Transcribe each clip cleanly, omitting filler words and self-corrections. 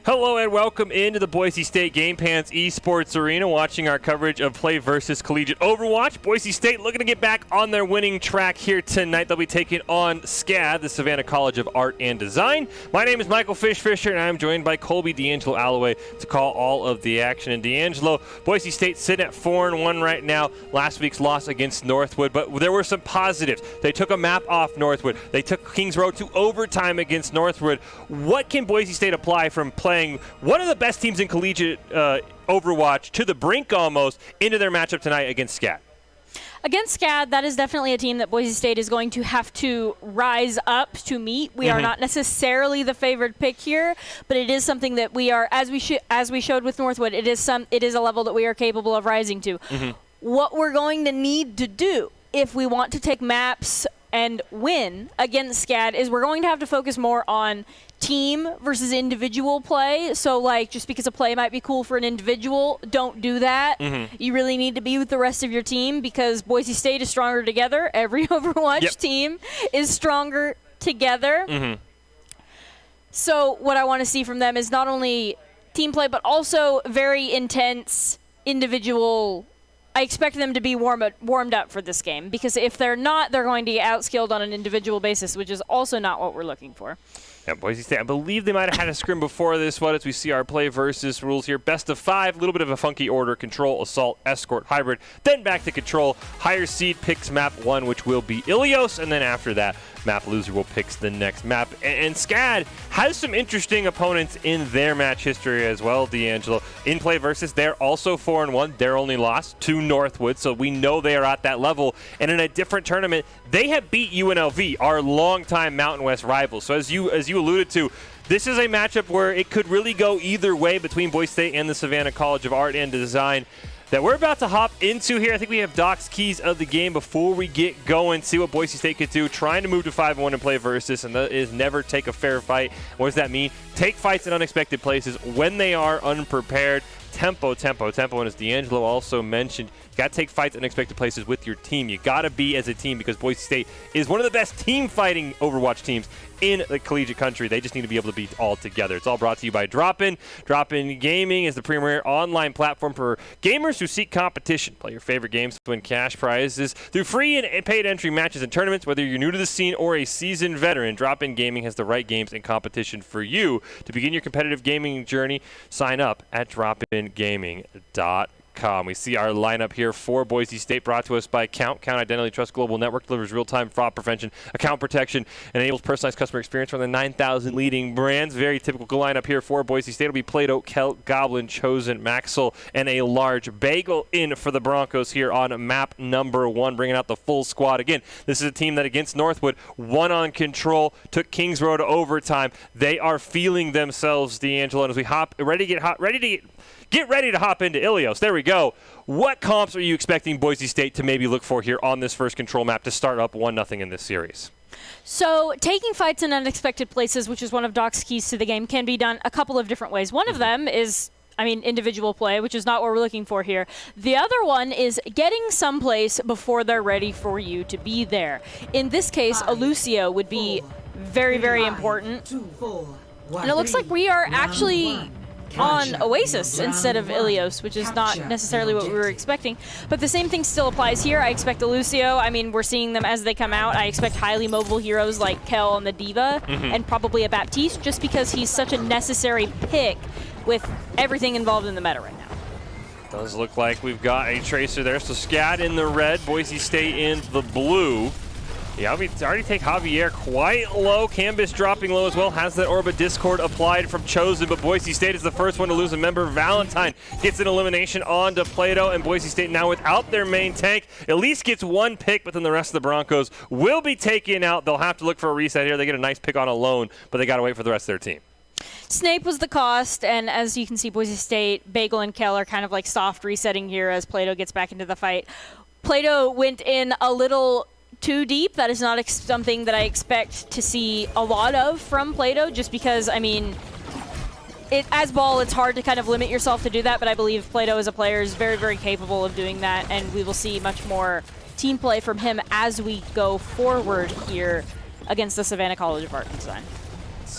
Hello and welcome into the Boise State Game Pants Esports Arena, watching our coverage of PlayVS Collegiate Overwatch. Boise State looking to get back on their winning track here tonight. They'll be taking on SCAD, the Savannah College of Art and Design. My name is Michael Fisher, and I'm joined by Colby D'Angelo Alloway to call all of the action. And D'Angelo, Boise State sitting at 4-1 right now. Last week's loss against Northwood, but there were some positives. They took a map off Northwood. They took Kings Road to overtime against Northwood. What can Boise State apply from playing one of the best teams in collegiate Overwatch to the brink almost into their matchup tonight against SCAD? Against SCAD, that is definitely a team that Boise State is going to have to rise up to meet. We are not necessarily the favored pick here, but it is something that we are, as we showed with Northwood, it is a level that we are capable of rising to. What we're going to need to do if we want to take maps and win against SCAD is we're going to have to focus more on team versus individual play. So, like, just because a play might be cool for an individual, don't do that. You really need to be with the rest of your team because Boise State is stronger together. Every Overwatch team is stronger together. So what I want to see from them is not only team play, but also very intense individual. I expect them to be warmed up for this game, because if they're not, they're going to get outskilled on an individual basis, which is also not what we're looking for. Yeah, Boise State, I believe they might have had a scrim before this one, as we see our PlayVS rules here. Best of 5, a little bit of a funky order: Control, Assault, Escort, Hybrid, then back to Control. Higher seed picks map 1, which will be Ilios, and then after that, map loser will pick the next map. And SCAD has some interesting opponents in their match history as well, D'Angelo. In PlayVS, they're also 4-1. Their only loss to Northwood, so we know they are at that level. And in a different tournament, they have beat UNLV, our longtime Mountain West rival. So as you alluded to, this is a matchup where it could really go either way between Boise State and the Savannah College of Art and Design that we're about to hop into here. I think we have Doc's keys of the game before we get going, see what Boise State could do, trying to move to 5-1 and PlayVS, and that is never take a fair fight. What does that mean? Take fights in unexpected places when they are unprepared. Tempo, and as D'Angelo also mentioned, you got to take fights in unexpected places with your team. You got to be as a team, because Boise State is one of the best team fighting Overwatch teams in the collegiate country. They just need to be able to be all together. It's all brought to you by Drop-In. Drop-In Gaming is the premier online platform for gamers who seek competition. Play your favorite games to win cash prizes through free and paid entry matches and tournaments. Whether you're new to the scene or a seasoned veteran, Drop-In Gaming has the right games and competition for you. To begin your competitive gaming journey, sign up at dropingaming.com. We see our lineup here for Boise State, brought to us by Count. Count Identity Trust Global Network delivers real-time fraud prevention, account protection, and enables personalized customer experience from the 9,000 leading brands. Very typical lineup here for Boise State will be Play-Doh, Kelt, Goblin, Chosen, Maxwell, and a large bagel in for the Broncos here on map number 1, bringing out the full squad. Again, this is a team that against Northwood won on Control, took Kings Road to overtime. They are feeling themselves, D'Angelo, and as we get ready to hop into Ilios. There we go. What comps are you expecting Boise State to maybe look for here on this first Control map to start up 1-0 in this series? So taking fights in unexpected places, which is one of Doc's keys to the game, can be done a couple of different ways. One of them is, individual play, which is not what we're looking for here. The other one is getting someplace before they're ready for you to be there. In this case, a Lucio would be very, very important. And it looks like we are actually on Oasis instead of Ilios, which is not necessarily what we were expecting. But the same thing still applies here. I expect a Lucio. We're seeing them as they come out. I expect highly mobile heroes like Kel and the Diva, and probably a Baptiste, just because he's such a necessary pick with everything involved in the meta right now. Does look like we've got a Tracer there. So SCAD in the red, Boise State in the blue. Yeah, we already take Javier quite low. Canvas dropping low as well. Has that Orb of Discord applied from Chosen, but Boise State is the first one to lose a member. Valentine gets an elimination onto Play-Doh, and Boise State now without their main tank at least gets one pick, but then the rest of the Broncos will be taken out. They'll have to look for a reset here. They get a nice pick on alone, but they got to wait for the rest of their team. Snape was the cost, and as you can see, Boise State, Bagel, and Kel are kind of like soft resetting here as Play-Doh gets back into the fight. Play-Doh went in a little too deep. That is not something that I expect to see a lot of from Play-Doh, just because, as Ball, it's hard to kind of limit yourself to do that, but I believe Play-Doh as a player is very, very capable of doing that, and we will see much more team play from him as we go forward here against the Savannah College of Art and Design.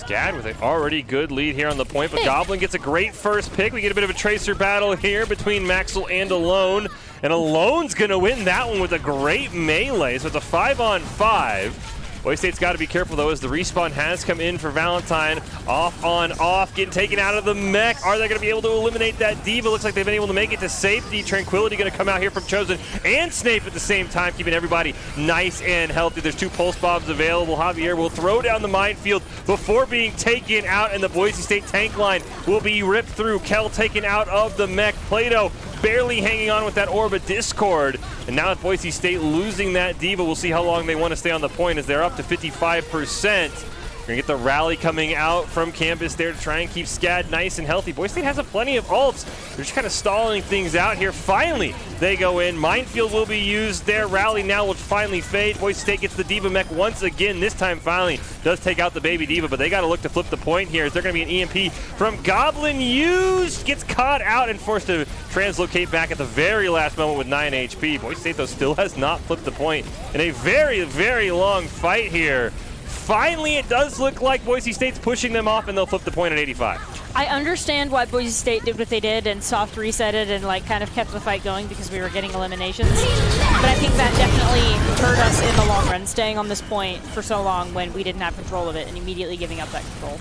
SCAD with an already good lead here on the point, but Goblin gets a great first pick. We get a bit of a Tracer battle here between Maxwell and Alone, and Alone's going to win that one with a great melee, so it's a 5-on-5. Boise State's got to be careful, though, as the respawn has come in for Valentine. Off on off, getting taken out of the mech. Are they going to be able to eliminate that Diva? Looks like they've been able to make it to safety. Tranquility going to come out here from Chosen and Snape at the same time, keeping everybody nice and healthy. There's 2 pulse bombs available. Javier will throw down the minefield before being taken out, and the Boise State tank line will be ripped through. Kel taken out of the mech. Plato barely hanging on with that orb of Discord. And now with Boise State losing that Diva, we'll see how long they want to stay on the point as they're up to 55%. We're going to get the rally coming out from campus there to try and keep SCAD nice and healthy. Boise State has plenty of ults. They're just kind of stalling things out here. Finally, they go in. Minefield will be used there. Rally now will finally fade. Boise State gets the Diva mech once again. This time finally does take out the baby Diva, but they got to look to flip the point here. Is there going to be an EMP from Goblin used? Gets caught out and forced to translocate back at the very last moment with 9 HP. Boise State, though, still has not flipped the point in a very, very long fight here. Finally, it does look like Boise State's pushing them off, and they'll flip the point at 85. I understand why Boise State did what they did and soft resetted and like kind of kept the fight going because we were getting eliminations. But I think that definitely hurt us in the long run, staying on this point for so long when we didn't have control of it and immediately giving up that control.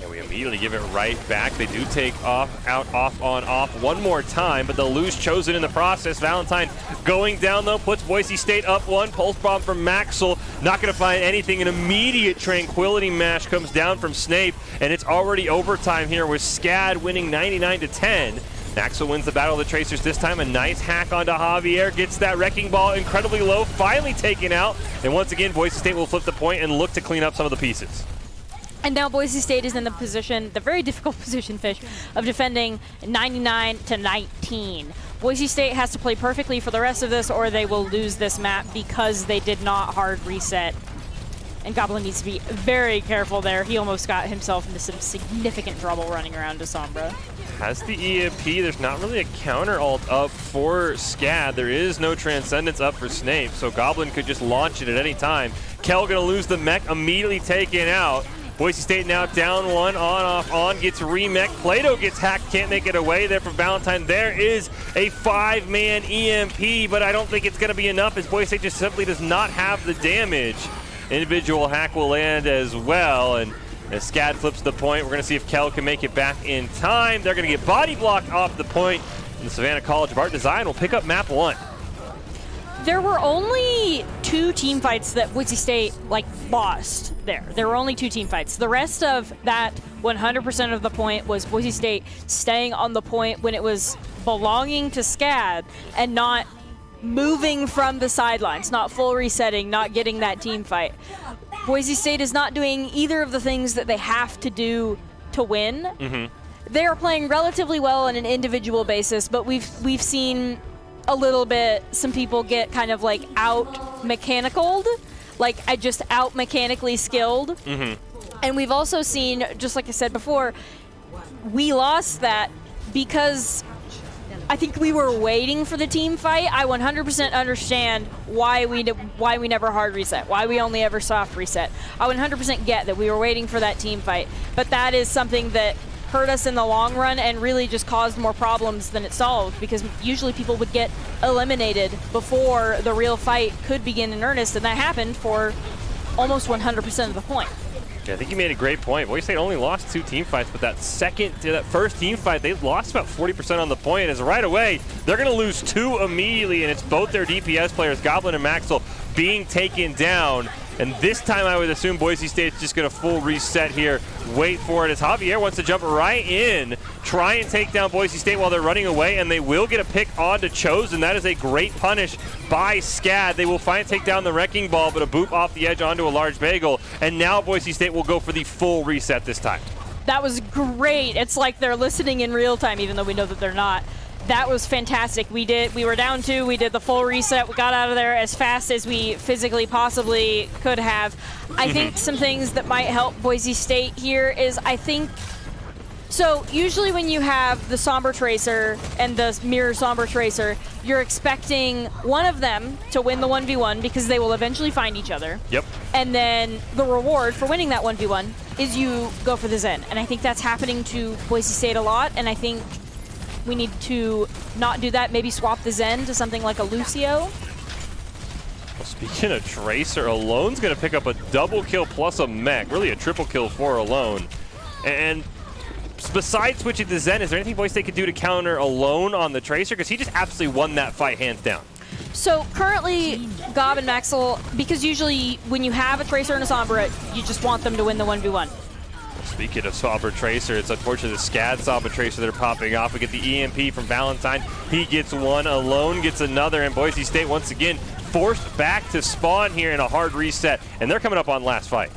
And we immediately give it right back. They do take off, off, on, off one more time, but they'll lose Chosen in the process. Valentine going down, though, puts Boise State up 1. Pulse bomb from Maxwell. Not going to find anything. An immediate Tranquility mash comes down from Snape, and it's already overtime here with SCAD winning 99-10. Maxwell wins the Battle of the Tracers this time. A nice hack onto Javier. Gets that Wrecking Ball incredibly low. Finally taken out. And once again, Boise State will flip the point and look to clean up some of the pieces. And now Boise State is in the position, the very difficult position, Fish, of defending 99-19. Boise State has to play perfectly for the rest of this or they will lose this map because they did not hard reset. And Goblin needs to be very careful there. He almost got himself into some significant trouble running around to Sombra. Has the EMP. There's not really a counter ult up for SCAD. There is no Transcendence up for Snape, so Goblin could just launch it at any time. Kel gonna lose the mech, immediately taken out. Boise State now down 1, on, off, on, gets remech. Plato gets hacked, can't make it away there from Valentine. There is a 5-man EMP, but I don't think it's going to be enough as Boise State just simply does not have the damage. Individual hack will land as well, and as SCAD flips the point, we're going to see if Kel can make it back in time. They're going to get body blocked off the point, and the Savannah College of Art Design will pick up map 1. There were only 2 team fights that Boise State lost there. There were only 2 team fights. The rest of that 100% of the point was Boise State staying on the point when it was belonging to SCAD and not moving from the sidelines, not full resetting, not getting that team fight. Boise State is not doing either of the things that they have to do to win. They are playing relatively well on an individual basis, but we've seen a little bit, some people get kind of out mechanicaled, just out mechanically skilled. And we've also seen, just like I said before, we lost that because I think we were waiting for the team fight. I 100% understand why we never hard reset, why we only ever soft reset. I 100% get that we were waiting for that team fight, but that is something that hurt us in the long run and really just caused more problems than it solved because usually people would get eliminated before the real fight could begin in earnest, and that happened for almost 100% of the point. Yeah, I think you made a great point. Boise State only lost 2 team fights, but that first team fight, they lost about 40% on the point, as right away, they're going to lose 2 immediately, and it's both their DPS players, Goblin and Maxwell, being taken down. And this time I would assume Boise State's just going to full reset here. Wait for it as Javier wants to jump right in, try and take down Boise State while they're running away, and they will get a pick onto Chosen. That is a great punish by SCAD. They will finally take down the Wrecking Ball, but a boop off the edge onto a large bagel. And now Boise State will go for the full reset this time. That was great. It's like they're listening in real time, even though we know that they're not. That was fantastic. We were down 2, we did the full reset, we got out of there as fast as we physically possibly could have. I think some things that might help Boise State here is I think So usually when you have the Sombra Tracer and the Mirror Sombra Tracer, you're expecting one of them to win the 1v1 because they will eventually find each other. Yep. And then the reward for winning that 1v1 is you go for the Zen. And I think that's happening to Boise State a lot, and I think we need to not do that, maybe swap the Zen to something like a Lucio. Well, speaking of Tracer, Alone's going to pick up a double kill plus a mech, really a triple kill for Alone. And besides switching to Zen, is there anything Boise State could do to counter Alone on the Tracer? Because he just absolutely won that fight hands down. So currently, Gob and Maxwell, because usually when you have a Tracer and a Sombra, you just want them to win the 1v1. Speaking of Sombra Tracer, it's unfortunately the SCAD Sombra Tracer that are popping off. We get the EMP from Valentine. He gets one, Alone gets another, and Boise State once again forced back to spawn here in a hard reset, and they're coming up on last fight.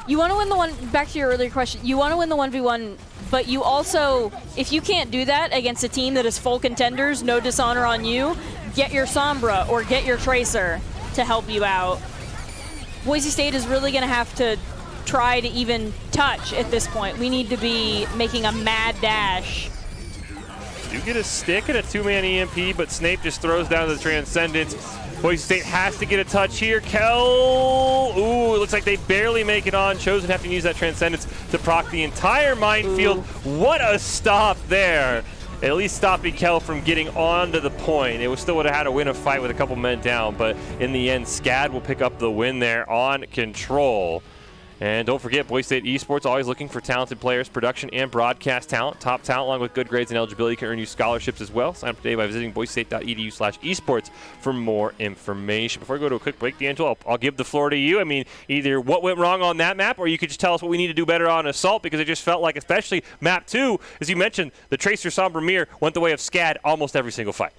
You want to win the one, back to your earlier question, you want to win the 1v1, but you also, if you can't do that against a team that is full contenders, no dishonor on you, get your Sombra or get your Tracer to help you out. Boise State is really going to have to try to even touch at this point. We need to be making a mad dash. You get a stick and a two-man EMP, but Snape just throws down the Transcendence. Boise State has to get a touch here. Kel, ooh, it looks like they barely make it on. Chosen having to use that Transcendence to proc the entire minefield. What a stop there. At least stopping Kel from getting onto the point. It still would have had to win a fight with a couple men down, but in the end, SCAD will pick up the win there on Control. And don't forget, Boise State Esports always looking for talented players, production and broadcast talent. Top talent, along with good grades and eligibility, can earn you scholarships as well. Sign up today by visiting boisestate.edu/esports for more information. Before we go to a quick break, D'Angelo, I'll give the floor to you. I mean, either what went wrong on that map, or you could just tell us what we need to do better on Assault, because it just felt like, especially map 2, as you mentioned, the Tracer Sombra Mirror went the way of SCAD almost every single fight.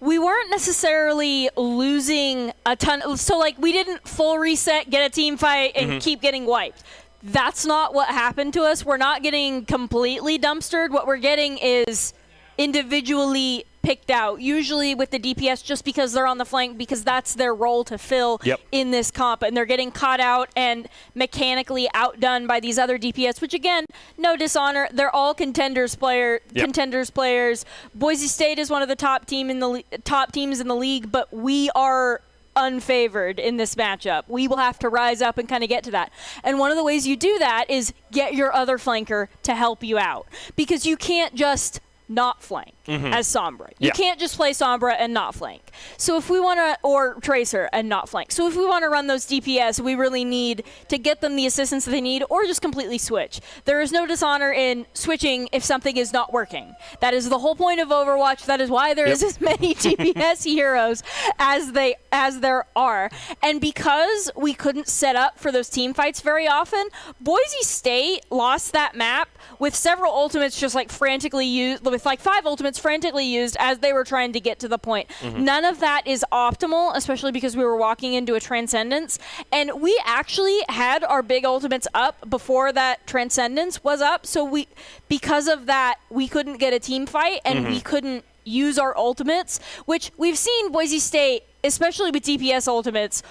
We weren't necessarily losing a ton. So, like, we didn't full reset, get a team fight, and keep getting wiped. That's not what happened to us. We're not getting completely dumpstered. What we're getting is individually picked out, usually with the DPS, just because they're on the flank, because that's their role to fill in this comp, and they're getting caught out and mechanically outdone by these other DPS, which, again, no dishonor, they're all contenders players. Boise State is one of the top teams in the league, but we are unfavored in this matchup. We will have to rise up and kind of get to that. And one of the ways you do that is get your other flanker to help you out, because you can't just not flank as Sombra. You can't just play Sombra and not flank. So if we want to, or Tracer and not flank. So if we want to run those DPS, we really need to get them the assistance that they need, or just completely switch. There is no dishonor in switching if something is not working. That is the whole point of Overwatch. That is why there is as many DPS heroes as there are. And because we couldn't set up for those team fights very often, Boise State lost that map with several ultimates just like frantically used, with like 5 ultimates frantically used as they were trying to get to the point. None of that is optimal, especially because we were walking into a Transcendence. And we actually had our big ultimates up before that Transcendence was up. So because of that, we couldn't get a team fight, and we couldn't use our ultimates, which we've seen Boise State, especially with DPS ultimates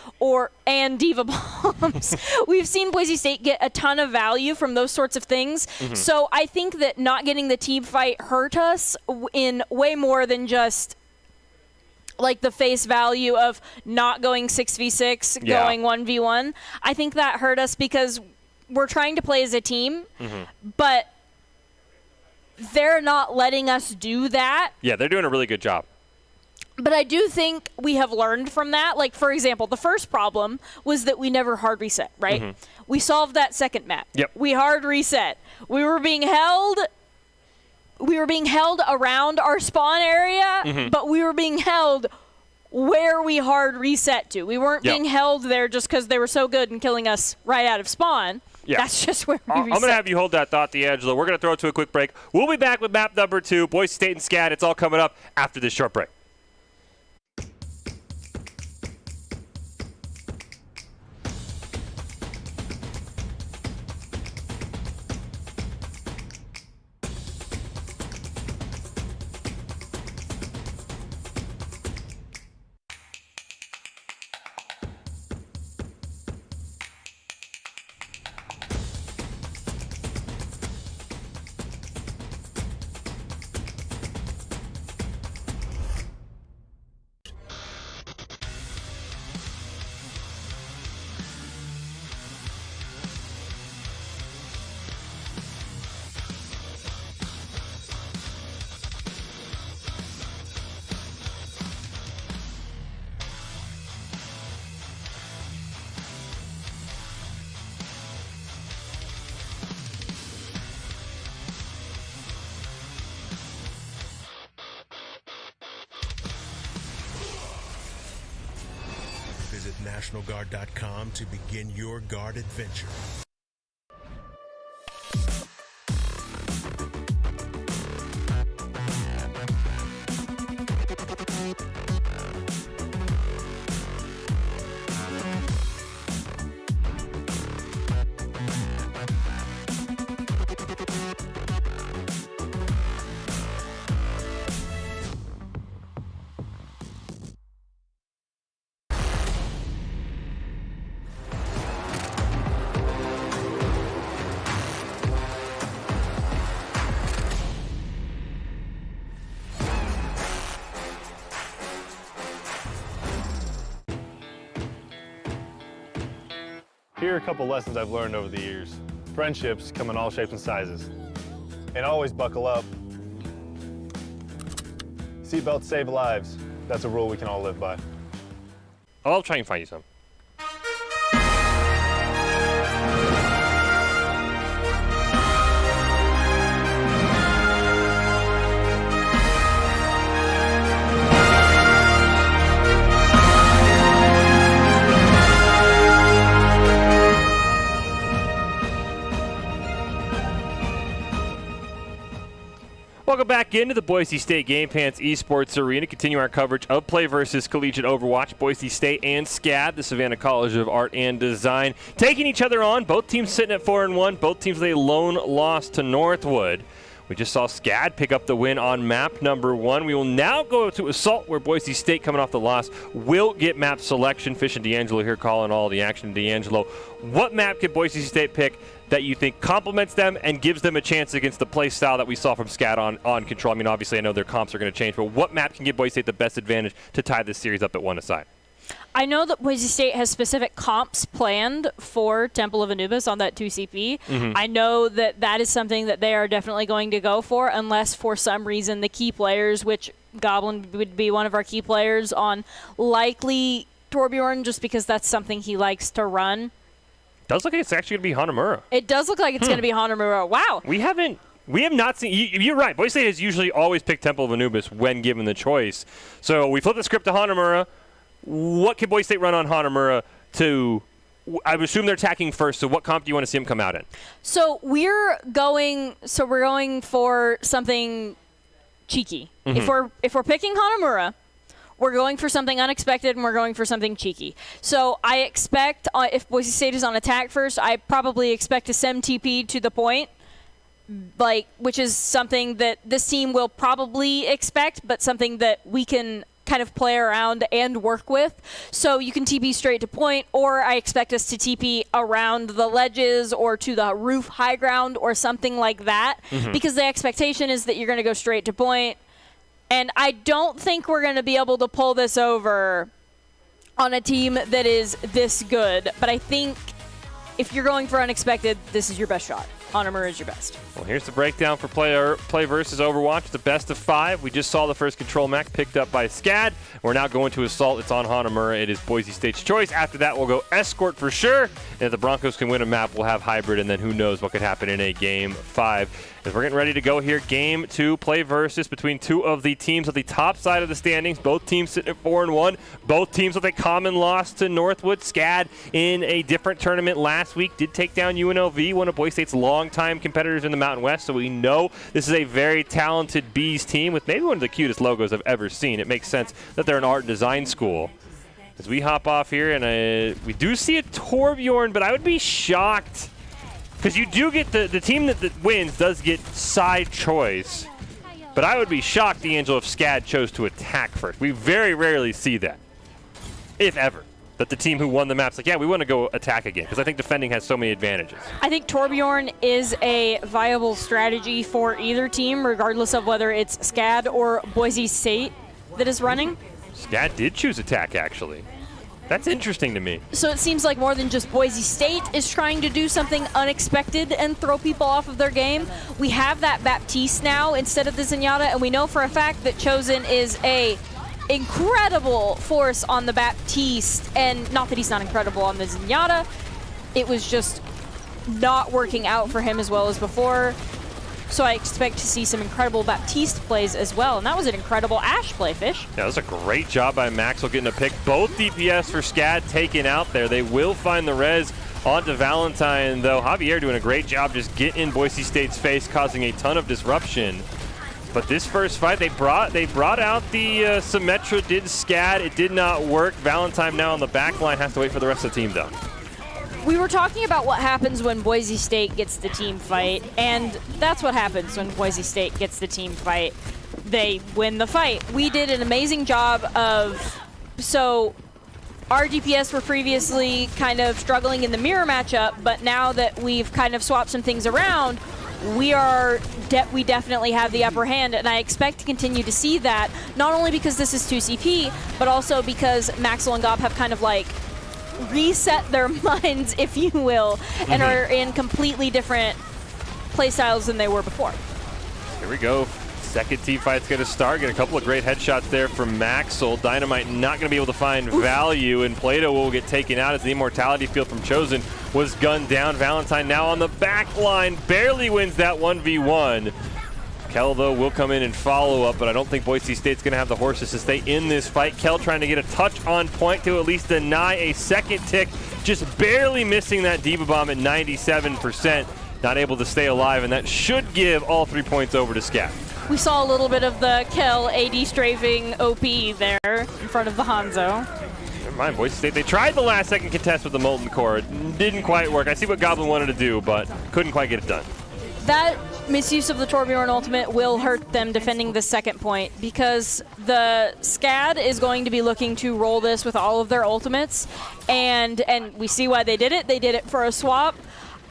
and Diva Bombs, we've seen Boise State get a ton of value from those sorts of things. So I think that not getting the team fight hurt us in way more than just like the face value of not going 6v6, going 1v1. I think that hurt us because we're trying to play as a team, but they're not letting us do that. Yeah, they're doing a really good job. But I do think we have learned from that. Like, for example, the first problem was that we never hard reset, right? We solved that second map. We hard reset. We were being held around our spawn area, but we were being held where we hard reset to. We weren't being held there just because they were so good in killing us right out of spawn. That's just where we reset. I'm going to have you hold that thought, D'Angelo. We're going to throw it to a quick break. We'll be back with map number 2, Boise State and SCAD. It's all coming up after this short break. NationalGuard.com to begin your guard adventure. Here are a couple lessons I've learned over the years. Friendships come in all shapes and sizes. And always buckle up. Seatbelts save lives. That's a rule we can all live by. I'll try and find you some. Welcome back into the Boise State Game Pants Esports Arena. Continue our coverage of PlayVS Collegiate Overwatch, Boise State and SCAD, the Savannah College of Art and Design, taking each other on. Both teams sitting at 4-1. Both teams with a lone loss to Northwood. We just saw SCAD pick up the win on map number 1. We will now go to Assault, where Boise State, coming off the loss, will get map selection. Fish and D'Angelo here calling all the action. D'Angelo, what map could Boise State pick that you think complements them and gives them a chance against the play style that we saw from SCAD on Control? I mean, obviously, I know their comps are going to change, but what map can give Boise State the best advantage to tie this series up at 1-aside? I know that Boise State has specific comps planned for Temple of Anubis on that 2CP. I know that that is something that they are definitely going to go for, unless for some reason the key players, which Goblin would be one of our key players on, likely Torbjorn, just because that's something he likes to run. Does look like it's actually going to be Hanamura. It does look like it's going to be Hanamura. Wow. We have not seen. You're right. Boise State has usually always picked Temple of Anubis when given the choice. So we flip the script to Hanamura. What can Boise State run on Hanamura to? I would assume they're attacking first. So what comp do you want to see him come out in? So we're going for something cheeky. If we're picking Hanamura, we're going for something unexpected, and we're going for something cheeky. So I expect, if Boise State is on attack first, I probably expect a SEM TP to the point, which is something that this team will probably expect, but something that we can kind of play around and work with. So you can TP straight to point, or I expect us to TP around the ledges or to the roof high ground or something like that, because the expectation is that you're going to go straight to point. And I don't think we're going to be able to pull this over on a team that is this good. But I think if you're going for unexpected, this is your best shot. Hanamura is your best. Well, here's the breakdown for PlayVS Overwatch. The best of 5. We just saw the first control map picked up by SCAD. We're now going to Assault. It's on Hanamura. It is Boise State's choice. After that, we'll go Escort for sure. And if the Broncos can win a map, we'll have Hybrid. And then who knows what could happen in a Game 5. As we're getting ready to go here, Game 2, PlayVS between two of the teams at the top side of the standings. Both teams sitting at 4-1. Both teams with a common loss to Northwood. SCAD in a different tournament last week did take down UNLV, one of Boise State's longtime competitors in the Mountain West. So we know this is a very talented Bees team with maybe one of the cutest logos I've ever seen. It makes sense that they're an art and design school. As we hop off here, and we do see a Torbjorn, but I would be shocked. Because you do get the team that wins does get side choice. But I would be shocked, D'Angelo, if SCAD chose to attack first. We very rarely see that, if ever, that the team who won the map's like, yeah, we want to go attack again. Because I think defending has so many advantages. I think Torbjorn is a viable strategy for either team, regardless of whether it's SCAD or Boise State that is running. SCAD did choose attack, actually. That's interesting to me. So it seems like more than just Boise State is trying to do something unexpected and throw people off of their game. We have that Baptiste now instead of the Zenyatta, and we know for a fact that Chosen is a incredible force on the Baptiste, and not that he's not incredible on the Zenyatta. It was just not working out for him as well as before. so I expect to see some incredible Baptiste plays as well, and that was an incredible Ashe play, Fish. Yeah, that was a great job by Maxwell getting a pick. Both DPS for SCAD taken out there. They will find the res onto Valentine, though. Javier doing a great job just getting in Boise State's face, causing a ton of disruption. But this first fight, they brought out the Symmetra, did SCAD. It did not work. Valentine now on the back line, has to wait for the rest of the team, though. We were talking about what happens when Boise State gets the team fight, and that's what happens when Boise State gets the team fight. They win the fight. We did an amazing job of, so our DPS were previously kind of struggling in the mirror matchup, but now that we've kind of swapped some things around, we definitely have the upper hand, and I expect to continue to see that, not only because this is 2CP, but also because Maxwell and Gob have kind of like reset their minds, if you will, and are in completely different playstyles than they were before. Here we go. Second team fight's going to start. Get a couple of great headshots there from Maxwell. Dynamite not going to be able to find value, and Plato will get taken out as the immortality field from Chosen was gunned down. Valentine now on the back line, barely wins that 1v1. Kel, though, will come in and follow up, but I don't think Boise State's going to have the horses to stay in this fight. Kel trying to get a touch on point to at least deny a second tick, just barely missing that Diva Bomb at 97%. Not able to stay alive, and that should give all 3 points over to SCAD. We saw a little bit of the Kel AD strafing OP there in front of the Hanzo. Never mind, Boise State. They tried the last second contest with the Molten Core. It didn't quite work. I see what Goblin wanted to do, but couldn't quite get it done. That misuse of the Torbjorn ultimate will hurt them defending the second point, because the SCAD is going to be looking to roll this with all of their ultimates, and we see why they did it. They did it for a swap.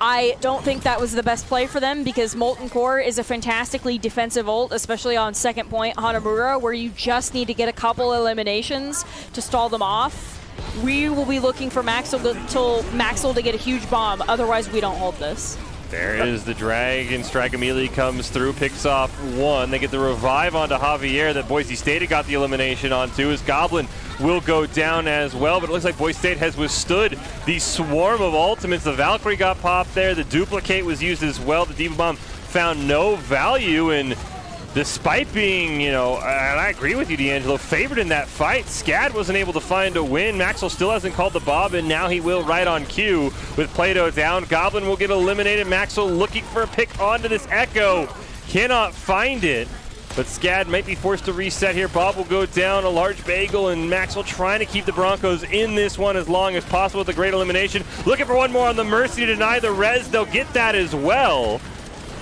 I don't think that was the best play for them, because Molten Core is a fantastically defensive ult, especially on second point Hanamura, where you just need to get a couple eliminations to stall them off. We will be looking for Maxwell to get a huge bomb, otherwise we don't hold this. There is the Dragon Strike, immediately comes through, picks off one. They get the revive onto Javier that Boise State got the elimination onto, as Goblin will go down as well, but it looks like Boise State has withstood the swarm of ultimates. The Valkyrie got popped there, the Duplicate was used as well, the Diva Bomb found no value, and despite being, and I agree with you, D'Angelo, favored in that fight, SCAD wasn't able to find a win. Maxwell still hasn't called the Bob, and now he will right on cue with Plato down. Goblin will get eliminated. Maxwell looking for a pick onto this Echo. Cannot find it, but SCAD might be forced to reset here. Bob will go down, a large bagel, and Maxwell trying to keep the Broncos in this one as long as possible with a great elimination. Looking for one more on the Mercy to deny the res. They'll get that as well.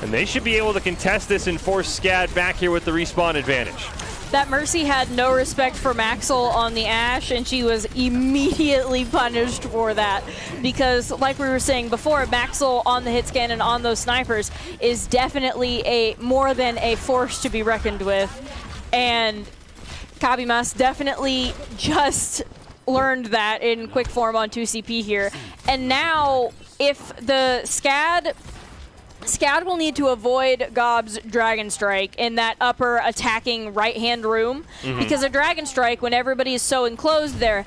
And they should be able to contest this and force SCAD back here with the respawn advantage. That Mercy had no respect for Maxwell on the Ashe, and she was immediately punished for that. Because, like we were saying before, Maxwell on the hit scan and on those snipers is definitely more than a force to be reckoned with. And Kabimas definitely just learned that in quick form on 2CP here. And now, if the SCAD will need to avoid Gob's Dragon Strike in that upper attacking right-hand room, because a Dragon Strike, when everybody is so enclosed there,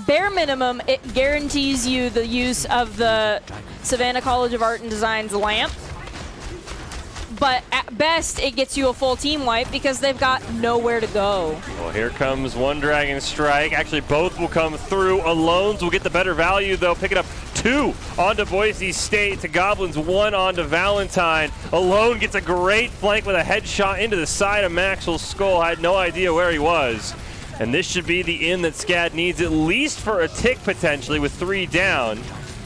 bare minimum, it guarantees you the use of the Savannah College of Art and Design's lamp. But at best, it gets you a full team wipe because they've got nowhere to go. Well, here comes one Dragon Strike. Actually, both will come through. Alones will get the better value, though. Pick it up 2 onto Boise State to Goblins, 1 onto Valentine. Alone gets a great flank with a headshot into the side of Maxwell's skull. I had no idea where he was. And this should be the in that SCAD needs, at least for a tick potentially, with 3 down.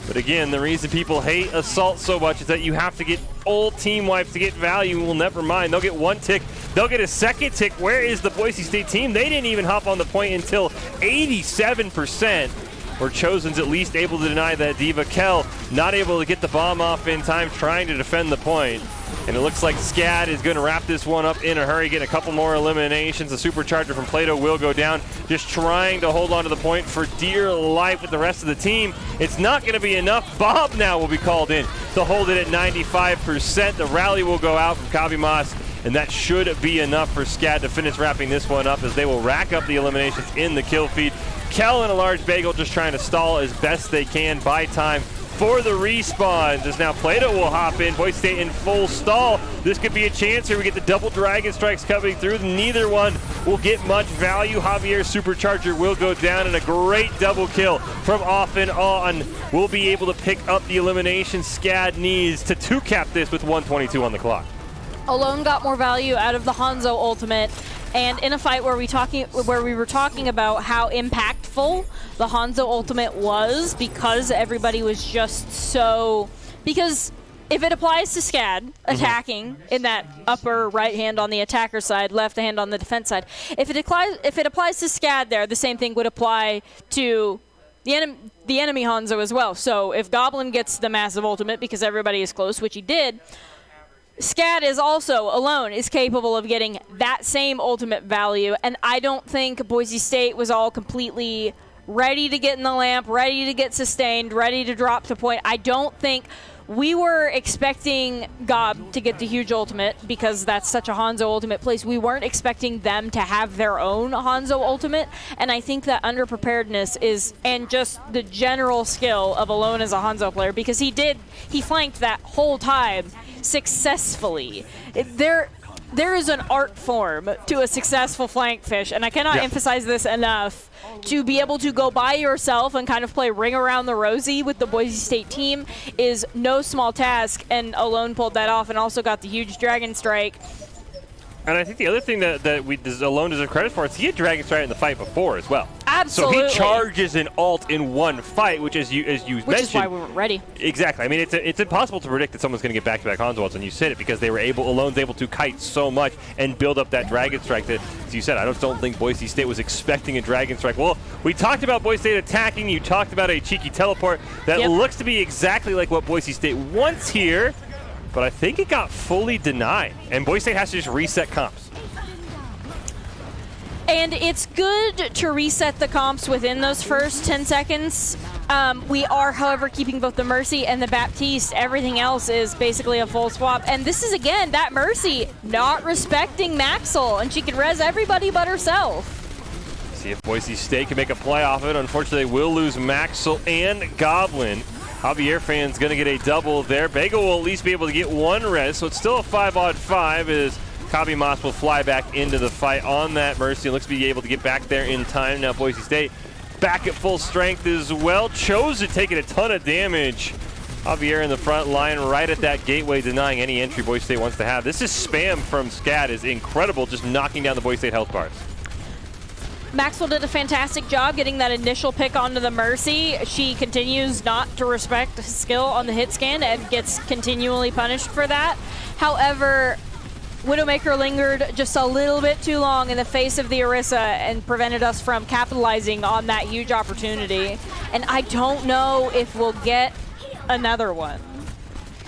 But again, the reason people hate Assault so much is that you have to get old team wipes to get value. Well, never mind. They'll get 1 tick. They'll get a second tick. Where is the Boise State team? They didn't even hop on the point until 87%. Where Chosen's at least able to deny that Diva. Kel not able to get the bomb off in time, trying to defend the point. And it looks like SCAD is going to wrap this one up in a hurry, get a couple more eliminations. The supercharger from Plato will go down, just trying to hold on to the point for dear life with the rest of the team. It's not going to be enough. Bob now will be called in to hold it at 95%. The rally will go out from Kabimas, and that should be enough for SCAD to finish wrapping this one up, as they will rack up the eliminations in the kill feed. Kel and a large bagel just trying to stall as best they can, buy time for the respawns. As now Plato will hop in. Boise State in full stall. This could be a chance here. We get the double Dragon Strikes coming through. Neither one will get much value. Javier's Supercharger will go down, and a great double kill from off and on will be able to pick up the elimination. SCAD needs to 2-cap this with 1:22 on the clock. Alone got more value out of the Hanzo ultimate, and in a fight where we were talking about how impactful the Hanzo ultimate was, because everybody was just so, because if it applies to SCAD attacking in that upper right hand on the attacker side, left hand on the defense side, if it applies to SCAD there, the same thing would apply to the enemy Hanzo as well. So if Goblin gets the massive ultimate because everybody is close, which he did, SCAD is also, alone, is capable of getting that same ultimate value, and I don't think Boise State was all completely ready to get in the lamp, ready to get sustained, ready to drop to point. I don't think we were expecting Gob to get the huge ultimate because that's such a Hanzo ultimate place. We weren't expecting them to have their own Hanzo ultimate, and I think that underpreparedness is, and just the general skill of Alone as a Hanzo player, because he flanked that whole time successfully. There is an art form to a successful flank fish, and I cannot emphasize this enough. To be able to go by yourself and kind of play ring around the rosy with the Boise State team is no small task, and Alone pulled that off and also got the huge Dragon Strike. And I think the other thing that Alone deserves credit for is he had Dragon Strike in the fight before as well. Absolutely. So he charges an ult in one fight, which as you mentioned. Which is why we weren't ready. Exactly. I mean, it's impossible to predict that someone's going to get back-to-back Hanzo ults, and you said it because Alone's able to kite so much and build up that Dragon Strike that, as you said, I don't think Boise State was expecting a Dragon Strike. Well, we talked about Boise State attacking. You talked about a cheeky teleport that looks to be exactly like what Boise State wants here, but I think it got fully denied, and Boise State has to just reset comps. And it's good to reset the comps within those first 10 seconds. We are, however, keeping both the Mercy and the Baptiste. Everything else is basically a full swap. And this is, again, that Mercy not respecting Maxwell, and she can res everybody but herself. See if Boise State can make a play off it. Unfortunately, they will lose Maxwell and Goblin. Javier fan's going to get a double there. Bagel will at least be able to get one res, so it's still a 5-on-5 as Kabi Moss will fly back into the fight on that Mercy. It looks to be able to get back there in time. Now Boise State back at full strength as well. Chose it, taking a ton of damage. Javier in the front line right at that gateway, denying any entry Boise State wants to have. This is spam from SCAD, is incredible, just knocking down the Boise State health bars. Maxwell did a fantastic job getting that initial pick onto the Mercy. She continues not to respect skill on the hit scan and gets continually punished for that. However, Widowmaker lingered just a little bit too long in the face of the Orisa and prevented us from capitalizing on that huge opportunity. And I don't know if we'll get another one.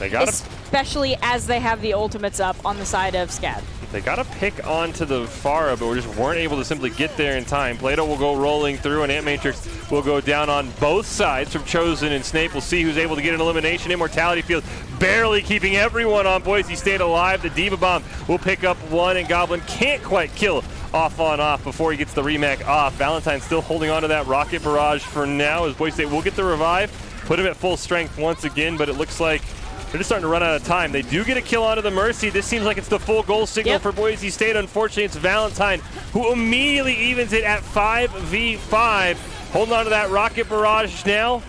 They got especially as they have the ultimates up on the side of SCAD. They got to pick onto the Pharah, but we just weren't able to simply get there in time. Plato will go rolling through, and Ant Matrix will go down on both sides from Chosen and Snape. We'll see who's able to get an elimination. Immortality Field barely keeping everyone on Boise State alive. The Diva Bomb will pick up one, and Goblin can't quite kill off before he gets the remake off. Valentine still holding on to that Rocket Barrage for now, as Boise State will get the revive, put him at full strength once again, but it looks like they're just starting to run out of time. They do get a kill onto the Mercy. This seems like it's the full goal signal for Boise State. Unfortunately, it's Valentine who immediately evens it at 5v5. Holding on to that Rocket Barrage now.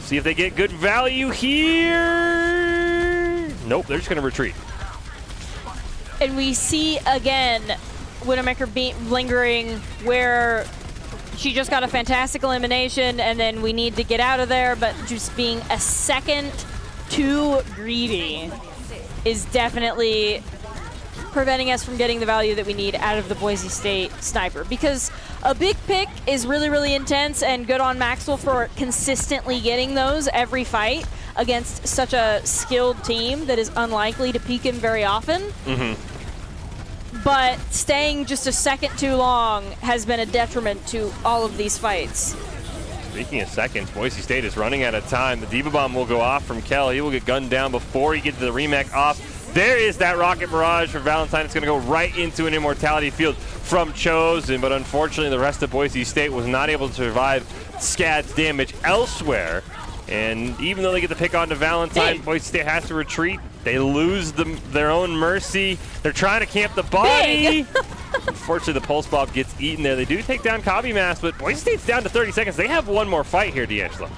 See if they get good value here. Nope, they're just going to retreat. And we see, again, Widowmaker lingering where she just got a fantastic elimination, and then we need to get out of there, but just being a second too greedy is definitely preventing us from getting the value that we need out of the Boise State sniper, because a big pick is really, really intense, and good on Maxwell for consistently getting those every fight against such a skilled team that is unlikely to peek him very often. But staying just a second too long has been a detriment to all of these fights. Speaking of seconds, Boise State is running out of time. The Diva Bomb will go off from Kell. He will get gunned down before he gets the remake off. There is that Rocket Barrage for Valentine. It's going to go right into an Immortality Field from Chosen, but unfortunately the rest of Boise State was not able to survive SCAD's damage elsewhere. And even though they get the pick on to Valentine, Boise State has to retreat. They lose their own mercy. They're trying to camp the body. Unfortunately, the pulse bomb gets eaten there. They do take down Copy Mass, but Boise State's down to 30 seconds. They have one more fight here, D'Angelo.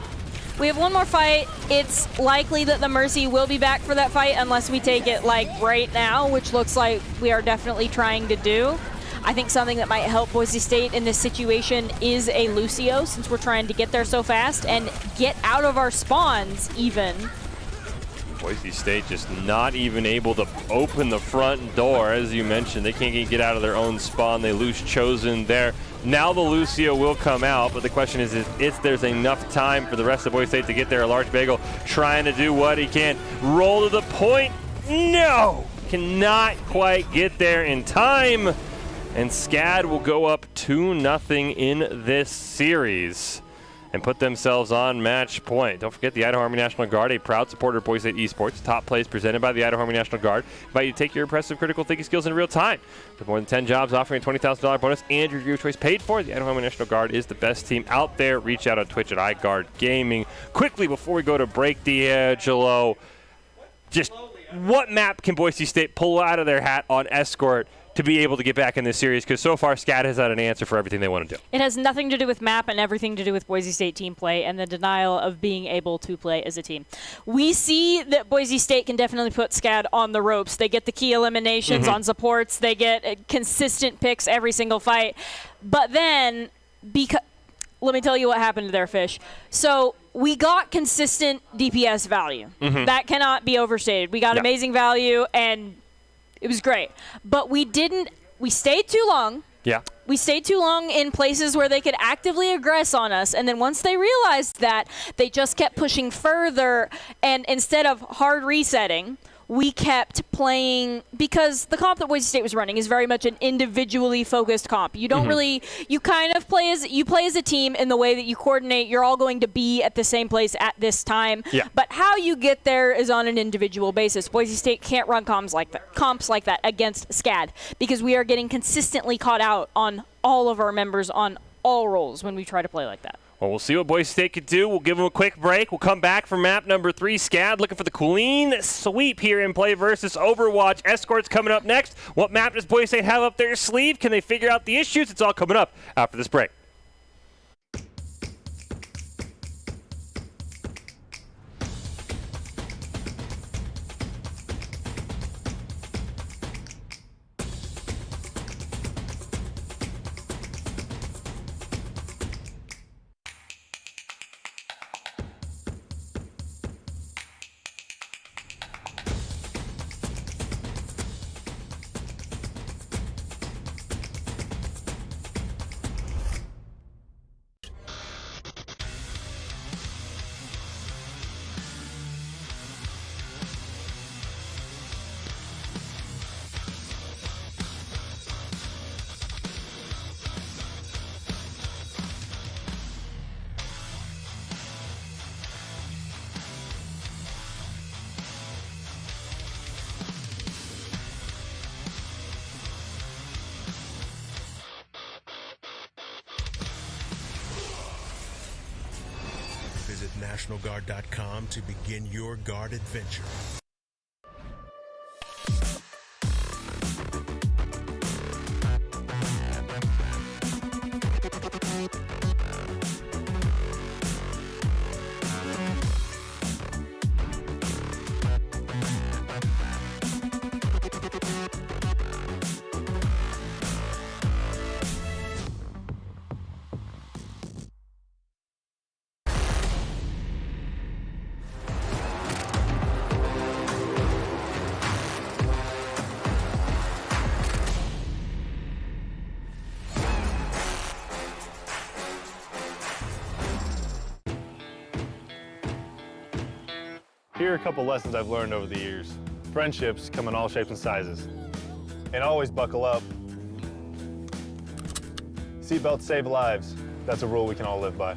We have one more fight. It's likely that the Mercy will be back for that fight unless we take it like right now, which looks like we are definitely trying to do. I think something that might help Boise State in this situation is a Lucio, since we're trying to get there so fast and get out of our spawns even. Boise State just not even able to open the front door. As you mentioned, they can't get out of their own spawn. They lose Chosen there. Now the Lucio will come out, but the question is if there's enough time for the rest of Boise State to get there. A large bagel trying to do what he can. Roll to the point. No! Cannot quite get there in time. And SCAD will go up 2-0 in this series and put themselves on match point. Don't forget the Idaho Army National Guard, a proud supporter of Boise State Esports. Top plays presented by the Idaho Army National Guard. Invite you to take your impressive critical thinking skills in real time. With more than 10 jobs offering a $20,000 bonus and your viewer choice paid for, the Idaho Army National Guard is the best team out there. Reach out on Twitch at iGuard Gaming. Quickly, before we go to break, D'Angelo, just what map can Boise State pull out of their hat on Escort to be able to get back in this series? Because so far, SCAD has had an answer for everything they want to do. It has nothing to do with map and everything to do with Boise State team play and the denial of being able to play as a team. We see that Boise State can definitely put SCAD on the ropes. They get the key eliminations on supports. They get consistent picks every single fight. But then, let me tell you what happened to their fish. So we got consistent DPS value. That cannot be overstated. We got amazing value, and it was great. But we stayed too long. Yeah. We stayed too long in places where they could actively aggress on us. And then once they realized that, they just kept pushing further. And instead of hard resetting, we kept playing, because the comp that Boise State was running is very much an individually focused comp. You don't really, you kind of play as a team in the way that you coordinate. You're all going to be at the same place at this time. Yeah. But how you get there is on an individual basis. Boise State can't run comps like that against SCAD, because we are getting consistently caught out on all of our members on all roles when we try to play like that. Well, we'll see what Boise State could do. We'll give them a quick break. We'll come back for map number 3. SCAD looking for the clean sweep here in play versus Overwatch. Escorts coming up next. What map does Boise State have up their sleeve? Can they figure out the issues? It's all coming up after this break. Visit NationalGuard.com to begin your guard adventure. Here are a couple lessons I've learned over the years. Friendships come in all shapes and sizes. And always buckle up. Seatbelts save lives. That's a rule we can all live by.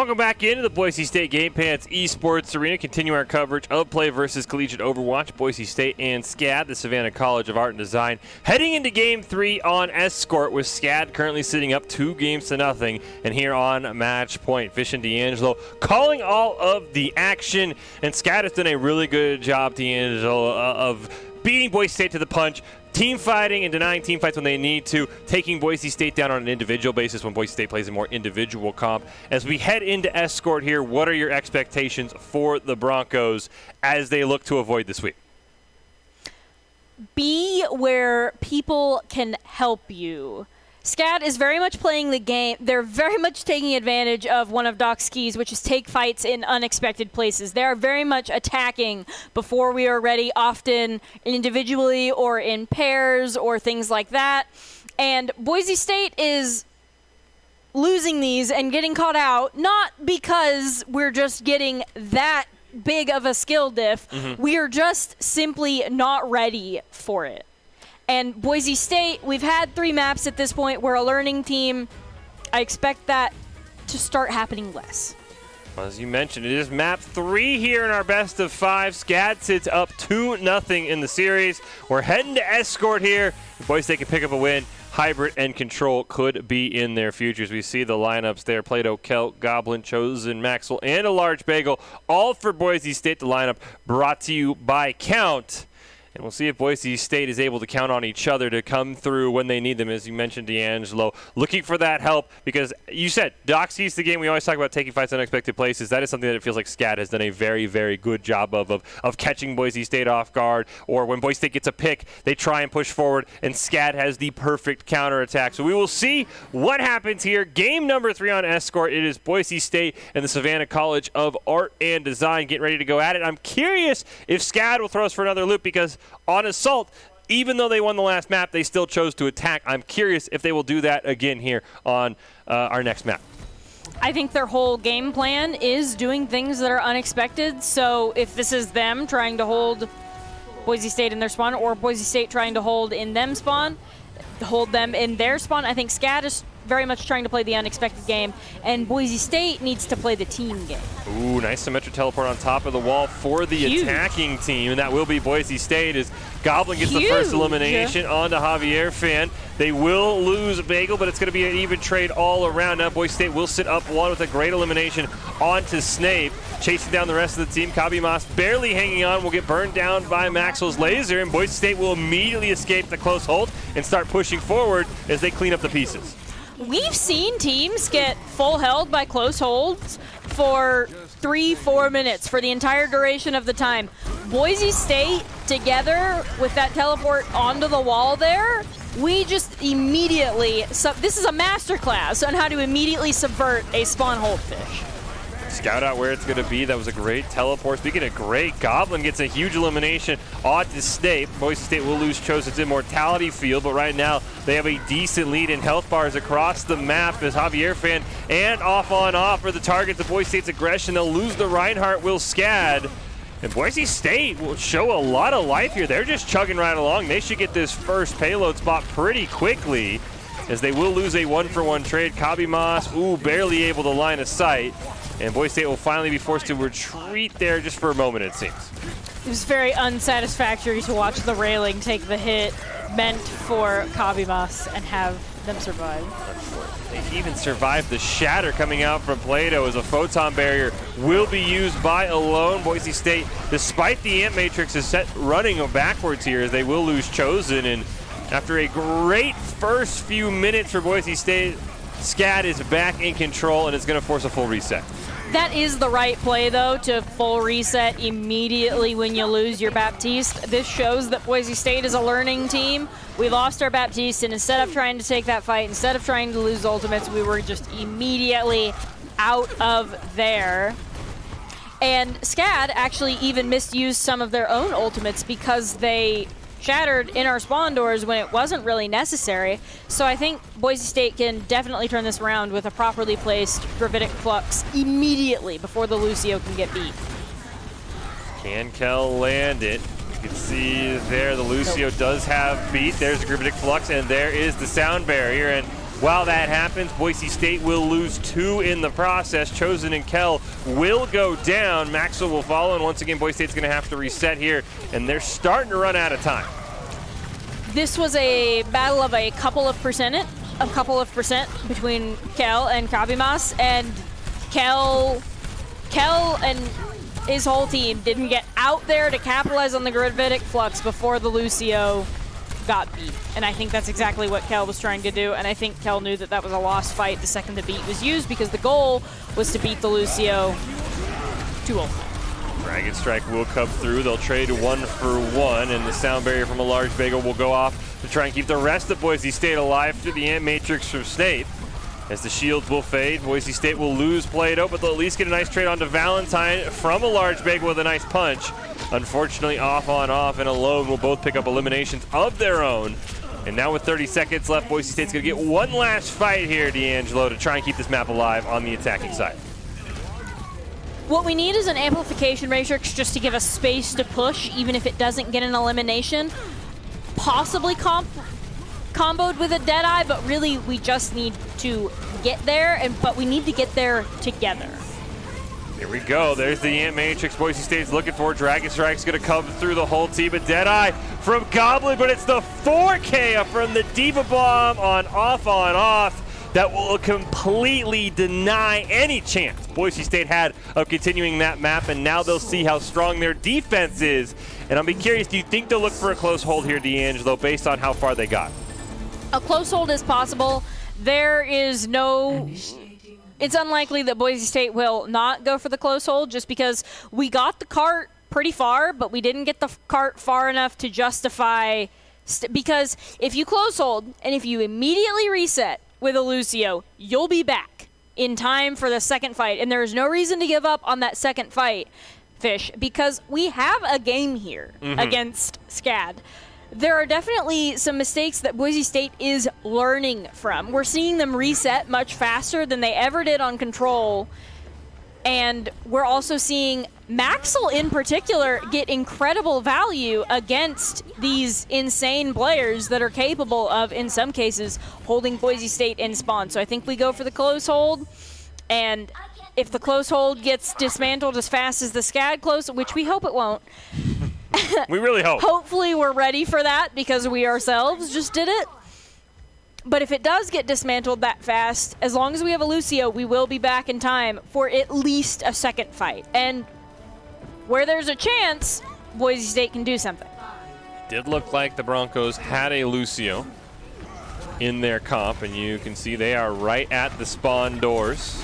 Welcome back into the Boise State Game Pants Esports Arena. Continue our coverage of PlayVS Collegiate Overwatch, Boise State and SCAD, the Savannah College of Art and Design. Heading into Game 3 on Escort, with SCAD currently sitting up 2-0. And here on match point, Fish and D'Angelo calling all of the action. And SCAD has done a really good job, D'Angelo, of beating Boise State to the punch, team fighting and denying team fights when they need to, taking Boise State down on an individual basis when Boise State plays a more individual comp. As we head into Escort here, what are your expectations for the Broncos as they look to avoid the sweep? Be where people can help you. SCAD is very much playing the game. They're very much taking advantage of one of Doc's keys, which is take fights in unexpected places. They are very much attacking before we are ready, often individually or in pairs or things like that. And Boise State is losing these and getting caught out, not because we're just getting that big of a skill diff. We are just simply not ready for it. And Boise State, we've had 3 maps at this point. We're a learning team. I expect that to start happening less. Well, as you mentioned, it is map 3 here in our best of 5. SCAD sits up 2-0 in the series. We're heading to Escort here. If Boise State can pick up a win, Hybrid and Control could be in their futures. We see the lineups there. Plato, Kelt, Goblin, Chosen, Maxwell, and a large bagel. All for Boise State. The lineup brought to you by Count. And we'll see if Boise State is able to count on each other to come through when they need them, as you mentioned, D'Angelo. Looking for that help because you said Doc sees the game. We always talk about taking fights in unexpected places. That is something that it feels like SCAD has done a very, very good job of catching Boise State off guard. Or when Boise State gets a pick, they try and push forward, and SCAD has the perfect counterattack. So we will see what happens here. Game number 3 on Escort. It is Boise State and the Savannah College of Art and Design getting ready to go at it. I'm curious if SCAD will throw us for another loop because on Assault, even though they won the last map, they still chose to attack. I'm curious if they will do that again here on our next map. I think their whole game plan is doing things that are unexpected. So if this is them trying to hold Boise State in their spawn, or Boise State trying to hold in them spawn, hold them in their spawn, I think SCAD is very much trying to play the unexpected game, and Boise State needs to play the team game. Ooh, nice symmetric teleport on top of the wall for the attacking team, and that will be Boise State as Goblin gets the first elimination onto Javier Fan. They will lose Bagel, but it's going to be an even trade all around. Now Boise State will sit up 1 with a great elimination onto Snape. Chasing down the rest of the team, Kabimas barely hanging on, will get burned down by Maxwell's laser, and Boise State will immediately escape the close hold and start pushing forward as they clean up the pieces. We've seen teams get full held by close holds for 3-4 minutes for the entire duration of the time. Boise State, together with that teleport onto the wall there, we just immediately, this is a masterclass on how to immediately subvert a spawn hold fish. Scout out where it's going to be. That was a great teleport. Speaking of great, Goblin gets a huge elimination onto Snape. Boise State will lose Chosen's Immortality Field, but right now they have a decent lead in health bars across the map as Javier Fan and off on off are the targets of Boise State's aggression. They'll lose the Reinhardt, will SCAD. And Boise State will show a lot of life here. They're just chugging right along. They should get this first payload spot pretty quickly as they will lose a 1-for-1 trade. Kabimas, barely able to line of sight. And Boise State will finally be forced to retreat there just for a moment, it seems. It was very unsatisfactory to watch the railing take the hit meant for Kabimas and have them survive. They even survived the shatter coming out from Plato as a photon barrier will be used by Alone. Boise State, despite the Ant Matrix, is set running backwards here as they will lose Chosen. And after a great first few minutes for Boise State, SCAD is back in control and it's going to force a full reset. That is the right play, though, to full reset immediately when you lose your Baptiste. This shows that Boise State is a learning team. We lost our Baptiste, and instead of trying to take that fight, instead of trying to lose ultimates, we were just immediately out of there. And SCAD actually even misused some of their own ultimates because they shattered in our spawn doors when it wasn't really necessary. So I think Boise State can definitely turn this around with a properly placed Gravitic Flux immediately before the Lucio can get beat. Can Kel land it? You can see there the Lucio does have beat. There's the Gravitic Flux, and there is the sound barrier. And While that happens, Boise State will lose 2 in the process. Chosen and Kell will go down. Maxwell will follow, and once again, Boise State's going to have to reset here, and they're starting to run out of time. This was a battle of a couple of percent between Kell and Kabimas, and Kell and his whole team didn't get out there to capitalize on the gravitic flux before the Lucio got beat. And I think that's exactly what Kell was trying to do, and I think Kell knew that that was a lost fight the second the beat was used, because the goal was to beat the Lucio 2-0. Dragon Strike will come through. They'll trade 1 for 1, and the sound barrier from a large bagel will go off to try and keep the rest of Boise State alive through the Ant Matrix from State. As the shields will fade, Boise State will lose Play-Doh, but they'll at least get a nice trade onto Valentine from a large bagel with a nice punch. Unfortunately, off on off and alone will both pick up eliminations of their own. And now with 30 seconds left, Boise State's going to get one last fight here, D'Angelo, to try and keep this map alive on the attacking side. What we need is an amplification matrix just to give us space to push, even if it doesn't get an elimination. Possibly comboed with a Deadeye, but really we just need to get there, but we need to get there together. Here we go. There's the Ant Matrix Boise State's looking for. Dragon Strike's going to come through the whole team. A Deadeye from Goblin, but it's the 4K from the Diva Bomb on off that will completely deny any chance Boise State had of continuing that map, and now they'll see how strong their defense is. And I'll be curious, do you think they'll look for a close hold here, D'Angelo, based on how far they got? A close hold is possible. There is no... It's unlikely that Boise State will not go for the close hold, just because we got the cart pretty far, but we didn't get the cart far enough to justify... because if you close hold, and if you immediately reset with a Lucio, you'll be back in time for the second fight, and there is no reason to give up on that second fight, Fish, because we have a game here against SCAD. There are definitely some mistakes that Boise State is learning from. We're seeing them reset much faster than they ever did on Control, and we're also seeing Maxwell in particular get incredible value against these insane players that are capable of, in some cases, holding Boise State in spawn. So I think we go for the close hold, and if the close hold gets dismantled as fast as the SCAD close, which we hope it won't, we really hope. Hopefully we're ready for that, because we ourselves just did it. But if it does get dismantled that fast, as long as we have a Lucio, we will be back in time for at least a second fight. And where there's a chance, Boise State can do something. Did look like the Broncos had a Lucio in their comp, and you can see they are right at the spawn doors.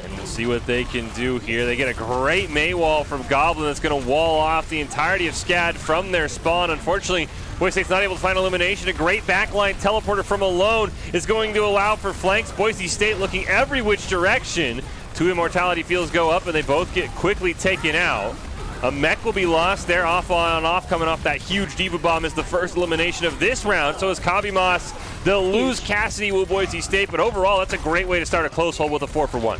And we'll see what they can do here. They get a great Maywall from Goblin that's going to wall off the entirety of SCAD from their spawn. Unfortunately, Boise State's not able to find elimination. A great backline teleporter from Alone is going to allow for flanks. Boise State looking every which direction. 2 immortality fields go up, and they both get quickly taken out. A mech will be lost there, off on off, coming off that huge Diva Bomb is the first elimination of this round. So is Kabimas. They'll lose Cassidy with Boise State, but overall, that's a great way to start a close hold with a 4 for 1.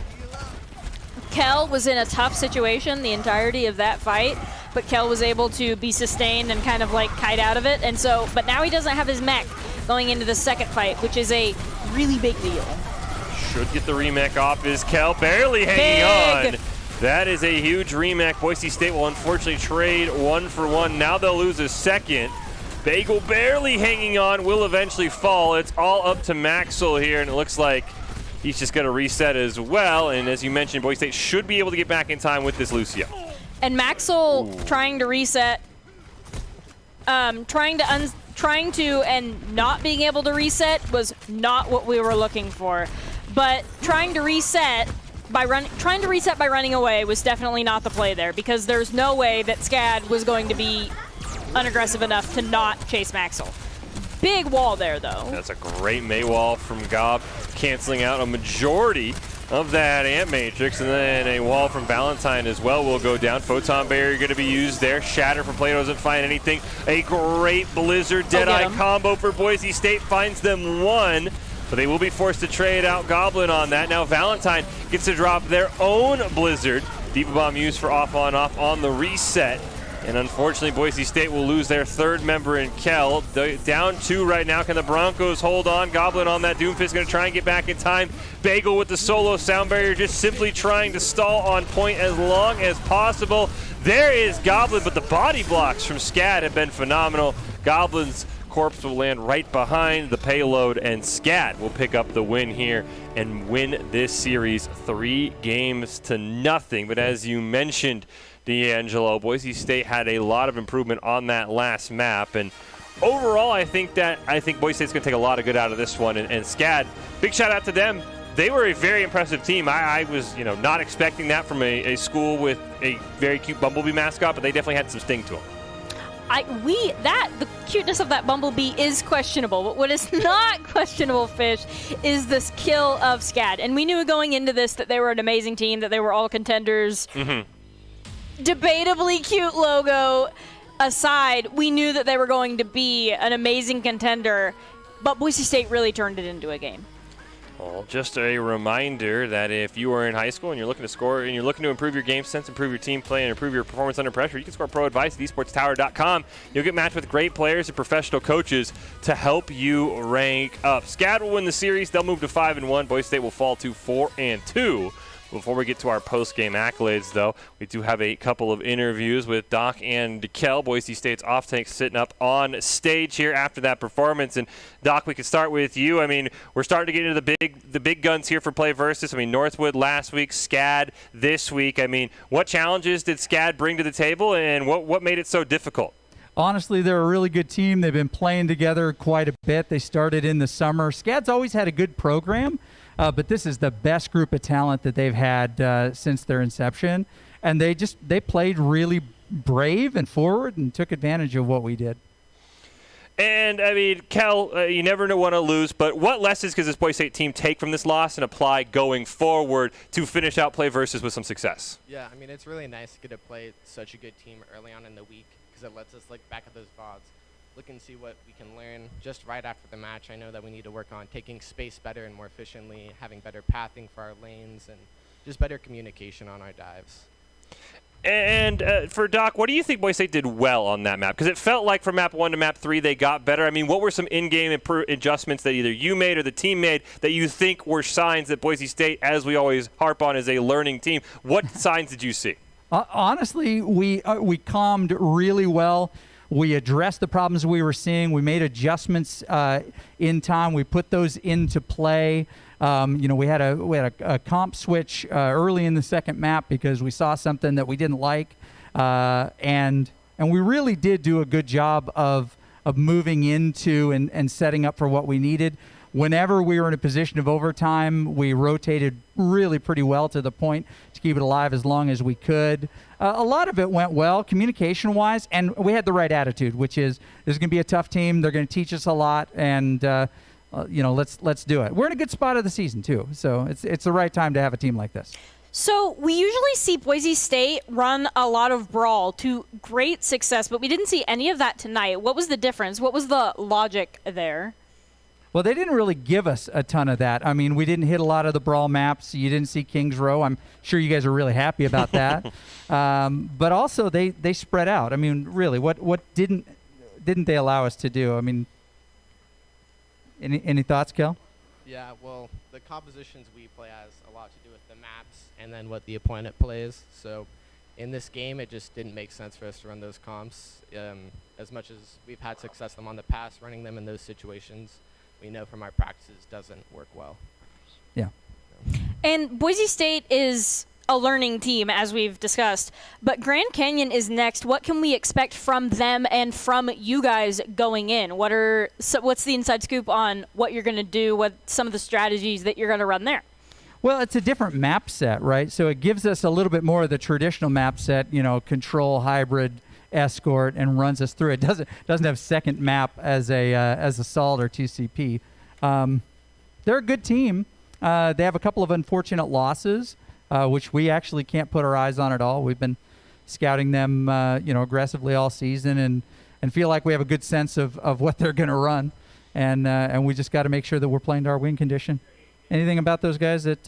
Kell was in a tough situation the entirety of that fight, but Kell was able to be sustained and kind of like kite out of it. And so, but now he doesn't have his mech going into the second fight, which is a really big deal. Should get the remech off is Kell, barely hanging on. That is a huge remech. Boise State will unfortunately trade 1 for 1. Now they'll lose a second. Bagel barely hanging on, will eventually fall. It's all up to Maxwell here, and it looks like he's just going to reset as well. And as you mentioned, Boise State should be able to get back in time with this Lucio. And Maxwell trying to reset, trying to and not being able to reset was not what we were looking for. But trying to reset by running away was definitely not the play there, because there's no way that SCAD was going to be unaggressive enough to not chase Maxwell. Big wall there, though. That's a great Maywall from Gob, canceling out a majority of that Ant Matrix, and then a wall from Valentine as well will go down. Photon Barrier going to be used there. Shatter from Play doesn't find anything. A great Blizzard Deadeye combo for Boise State finds them 1, but they will be forced to trade out Goblin on that. Now Valentine gets to drop their own Blizzard. Diva Bomb used for off on the reset. And unfortunately, Boise State will lose their third member in Kel. Down 2 right now. Can the Broncos hold on? Goblin on that. Doomfist going to try and get back in time. Bagel with the solo sound barrier, just simply trying to stall on point as long as possible. There is Goblin, but the body blocks from SCAD have been phenomenal. Goblin's corpse will land right behind the payload, and SCAD will pick up the win here and win this series 3-0. But as you mentioned, D'Angelo, Boise State had a lot of improvement on that last map, and overall I think Boise State's going to take a lot of good out of this one, and SCAD, big shout out to them. They were a very impressive team. I was not expecting that from a school with a very cute Bumblebee mascot, but they definitely had some sting to them. The cuteness of that Bumblebee is questionable, but what is not questionable, Fish, is this kill of SCAD. And we knew going into this that they were an amazing team, that they were all contenders. Debatably cute logo aside, we knew that they were going to be an amazing contender, but Boise State really turned it into a game. Well, just a reminder that if you are in high school and you're looking to score and you're looking to improve your game sense, improve your team play, and improve your performance under pressure, you can score pro advice at esportstower.com. You'll get matched with great players and professional coaches to help you rank up. SCAD will win the series. They'll move to 5-1. Boise State will fall to 4-2. Before we get to our post-game accolades, though, we do have a couple of interviews with Doc and Kel, Boise State's off-tank, sitting up on stage here after that performance. And Doc, we can start with you. I mean, we're starting to get into the big guns here for PlayVS. I mean, Northwood last week, SCAD this week. I mean, what challenges did SCAD bring to the table, and what made it so difficult? Honestly, they're a really good team. They've been playing together quite a bit. They started in the summer. SCAD's always had a good program. But this is the best group of talent that they've had since their inception. And they played really brave and forward and took advantage of what we did. And, I mean, Kel, you never want to lose, but what lessons does this Boise State team take from this loss and apply going forward to finish out PlayVS with some success? Yeah, I mean, it's really nice to get to play such a good team early on in the week because it lets us look back at those VODs. Look and see what we can learn just right after the match. I know that we need to work on taking space better and more efficiently, having better pathing for our lanes, and just better communication on our dives. And for Doc, what do you think Boise State did well on that map? Because it felt like from map 1 to map 3 they got better. I mean, what were some in-game adjustments that either you made or the team made that you think were signs that Boise State, as we always harp on, is a learning team? What signs did you see? Honestly, we calmed really well. We addressed the problems we were seeing. We made adjustments in time. We put those into play. We had a comp switch early in the second map because we saw something that we didn't like, and we really did do a good job of moving into and setting up for what we needed. Whenever we were in a position of overtime, we rotated really pretty well to the point to keep it alive as long as we could. A lot of it went well communication-wise, and we had the right attitude, which is there's going to be a tough team. They're going to teach us a lot, and let's do it. We're in a good spot of the season too, so it's the right time to have a team like this. So we usually see Boise State run a lot of brawl to great success, but we didn't see any of that tonight. What was the difference? What was the logic there? Well, they didn't really give us a ton of that. I mean, we didn't hit a lot of the brawl maps. You didn't see Kings Row. I'm sure you guys are really happy about that. But also, they spread out. I mean, really, what didn't they allow us to do? I mean, any thoughts, Kel? Yeah, well, the compositions we play has a lot to do with the maps and then what the opponent plays. So in this game, it just didn't make sense for us to run those comps. As much as we've had success them on the past, running them in those situations, we know from our practices doesn't work well. Yeah. And Boise State is a learning team, as we've discussed, but Grand Canyon is next. What can we expect from them and from you guys going in? What's the inside scoop on what you're going to do, what some of the strategies that you're going to run there? Well, it's a different map set, right? So it gives us a little bit more of the traditional map set, control, hybrid, escort, and runs us through. It doesn't have second map as assault or TCP. They're a good team. They have a couple of unfortunate losses, which we actually can't put our eyes on at all. We've been scouting them aggressively all season and feel like we have a good sense of what they're going to run, and we just got to make sure that we're playing to our win condition. Anything about those guys that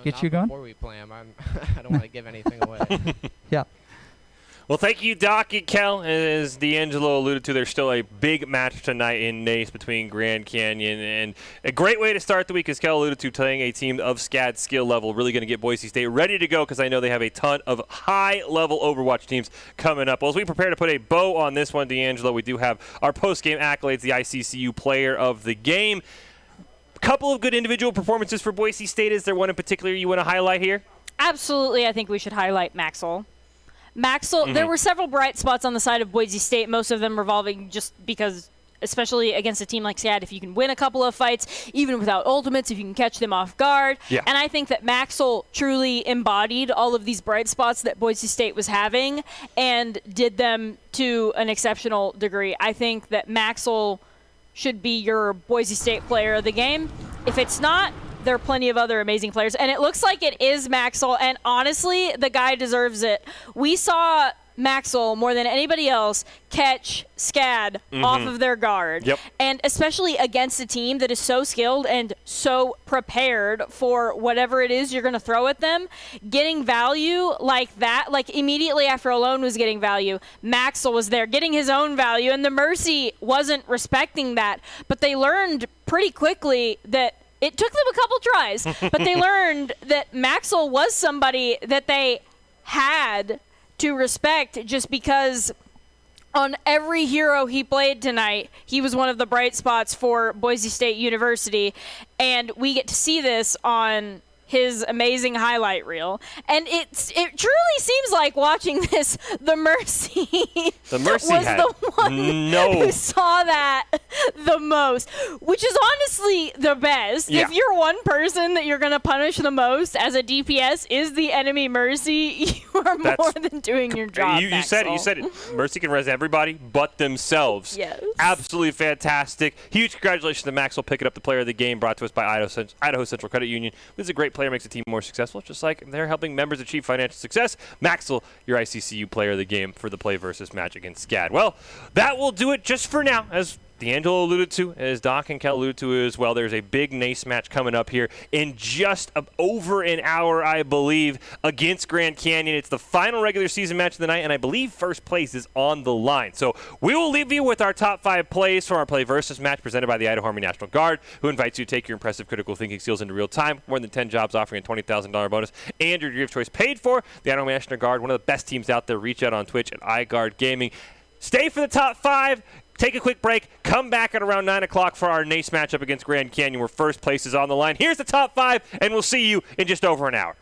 get you going? Before we play them, I don't want to give anything away. Yeah. Well, thank you, Doc and Kel. As D'Angelo alluded to, there's still a big match tonight in Nace between Grand Canyon. And a great way to start the week, as Kel alluded to, playing a team of SCAD skill level. Really going to get Boise State ready to go because I know they have a ton of high-level Overwatch teams coming up. Well, as we prepare to put a bow on this one, D'Angelo, we do have our post-game accolades, the ICCU player of the game. A couple of good individual performances for Boise State. Is there one in particular you want to highlight here? Absolutely, I think we should highlight Maxwell. There were several bright spots on the side of Boise State, most of them revolving just because, especially against a team like SCAD, if you can win a couple of fights, even without ultimates, if you can catch them off guard. Yeah. And I think that Maxwell truly embodied all of these bright spots that Boise State was having and did them to an exceptional degree. I think that Maxwell should be your Boise State player of the game. If it's not, there are plenty of other amazing players, and it looks like it is Maxwell, and honestly, the guy deserves it. We saw Maxwell, more than anybody else, catch SCAD off of their guard. Yep. And especially against a team that is so skilled and so prepared for whatever it is you're going to throw at them, getting value like that, like immediately after Alone was getting value, Maxwell was there getting his own value, and the Mercy wasn't respecting that. But they learned pretty quickly that it took them a couple tries, but they learned that Maxwell was somebody that they had to respect just because on every hero he played tonight, he was one of the bright spots for Boise State University. And we get to see this on his amazing highlight reel. And it truly seems like watching this, the Mercy was the one who saw that the most, which is honestly the best. Yeah. If you're one person that you're going to punish the most as a DPS is the enemy Mercy, you are more than doing your job. You said it. Mercy can res everybody but themselves. Yes. Absolutely fantastic. Huge congratulations to Maxwell picking up the player of the game, brought to us by Idaho Central Credit Union. This is a great player, makes the team more successful, just like they're helping members achieve financial success. Maxwell, your ICCU player of the game for the play versus match against SCAD. Well, that will do it just for now. As D'Angelo alluded to, as Doc and Kel alluded to as well, there's a big Nace match coming up here in just over an hour, I believe, against Grand Canyon. It's the final regular season match of the night, and I believe first place is on the line. So we will leave you with our top 5 plays from our play versus match presented by the Idaho Army National Guard, who invites you to take your impressive critical thinking skills into real time. More than 10 jobs offering a $20,000 bonus and your degree of choice paid for. The Idaho Army National Guard, one of the best teams out there. Reach out on Twitch at iGuard Gaming. Stay for the top 5. Take a quick break. Come back at around 9 o'clock for our Nace matchup against Grand Canyon, where first place is on the line. Here's the top 5, and we'll see you in just over an hour.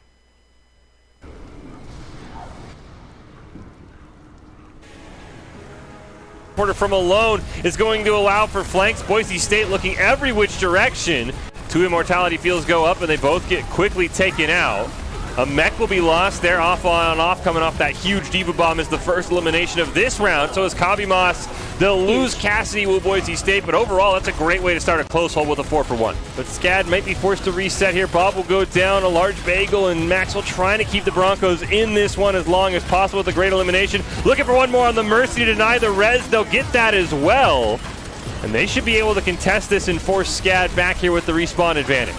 Porter from Alone is going to allow for flanks. Boise State looking every which direction. 2 immortality fields go up, and they both get quickly taken out. A mech will be lost there, off on off, coming off that huge Diva Bomb is the first elimination of this round. So is Kabimos. They'll lose Cassidy with Boise State, but overall, that's a great way to start a close hold with a 4-for-1. But SCAD might be forced to reset here. Bob will go down, a large bagel, and Maxwell trying to keep the Broncos in this one as long as possible with a great elimination. Looking for one more on the Mercy to deny the res. They'll get that as well. And they should be able to contest this and force SCAD back here with the respawn advantage.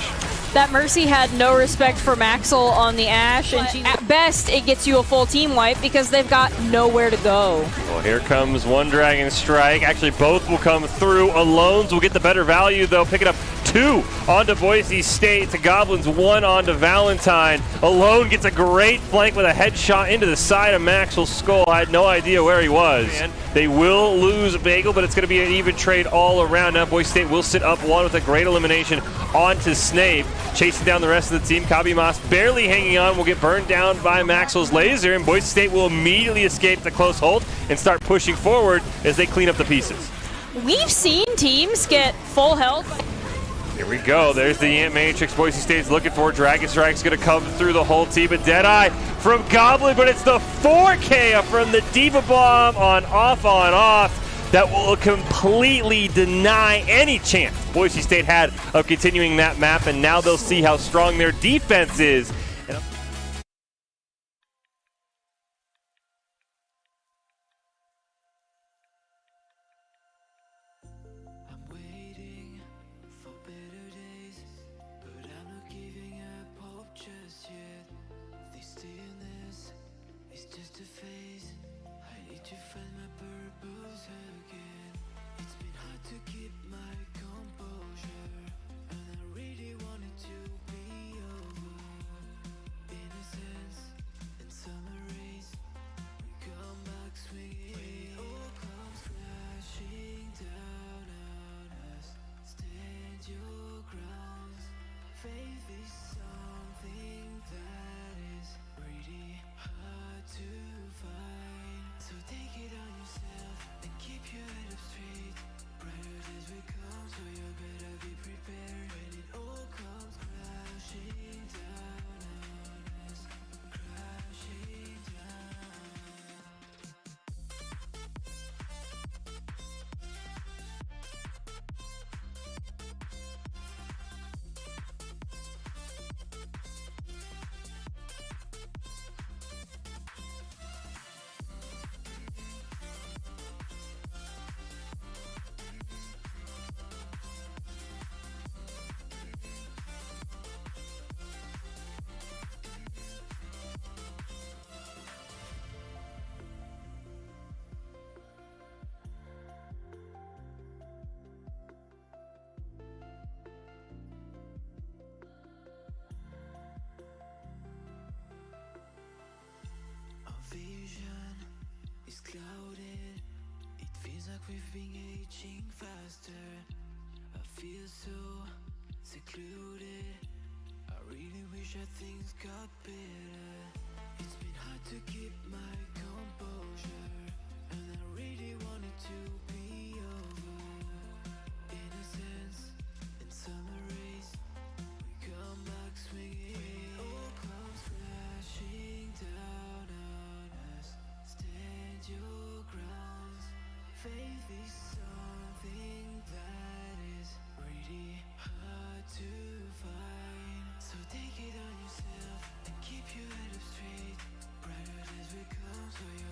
That Mercy had no respect for Maxwell on the Ash, and at best, it gets you a full team wipe because they've got nowhere to go. Well, here comes one Dragon Strike. Actually, both will come through. Alones will get the better value, though, picking up 2 onto Boise State. To Goblins, 1 onto Valentine. Alone gets a great flank with a headshot into the side of Maxwell's skull. I had no idea where he was. And they will lose Bagel, but it's going to be an even trade all around. Now Boise State will sit up 1 with a great elimination onto Snape. Chasing down the rest of the team. Kabimos barely hanging on, will get burned down by Maxwell's laser, and Boise State will immediately escape the close hold and start pushing forward as they clean up the pieces. We've seen teams get full health. Here we go. There's the Ant Matrix Boise State's looking for. Dragon Strike's going to come through the whole team. A Deadeye from Goblin, but it's the 4K from the Diva Bomb on off. That will completely deny any chance Boise State had of continuing that map, and now they'll see how strong their defense is. to find my purpose again. It's been hard to keep my composure, and I really wanted to be over. In a sense, in summer rays, we come back swinging. When it all comes crashing down on us, stand your ground. Faith is something that is really hard to find. So take it on yourself and keep your head up straight. Brighter days will come, so you better be prepared. When it all comes crashing down on us, crashing down. Vision is clouded. It feels like we've been aging faster. I feel so secluded. I really wish that things got better. It's been hard to keep my composure, and I really wanted to be over. In a sense, in summer rays, we come back swinging. When it all comes crashing down on us, stand your ground. Faith is something that is really hard to find. So take it on yourself and keep your head up straight. Brighter days will come, so you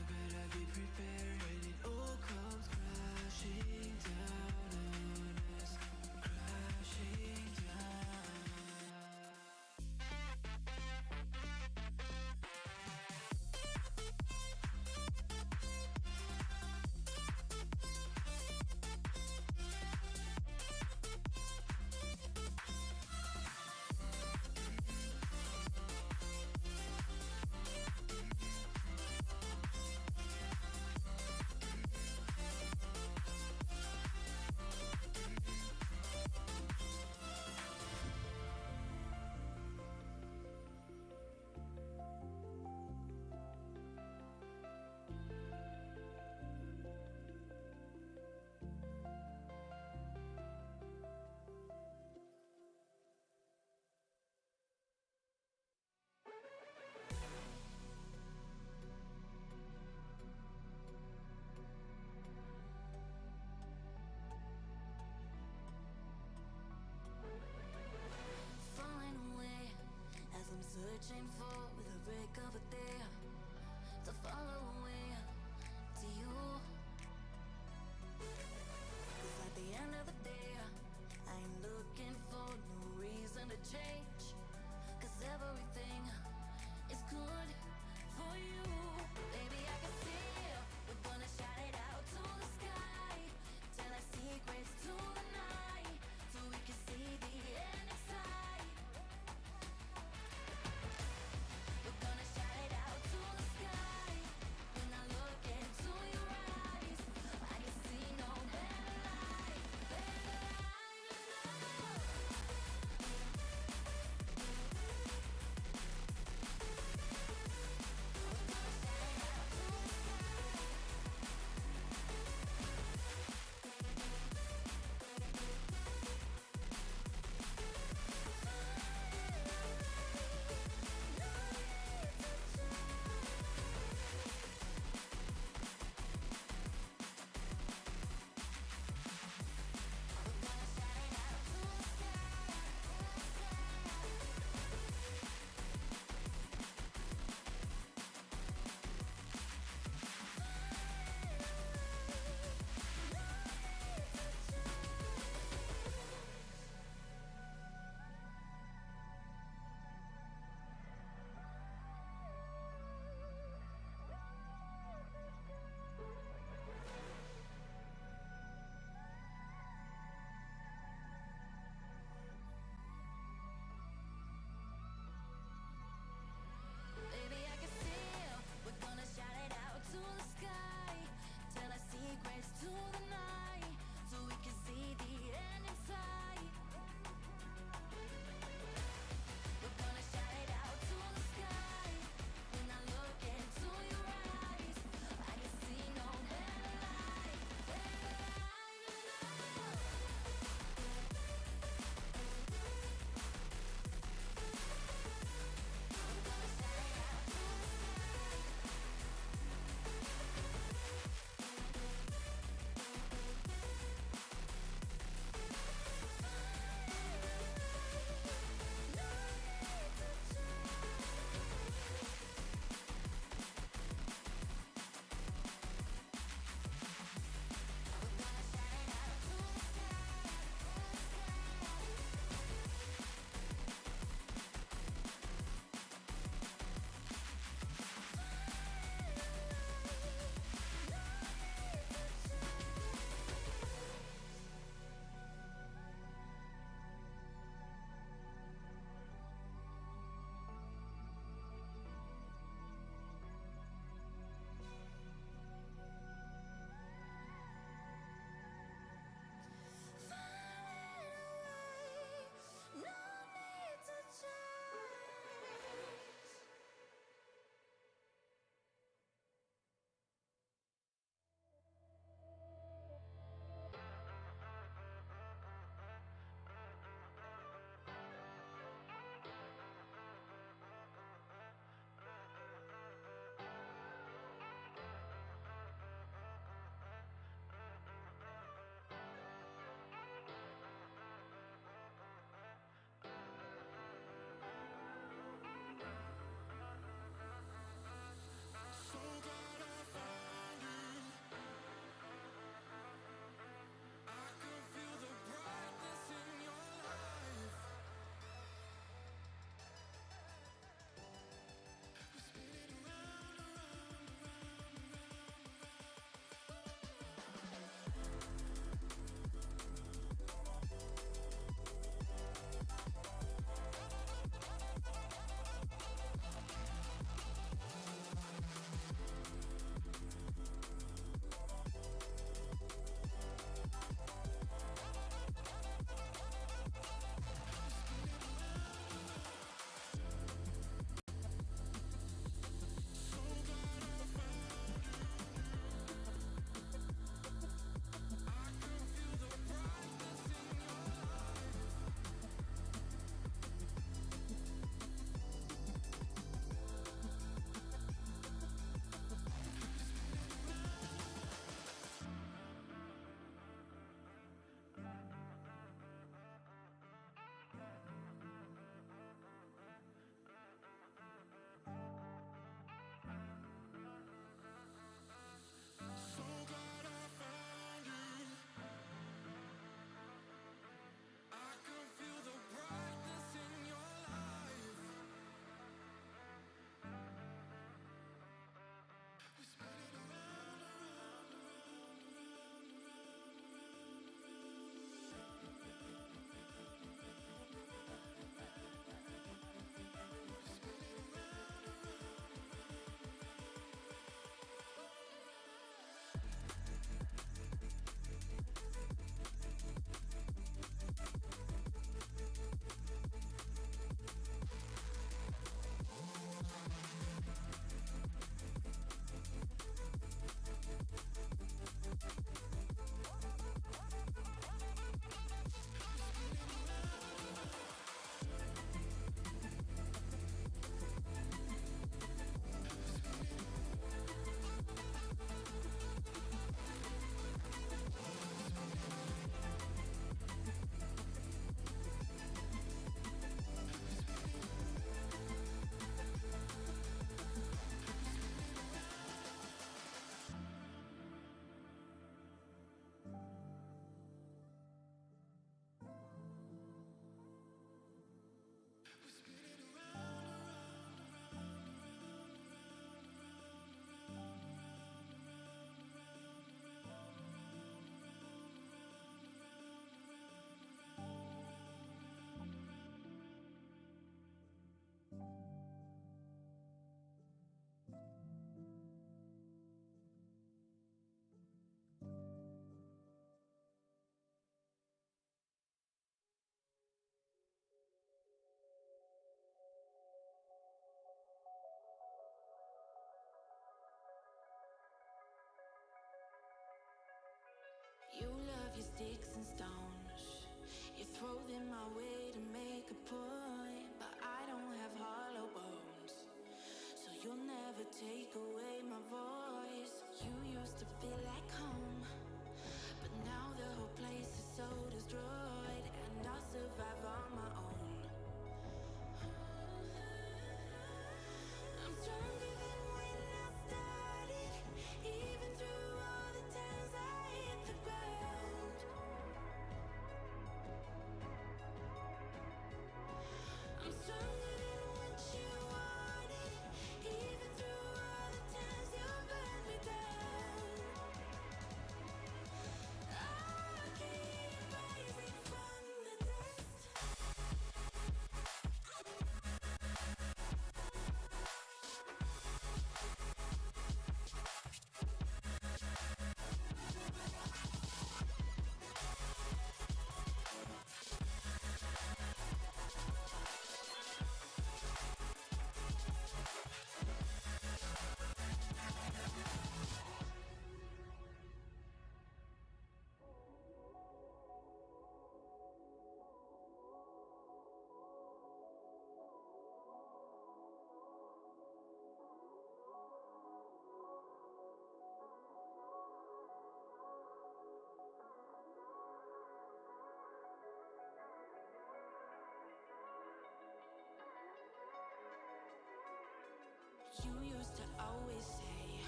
You used to always say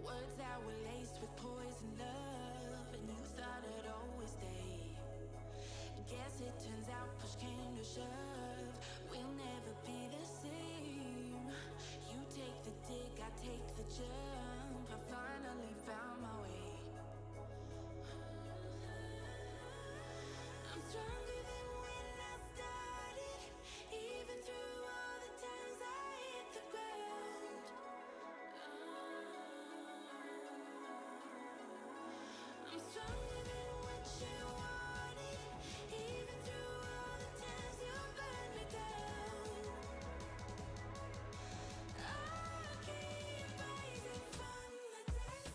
words that were laced with poison love, and you thought I'd always stay. Guess it turns out push came to shove, we'll never be the same. You take the dig, I take the jump, I finally found my way. I'm stronger than when I started, even through all the times I hit the ground. I'm stronger than what you wanted, even through all the times you burned me down. I keep rising from the dust.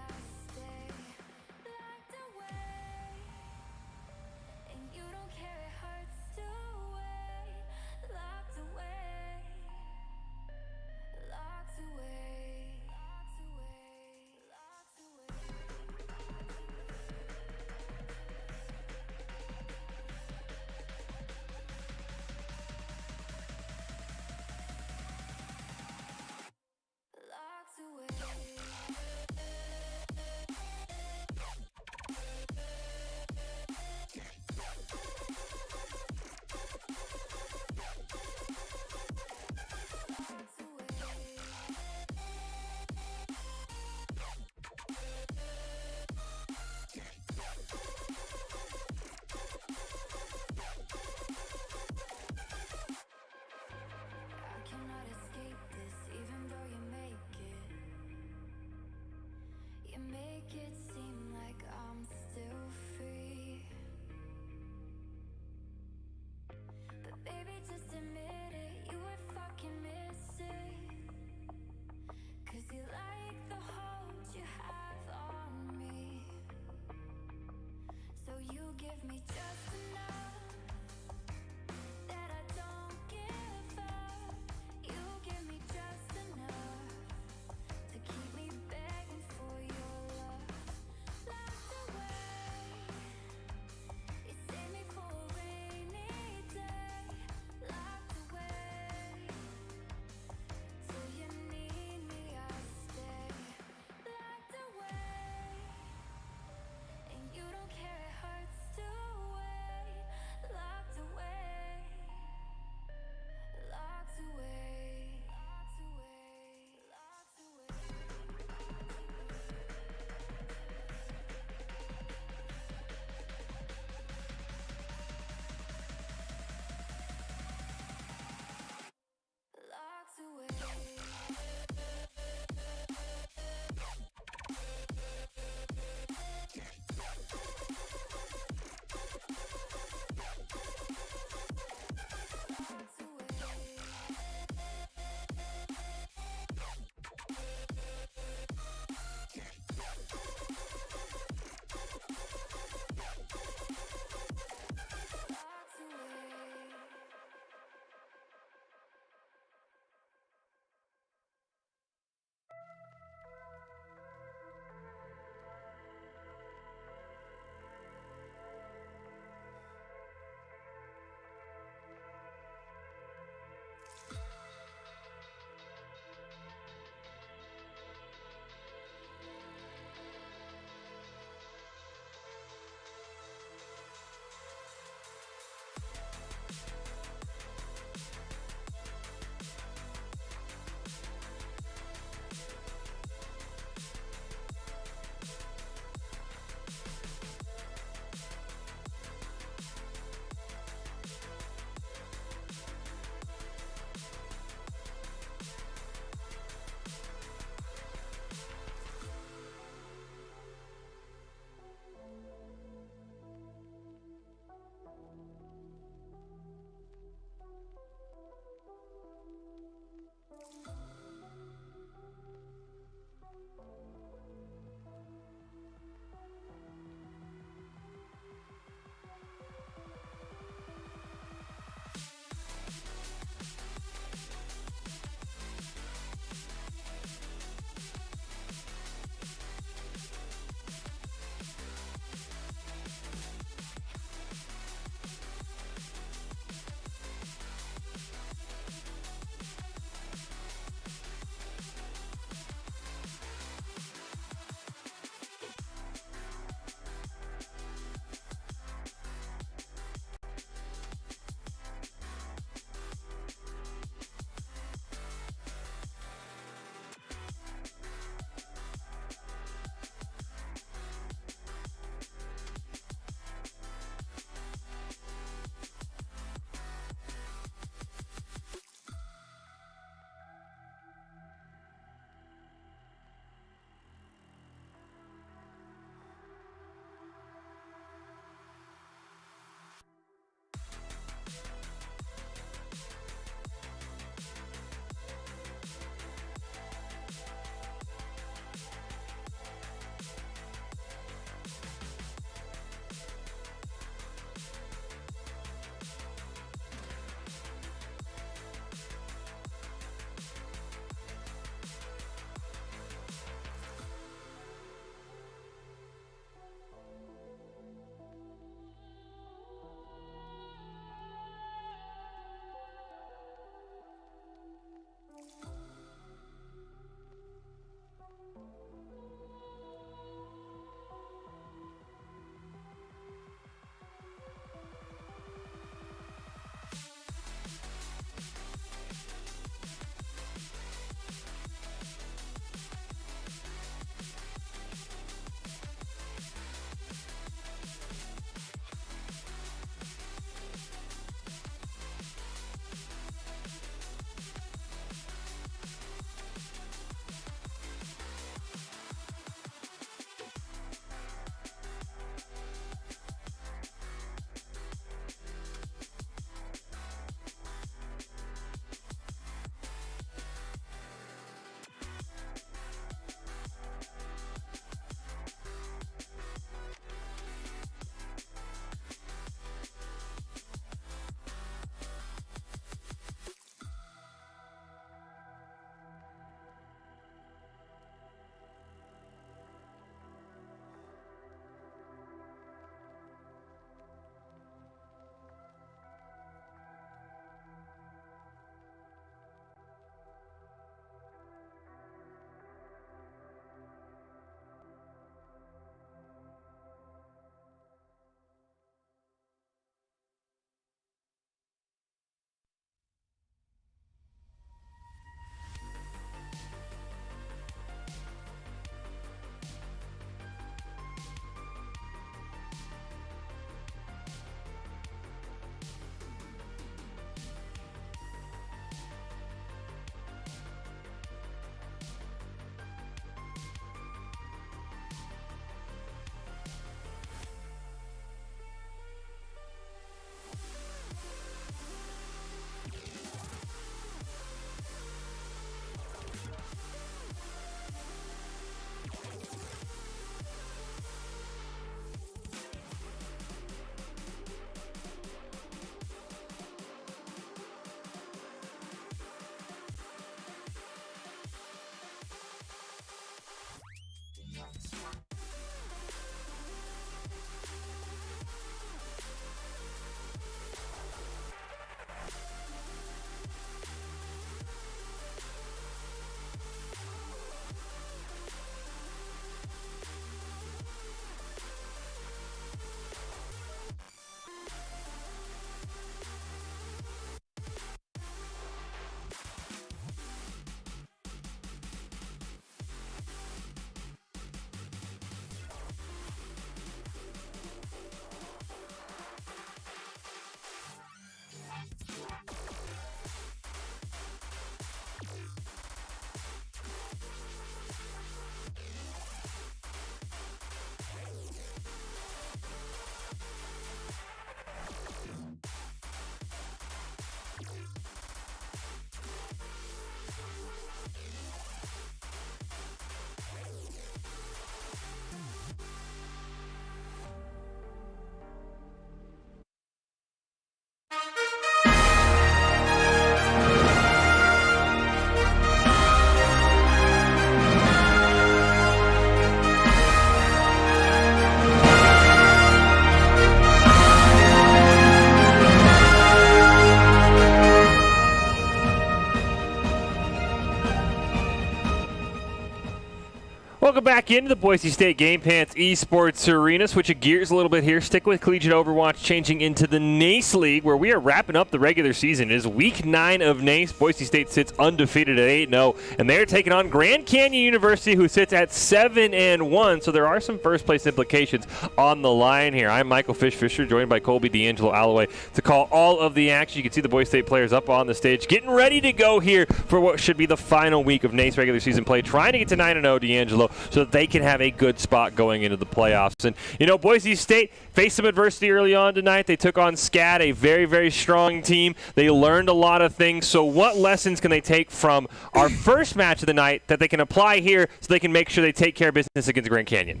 Welcome back into the Boise State Game Pants Esports Arena. Switching gears a little bit here. Stick with Collegiate Overwatch, changing into the NACE League, where we are wrapping up the regular season. It is week 9 of NACE. Boise State sits undefeated at 8-0, and they are taking on Grand Canyon University, who sits at 7-1. So there are some first-place implications on the line here. I'm Michael Fisher, joined by Colby D'Angelo Alloway to call all of the action. You can see the Boise State players up on the stage, getting ready to go here for what should be the final week of NACE regular season play, trying to get to 9-0, D'Angelo, so that they can have a good spot going into the playoffs. And, you know, Boise State faced some adversity early on tonight. They took on SCAD, a very, very strong team. They learned a lot of things. So what lessons can they take from our first match of the night that they can apply here so they can make sure they take care of business against Grand Canyon?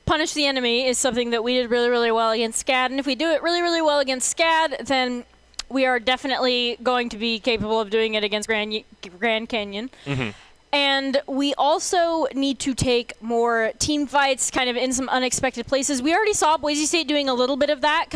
Punish the enemy is something that we did really, really well against SCAD. And if we do it really, really well against SCAD, then we are definitely going to be capable of doing it against Grand Canyon. Mm-hmm. And we also need to take more team fights kind of in some unexpected places. We already saw Boise State doing a little bit of that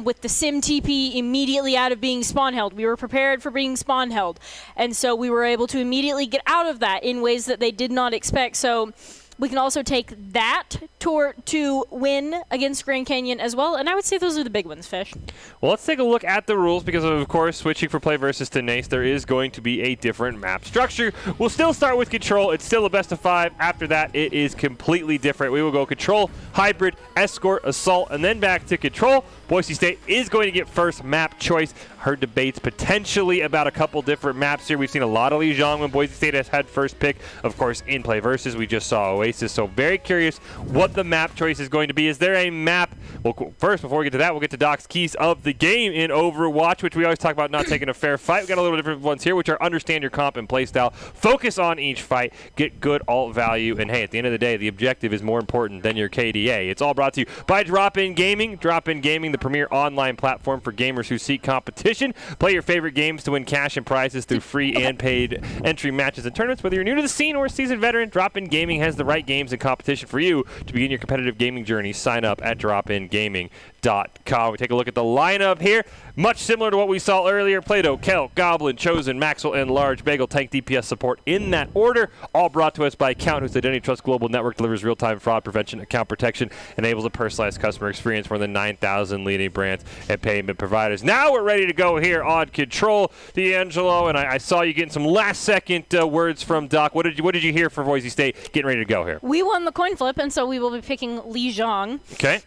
with the Sim TP immediately out of being spawn held. We were prepared for being spawn held. And so we were able to immediately get out of that in ways that they did not expect. So we can also take that to win against Grand Canyon as well. And I would say those are the big ones, Fish. Well, let's take a look at the rules because, of course, switching for play versus to NACE, there is going to be a different map structure. We'll still start with Control. It's still a best of 5. After that, it is completely different. We will go Control, Hybrid, Escort, Assault, and then back to Control. Boise State is going to get first map choice. Heard debates potentially about a couple different maps here. We've seen a lot of Lijiang when Boise State has had first pick. Of course, in play versus, we just saw Oasis. So very curious what the map choice is going to be. Is there a map? Well, first, before we get to that, we'll get to Doc's keys of the game in Overwatch, which we always talk about not taking a fair fight. We've got a little different ones here, which are understand your comp and play style, focus on each fight, get good alt value, and hey, at the end of the day, the objective is more important than your KDA. It's all brought to you by Drop-In Gaming. Drop-In Gaming, the premier online platform for gamers who seek competition. Play your favorite games to win cash and prizes through free and paid entry matches and tournaments. Whether you're new to the scene or a seasoned veteran, Drop-In Gaming has the right games and competition for you to begin your competitive gaming journey. Sign up at dropingaming.com. We take a look at the lineup here. Much similar to what we saw earlier. Plato, Kel, Goblin, Chosen, Maxwell, and Large. Bagel, Tank, DPS support in that order. All brought to us by Account, whose Identity Trust Global Network delivers real-time fraud prevention, account protection, enables a personalized customer experience, more than 9,000 leading brands and payment providers. Now we're ready to go here on Control, D'Angelo, and I saw you getting some last-second words from Doc. What did you hear for Boise State getting ready to go here? We won the coin flip, and so we will be picking Lijiang. Okay.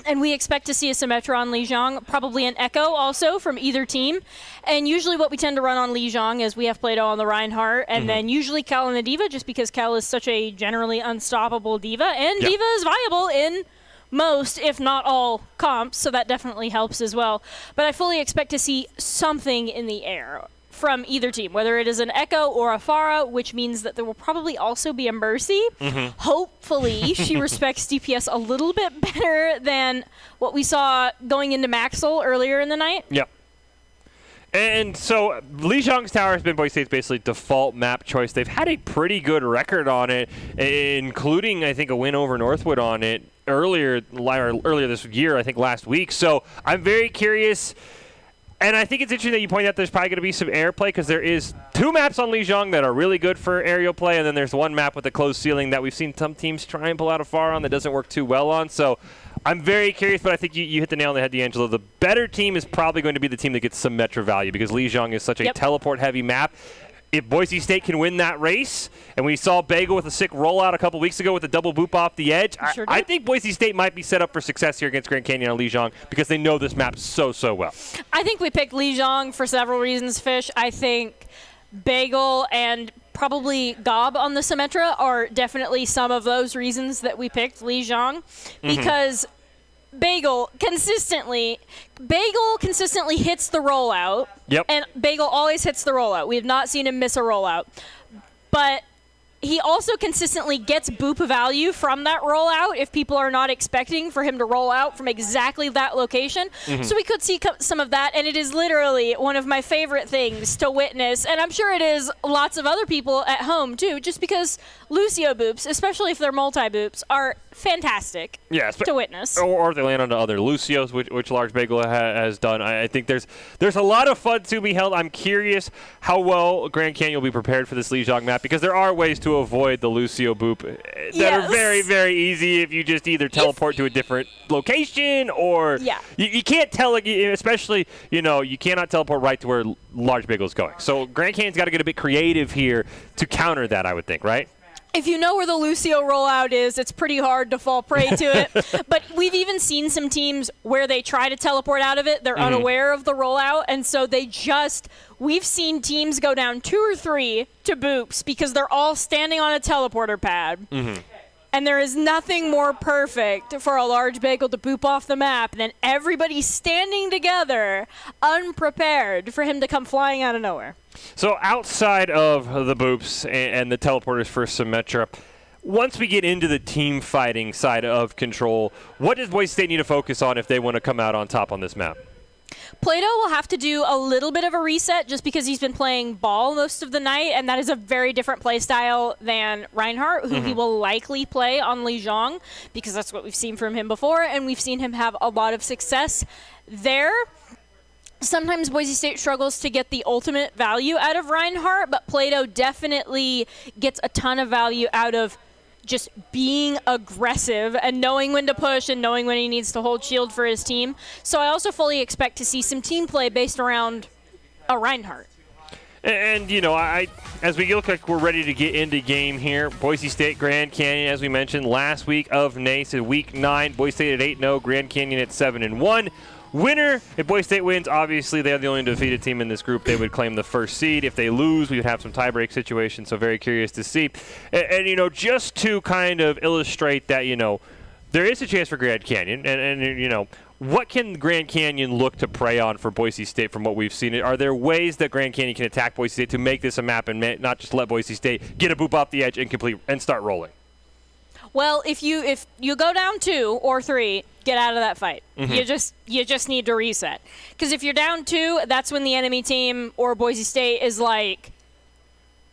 And we expect to see a Symmetra on Lijiang, probably an Echo also from either team. And usually what we tend to run on Lijiang is we have Plato on the Reinhardt, and then usually Cal on the D.Va, just because Cal is such a generally unstoppable D.Va, and D.Va is viable in most, if not all, comps, so that definitely helps as well. But I fully expect to see something in the air from either team, whether it is an Echo or a Pharah, which means that there will probably also be a Mercy. Hopefully, she respects DPS a little bit better than what we saw going into Maxwell earlier in the night. Yep. And so Lijiang's Tower has been Boise State's basically default map choice. They've had a pretty good record on it, including, I think, a win over Northwood on it earlier this year, I think last week. So I'm very curious. And I think it's interesting that you point out there's probably going to be some airplay because there is 2 maps on Lijiang that are really good for aerial play, and then there's one map with a closed ceiling that we've seen some teams try and pull out a far on that doesn't work too well on. So I'm very curious, but I think you hit the nail on the head, D'Angelo. The better team is probably going to be the team that gets some Metro value because Lijiang is such a teleport-heavy map. If Boise State can win that race, and we saw Bagel with a sick rollout a couple weeks ago with a double boop off the edge, I think Boise State might be set up for success here against Grand Canyon and Lijiang because they know this map so well. I think we picked Lijiang for several reasons, Fish. I think Bagel and probably Gob on the Symmetra are definitely some of those reasons that we picked Lijiang because Bagel consistently hits the rollout. Yep. And Bagel always hits the rollout. We have not seen him miss a rollout. But he also consistently gets boop value from that rollout if people are not expecting for him to roll out from exactly that location. So we could see some of that, and it is literally one of my favorite things to witness, and I'm sure it is lots of other people at home too, just because Lucio boops, especially if they're multi-boops, are fantastic Yes, to witness. Or if they land onto other Lucios, which Large Bagel has done. I think there's a lot of fun to be held. I'm curious how well Grand Canyon will be prepared for this Lijiang map, because there are ways to avoid the Lucio boop that are very, very easy if you just either teleport to a different location or you can't tell, especially, you cannot teleport right to where Large Bagel is going. So Grand Canyon's got to get a bit creative here to counter that, I would think, right? If you know where the Lucio rollout is, it's pretty hard to fall prey to it. But we've even seen some teams where they try to teleport out of it. They're unaware of the rollout, and so we've seen teams go down 2 or 3 to boops because they're all standing on a teleporter pad. And there is nothing more perfect for a Large Bagel to boop off the map than everybody standing together, unprepared for him to come flying out of nowhere. So outside of the boops and the teleporters for Symmetra, once we get into the team fighting side of Control, what does Boise State need to focus on if they want to come out on top on this map? Plato will have to do a little bit of a reset just because he's been playing ball most of the night, and that is a very different play style than Reinhardt, who he will likely play on Lijiang, because that's what we've seen from him before, and we've seen him have a lot of success there. Sometimes Boise State struggles to get the ultimate value out of Reinhardt, but Plato definitely gets a ton of value out of just being aggressive and knowing when to push and knowing when he needs to hold shield for his team. So I also fully expect to see some team play based around a Reinhardt. And as we look like we're ready to get into game here, Boise State, Grand Canyon, as we mentioned, last week of NACE, week 9, Boise State at 8-0, Grand Canyon at 7-1. Winner, if Boise State wins, obviously they are the only defeated team in this group. They would claim the first seed. If they lose, we would have some tiebreak situations, so very curious to see. And just to kind of illustrate that, there is a chance for Grand Canyon. And what can Grand Canyon look to prey on for Boise State from what we've seen? Are there ways that Grand Canyon can attack Boise State to make this a map and not just let Boise State get a boop off the edge and start rolling? Well, if you go down 2 or 3, get out of that fight. You just need to reset. Because if you're down 2, that's when the enemy team or Boise State is like,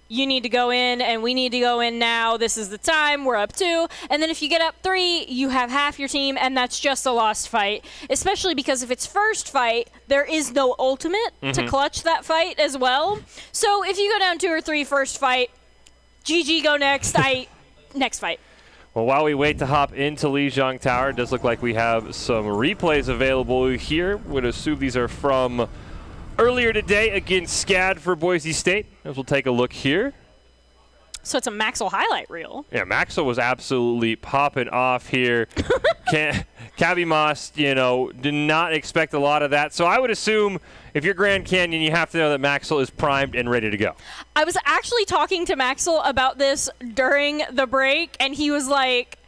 you need to go in and we need to go in now. This is the time. We're up 2. And then if you get up 3, you have half your team, and that's just a lost fight. Especially because if it's first fight, there is no ultimate to clutch that fight as well. So if you go down 2 or 3 first fight, GG, go next. Next fight. Well, while we wait to hop into Lijiang Tower, it does look like we have some replays available here. Would assume these are from earlier today against SCAD for Boise State. As we'll take a look here. So it's a Maxwell highlight reel. Yeah, Maxwell was absolutely popping off here. Cabby Moss, did not expect a lot of that. So I would assume if you're Grand Canyon, you have to know that Maxwell is primed and ready to go. I was actually talking to Maxwell about this during the break, and he was like,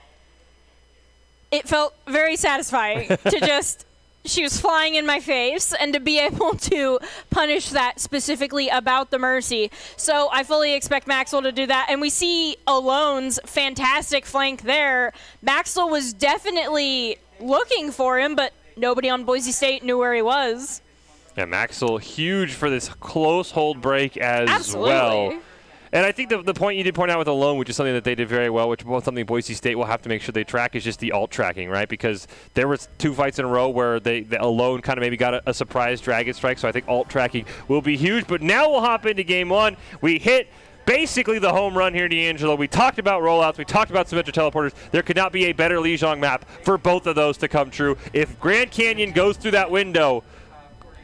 it felt very satisfying to just... She was flying in my face, and to be able to punish that specifically about the Mercy. So I fully expect Maxwell to do that. And we see Alone's fantastic flank there. Maxwell was definitely looking for him, but nobody on Boise State knew where he was. Yeah, Maxwell huge for this close hold break as well. And I think the point you did point out with Alone, which is something that they did very well, which is something Boise State will have to make sure they track, is just the alt tracking, right? Because there was 2 fights in a row where the Alone kind of maybe got a surprise Dragon Strike, so I think alt tracking will be huge. But now we'll hop into game 1. We hit basically the home run here, D'Angelo. We talked about rollouts. We talked about Symmetra teleporters. There could not be a better Lijiang map for both of those to come true. If Grand Canyon goes through that window,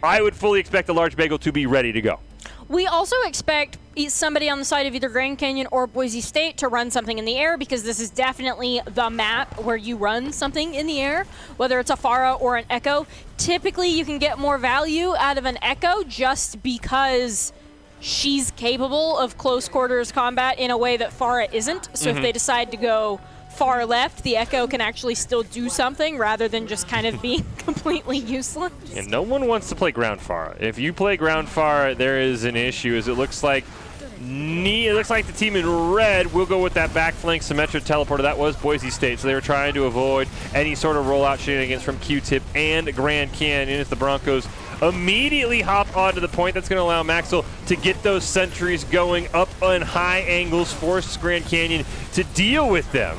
I would fully expect the Large Bagel to be ready to go. We also expect somebody on the side of either Grand Canyon or Boise State to run something in the air, because this is definitely the map where you run something in the air, whether it's a Pharah or an Echo. Typically, you can get more value out of an Echo just because she's capable of close quarters combat in a way that Pharah isn't. So if they decide to go far left, the Echo can actually still do something rather than just kind of being completely useless. And no one wants to play ground Pharah. If you play ground Pharah, there is an issue, as it looks like the team in red will go with that back flank Symmetra teleporter. That was Boise State, so they were trying to avoid any sort of rollout shenanigans from Q-Tip and Grand Canyon as the Broncos immediately hop onto the point. That's going to allow Maxwell to get those sentries going up on high angles, force Grand Canyon to deal with them.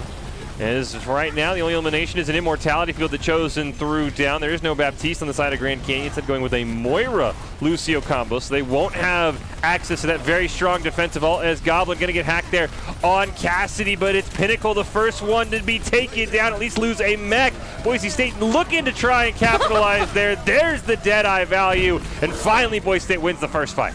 As right now, the only elimination is an Immortality field that Chosen threw down. There is no Baptiste on the side of Grand Canyon. Instead going with a Moira Lucio combo, so they won't have access to that very strong defensive ult as Goblin going to get hacked there on Cassidy, but it's Pinnacle, the first one to be taken down, at least lose a mech. Boise State looking to try and capitalize there. There's the Deadeye value, and finally Boise State wins the first fight.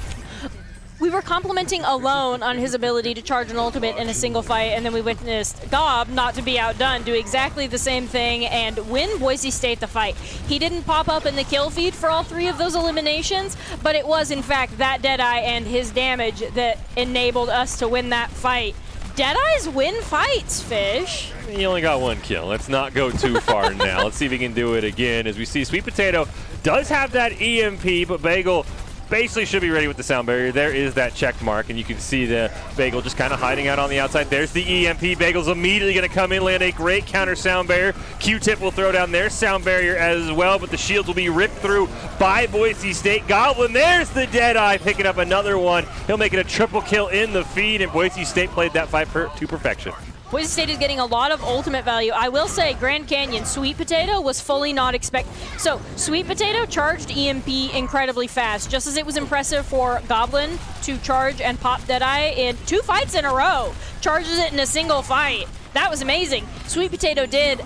We were complimenting Alone on his ability to charge an ultimate in a single fight, and then we witnessed Gob, not to be outdone, do exactly the same thing and win Boise State the fight. He didn't pop up in the kill feed for all 3 of those eliminations, but it was in fact that Deadeye and his damage that enabled us to win that fight. Deadeyes win fights, Fish. He only got 1 kill. Let's not go too far now. Let's see if he can do it again. As we see, Sweet Potato does have that EMP, but Bagel basically should be ready with the sound barrier. There is that check mark, and you can see the Bagel just kind of hiding out on the outside. There's the EMP. Bagel's immediately going to come in, land a great counter sound barrier. Q-Tip will throw down their sound barrier as well, but the shields will be ripped through by Boise State. Goblin, there's the Deadeye, picking up another one. He'll make it a triple kill in the feed, and Boise State played that fight to perfection. Boise State is getting a lot of ultimate value. I will say Grand Canyon Sweet Potato was fully not expected. So Sweet Potato charged EMP incredibly fast, just as it was impressive for Goblin to charge and pop Deadeye in 2 fights in a row. Charges it in a single fight. That was amazing. Sweet Potato did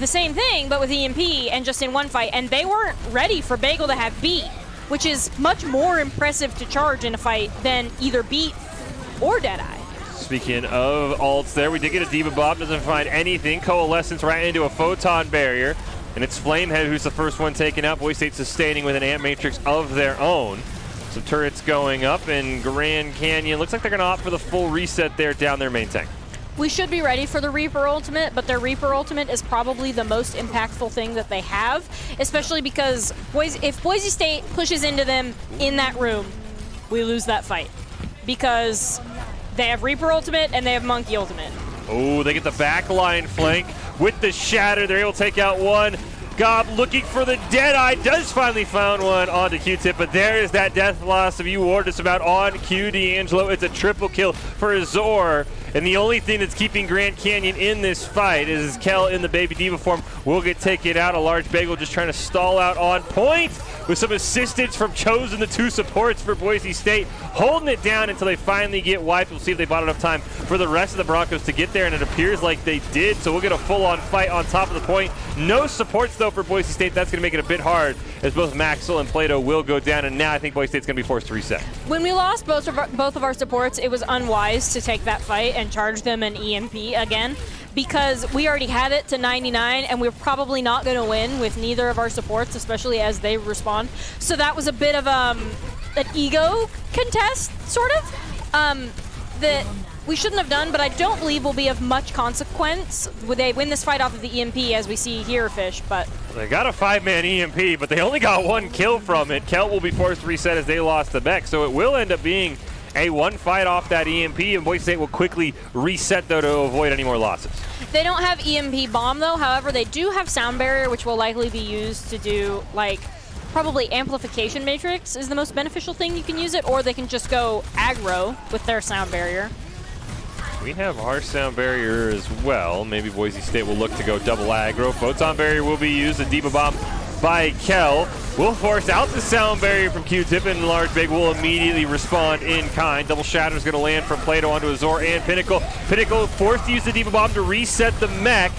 the same thing, but with EMP and just in 1 fight, and they weren't ready for Bagel to have beat, which is much more impressive to charge in a fight than either beat or Deadeye. Speaking of ults there, we did get a Diva Bomb, doesn't find anything. Coalescence right into a Photon Barrier, and it's Flamehead who's the first one taken out. Boise State sustaining with an Ant Matrix of their own. Some turrets going up, and Grand Canyon looks like they're going to opt for the full reset there down their main tank. We should be ready for the Reaper Ultimate, but their Reaper Ultimate is probably the most impactful thing that they have, especially because if Boise State pushes into them in that room, we lose that fight. Because they have Reaper Ultimate and they have Monkey Ultimate. Oh, they get the backline flank with the Shatter. They're able to take out one. Gob looking for the Deadeye, does finally found one onto Q-Tip, but there is that death velocity you warned us about on Q D'Angelo. It's a triple kill for Azor, and the only thing that's keeping Grand Canyon in this fight is Kel in the Baby Diva form will get taken out. A large Bagel just trying to stall out on point with some assistance from Chosen, the 2 supports for Boise State, holding it down until they finally get wiped. We'll see if they bought enough time for the rest of the Broncos to get there, and it appears like they did, so we'll get a full-on fight on top of the point. No supports, though, for Boise State. That's going to make it a bit hard, as both Maxwell and Plato will go down, and now I think Boise State's going to be forced to reset. When we lost both of our supports, it was unwise to take that fight and charge them an EMP again, because we already had it to 99, and we're probably not going to win with neither of our supports, especially as they respond. So that was a bit of an ego contest, sort of, that we shouldn't have done, but I don't believe will be of much consequence. Would they win this fight off of the EMP, as we see here, Fish? But they got a 5-man EMP, but they only got 1 kill from it. Kel will be forced to reset as they lost the mech, so it will end up being a 1 fight off that EMP, and Boise State will quickly reset, though, to avoid any more losses. They don't have EMP Bomb, though. However, they do have Sound Barrier, which will likely be used to do, like, probably Amplification Matrix is the most beneficial thing you can use it, or they can just go aggro with their Sound Barrier. We have our sound barrier as well. Maybe Boise State will look to go double aggro. Photon barrier will be used. A Diva Bomb by Kel will force out the sound barrier from Q-Tip, and Large Big will immediately respond in kind. Double Shatter is going to land from Plato onto Azor and Pinnacle. Pinnacle forced to use the Diva Bomb to reset the mech.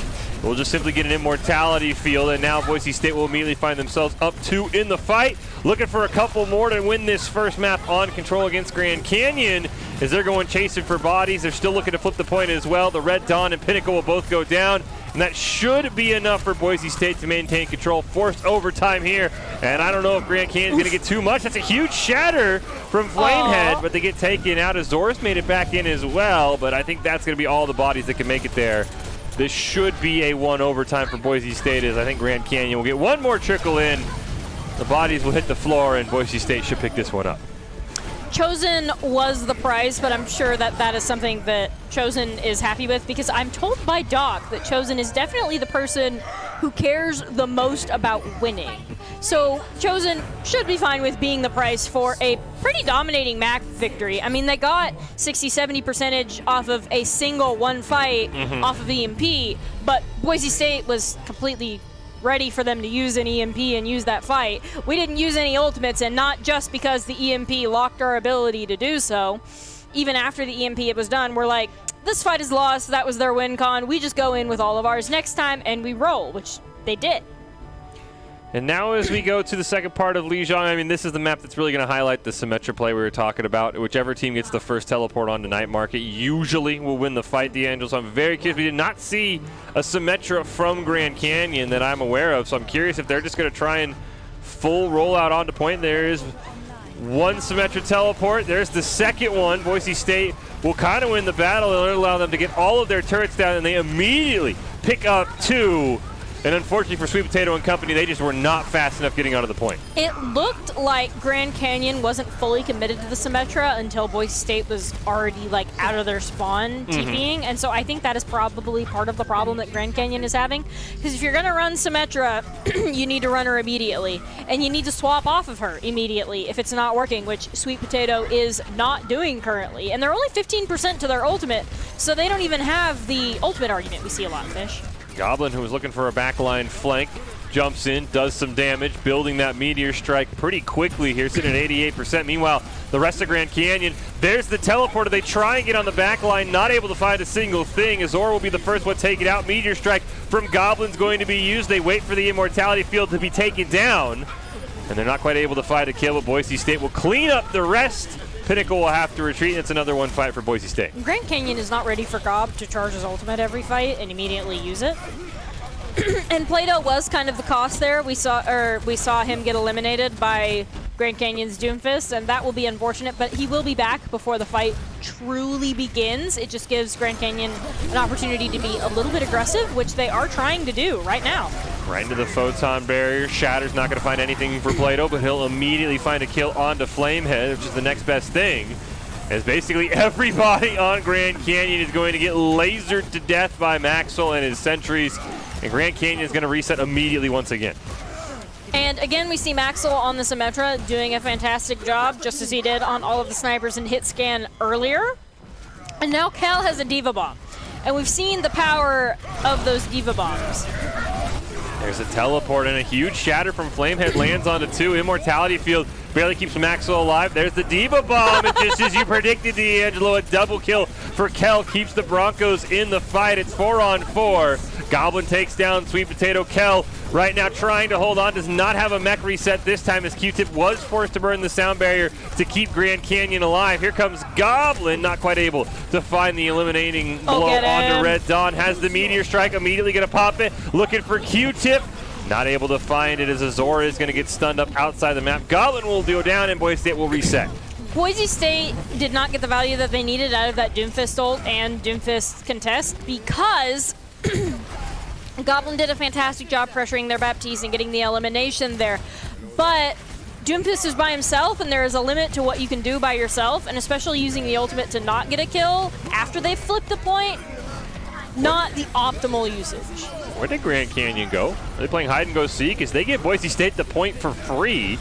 We'll just simply get an Immortality field, and now Boise State will immediately find themselves up 2 in the fight. Looking for a couple more to win this first map on Control against Grand Canyon, as they're going chasing for bodies. They're still looking to flip the point as well. The Red Dawn and Pinnacle will both go down, and that should be enough for Boise State to maintain control. Forced overtime here, and I don't know if Grand Canyon's going to get too much. That's a huge shatter from Flamehead, but they get taken out. Azor's made it back in as well, but I think that's going to be all the bodies that can make it there. This should be a 1 overtime for Boise State, as I think Grand Canyon will get 1 more trickle in. The bodies will hit the floor, and Boise State should pick this one up. Chosen was the prize, but I'm sure that that is something that Chosen is happy with, because I'm told by Doc that Chosen is definitely the person who cares the most about winning. So Chosen should be fine with being the prize for a pretty dominating MAC victory. I mean, they got 60-70% off of a single one fight off of EMP, but Boise State was completely ready for them to use an EMP and use that fight. We didn't use any ultimates, and not just because the EMP locked our ability to do so. Even after the EMP was done, we're like, this fight is lost, that was their win con, we just go in with all of ours next time, and we roll, which they did. And now as we go to the second part of Lijiang, I mean, this is the map that's really going to highlight the Symmetra play we were talking about. Whichever team gets the first teleport onto Night Market usually will win the fight, D'Angelo. So I'm very curious. We did not see a Symmetra from Grand Canyon that I'm aware of, so I'm curious if they're just going to try and full rollout onto point. There is one Symmetra teleport. There's the second one. Boise State will kind of win the battle. It'll allow them to get all of their turrets down, and they immediately pick up two. And unfortunately for Sweet Potato and company, they just were not fast enough getting onto the point. It looked like Grand Canyon wasn't fully committed to the Symmetra until Boise State was already like out of their spawn TPing, and so I think that is probably part of the problem that Grand Canyon is having. Because if you're going to run Symmetra, you need to run her immediately, and you need to swap off of her immediately if it's not working, which Sweet Potato is not doing currently. And they're only 15% to their ultimate, so they don't even have the ultimate argument we see a lot, Fish. Goblin, who was looking for a backline flank, jumps in, does some damage, building that meteor strike pretty quickly here, sitting at 88%. Meanwhile, the rest of Grand Canyon, there's the teleporter. They try and get on the backline, not able to find a single thing. Azor will be the first one taken out. Meteor strike from Goblin's going to be used. They wait for the immortality field to be taken down, and they're not quite able to find a kill, but Boise State will clean up the rest. Pinnacle will have to retreat. It's another one fight for Boise State. Grand Canyon is not ready for Gob to charge his ultimate every fight and immediately use it. And Plato was kind of the cost there. We saw him get eliminated by Grand Canyon's Doomfist, and that will be unfortunate, but he will be back before the fight truly begins. It just gives Grand Canyon an opportunity to be a little bit aggressive, which they are trying to do right now. Right into the photon barrier. Shatter's not going to find anything for Plato, but he'll immediately find a kill onto Flamehead, which is the next best thing. As basically everybody on Grand Canyon is going to get lasered to death by Maxwell and his sentries, and Grand Canyon is going to reset immediately once again. And again, we see Maxwell on the Symmetra doing a fantastic job, just as he did on all of the snipers in hit scan earlier. And now Kel has a Diva Bomb, and we've seen the power of those Diva Bombs. There's a teleport and a huge shatter from Flamehead lands onto two. Immortality field barely keeps Maxwell alive. There's the Diva Bomb, and just as you predicted, D'Angelo, a double kill for Kel keeps the Broncos in the fight. It's 4-on-4. Goblin takes down Sweet Potato. Kel right now trying to hold on, does not have a mech reset this time as Q-Tip was forced to burn the sound barrier to keep Grand Canyon alive. Here comes Goblin, not quite able to find the eliminating blow onto Red Dawn. Has the meteor strike, immediately going to pop it, looking for Q-Tip. Not able to find it as Azor is going to get stunned up outside the map. Goblin will go down and Boise State will reset. Boise State did not get the value that they needed out of that Doomfist ult and Doomfist contest because Goblin did a fantastic job pressuring their Baptiste and getting the elimination there. But Doomfist is by himself, and there is a limit to what you can do by yourself, and especially using the ultimate to not get a kill after they flip the point, not the optimal usage. Where did Grand Canyon go? Are they playing hide and go seek? As they give Boise State the point for free.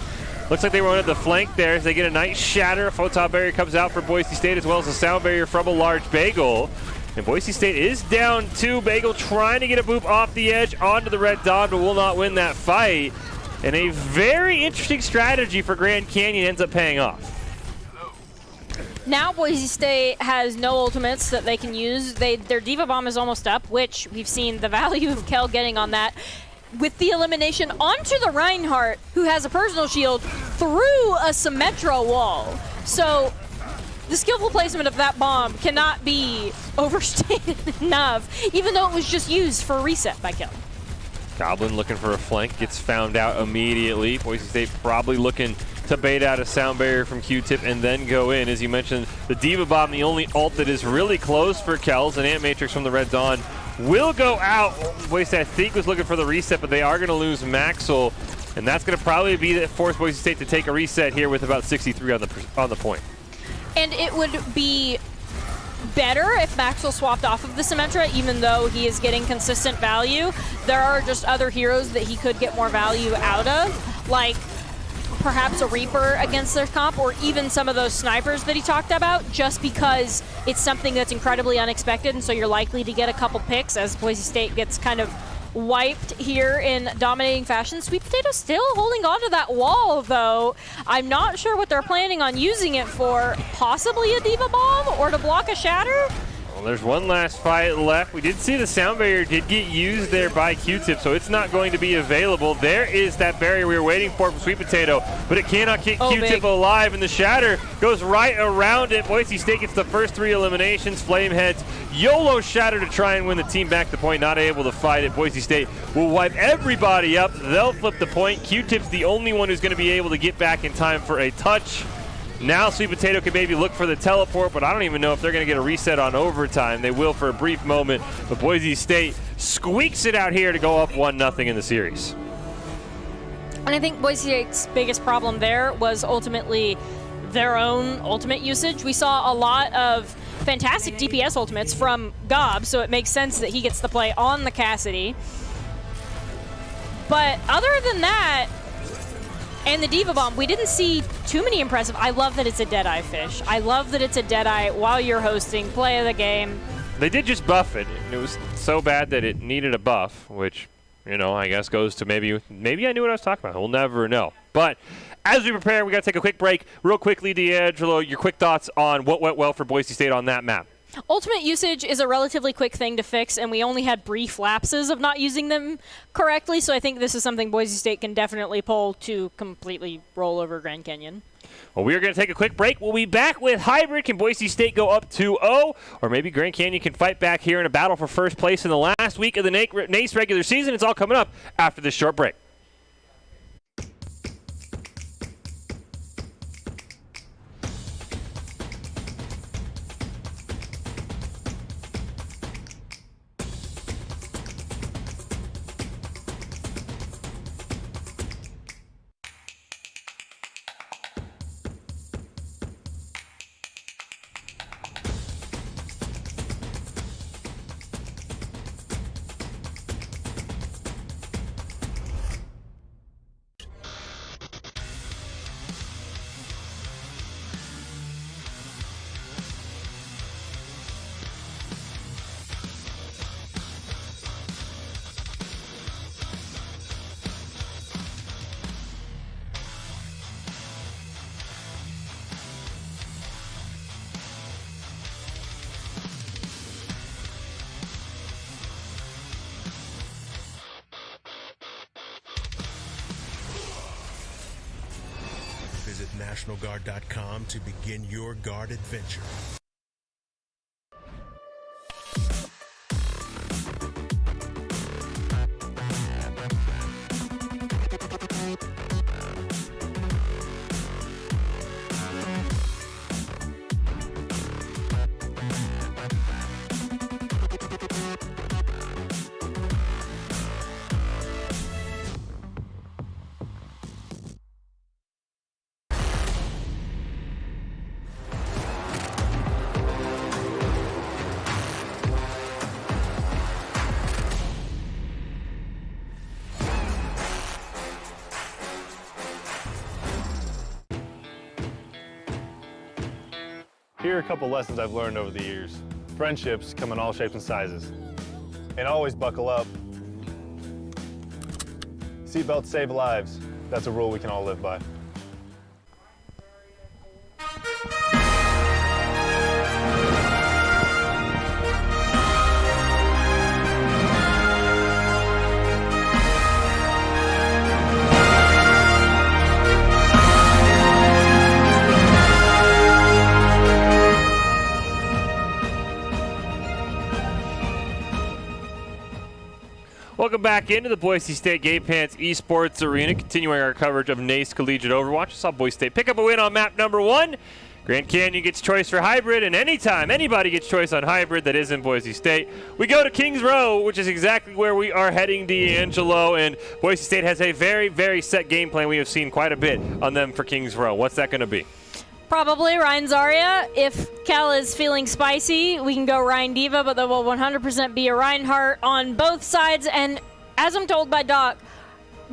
Looks like they were at the flank there as they get a nice shatter. A photon barrier comes out for Boise State as well as a sound barrier from a large Bagel. And Boise State is down 2. Bagel trying to get a boop off the edge onto the Red Dawn, but will not win that fight. And a very interesting strategy for Grand Canyon ends up paying off. Now Boise State has no ultimates that they can use. Their Diva Bomb is almost up, which we've seen the value of Kel getting on that. With the elimination onto the Reinhardt, who has a personal shield, through a Symmetra wall. So the skillful placement of that bomb cannot be overstated enough, even though it was just used for a reset by Kel. Goblin looking for a flank, gets found out immediately. Boise State probably looking to bait out a sound barrier from Q-Tip and then go in. As you mentioned, the Diva Bomb, the only ult that is really close for Kel's, and Ant Matrix from the Red Dawn will go out. Boise State, I think, was looking for the reset, but they are going to lose Maxwell, and that's going to probably be that force Boise State to take a reset here with about 63 on the point. And it would be better if Maxwell swapped off of the Symmetra, even though he is getting consistent value. There are just other heroes that he could get more value out of, like perhaps a Reaper against their comp, or even some of those snipers that he talked about, just because it's something that's incredibly unexpected, and so you're likely to get a couple picks as Boise State gets kind of wiped here in dominating fashion. Sweet Potato still holding on to that wall, though. I'm not sure what they're planning on using it for. Possibly a Diva Bomb or to block a Shatter? Well, there's one last fight left. We did see the sound barrier did get used there by Q-Tip, so it's not going to be available. There is that barrier we were waiting for from Sweet Potato, but it cannot keep Q-Tip alive, and the Shatter goes right around it. Boise State gets the first 3 eliminations. Flameheads YOLO Shatter to try and win the team back to point, not able to fight it. Boise State will wipe everybody up. They'll flip the point. Q-Tip's the only one who's going to be able to get back in time for a touch. Now Sweet Potato can maybe look for the teleport, but I don't even know if they're going to get a reset on overtime. They will for a brief moment, but Boise State squeaks it out here to go up 1-0 in the series. And I think Boise State's biggest problem there was ultimately their own ultimate usage. We saw a lot of fantastic DPS ultimates from Gob, so it makes sense that he gets the play on the Cassidy. But other than that, and the Diva Bomb, we didn't see too many impressive. I love that it's a Deadeye fish. I love that it's a Deadeye while you're hosting play of the game. They did just buff it. It was so bad that it needed a buff, which, you know, I guess goes to maybe I knew what I was talking about. We'll never know. But as we prepare, we got to take a quick break. Real quickly, D'Angelo, your quick thoughts on what went well for Boise State on that map. Ultimate usage is a relatively quick thing to fix, and we only had brief lapses of not using them correctly, so I think this is something Boise State can definitely pull to completely roll over Grand Canyon. Well, we are going to take a quick break. We'll be back with Hybrid. Can Boise State go up 2-0? Or maybe Grand Canyon can fight back here in a battle for first place in the last week of the NACE regular season. It's all coming up after this short break. Visit NationalGuard.com to begin your guard adventure. Here are a couple lessons I've learned over the years. Friendships come in all shapes and sizes. And always buckle up. Seatbelts save lives. That's a rule we can all live by. Welcome back into the Boise State Gay Pants Esports Arena, continuing our coverage of NACE Collegiate Overwatch. I saw Boise State pick up a win on map number 1. Grand Canyon gets choice for Hybrid, and anytime anybody gets choice on Hybrid that isn't Boise State, we go to Kings Row, which is exactly where we are heading, D'Angelo, and Boise State has a very, very set game plan. We have seen quite a bit on them for Kings Row. What's that going to be? Probably Ryan Zarya. If Cal is feeling spicy, we can go Ryan Diva, but there will 100% be a Reinhardt on both sides. And as I'm told by Doc,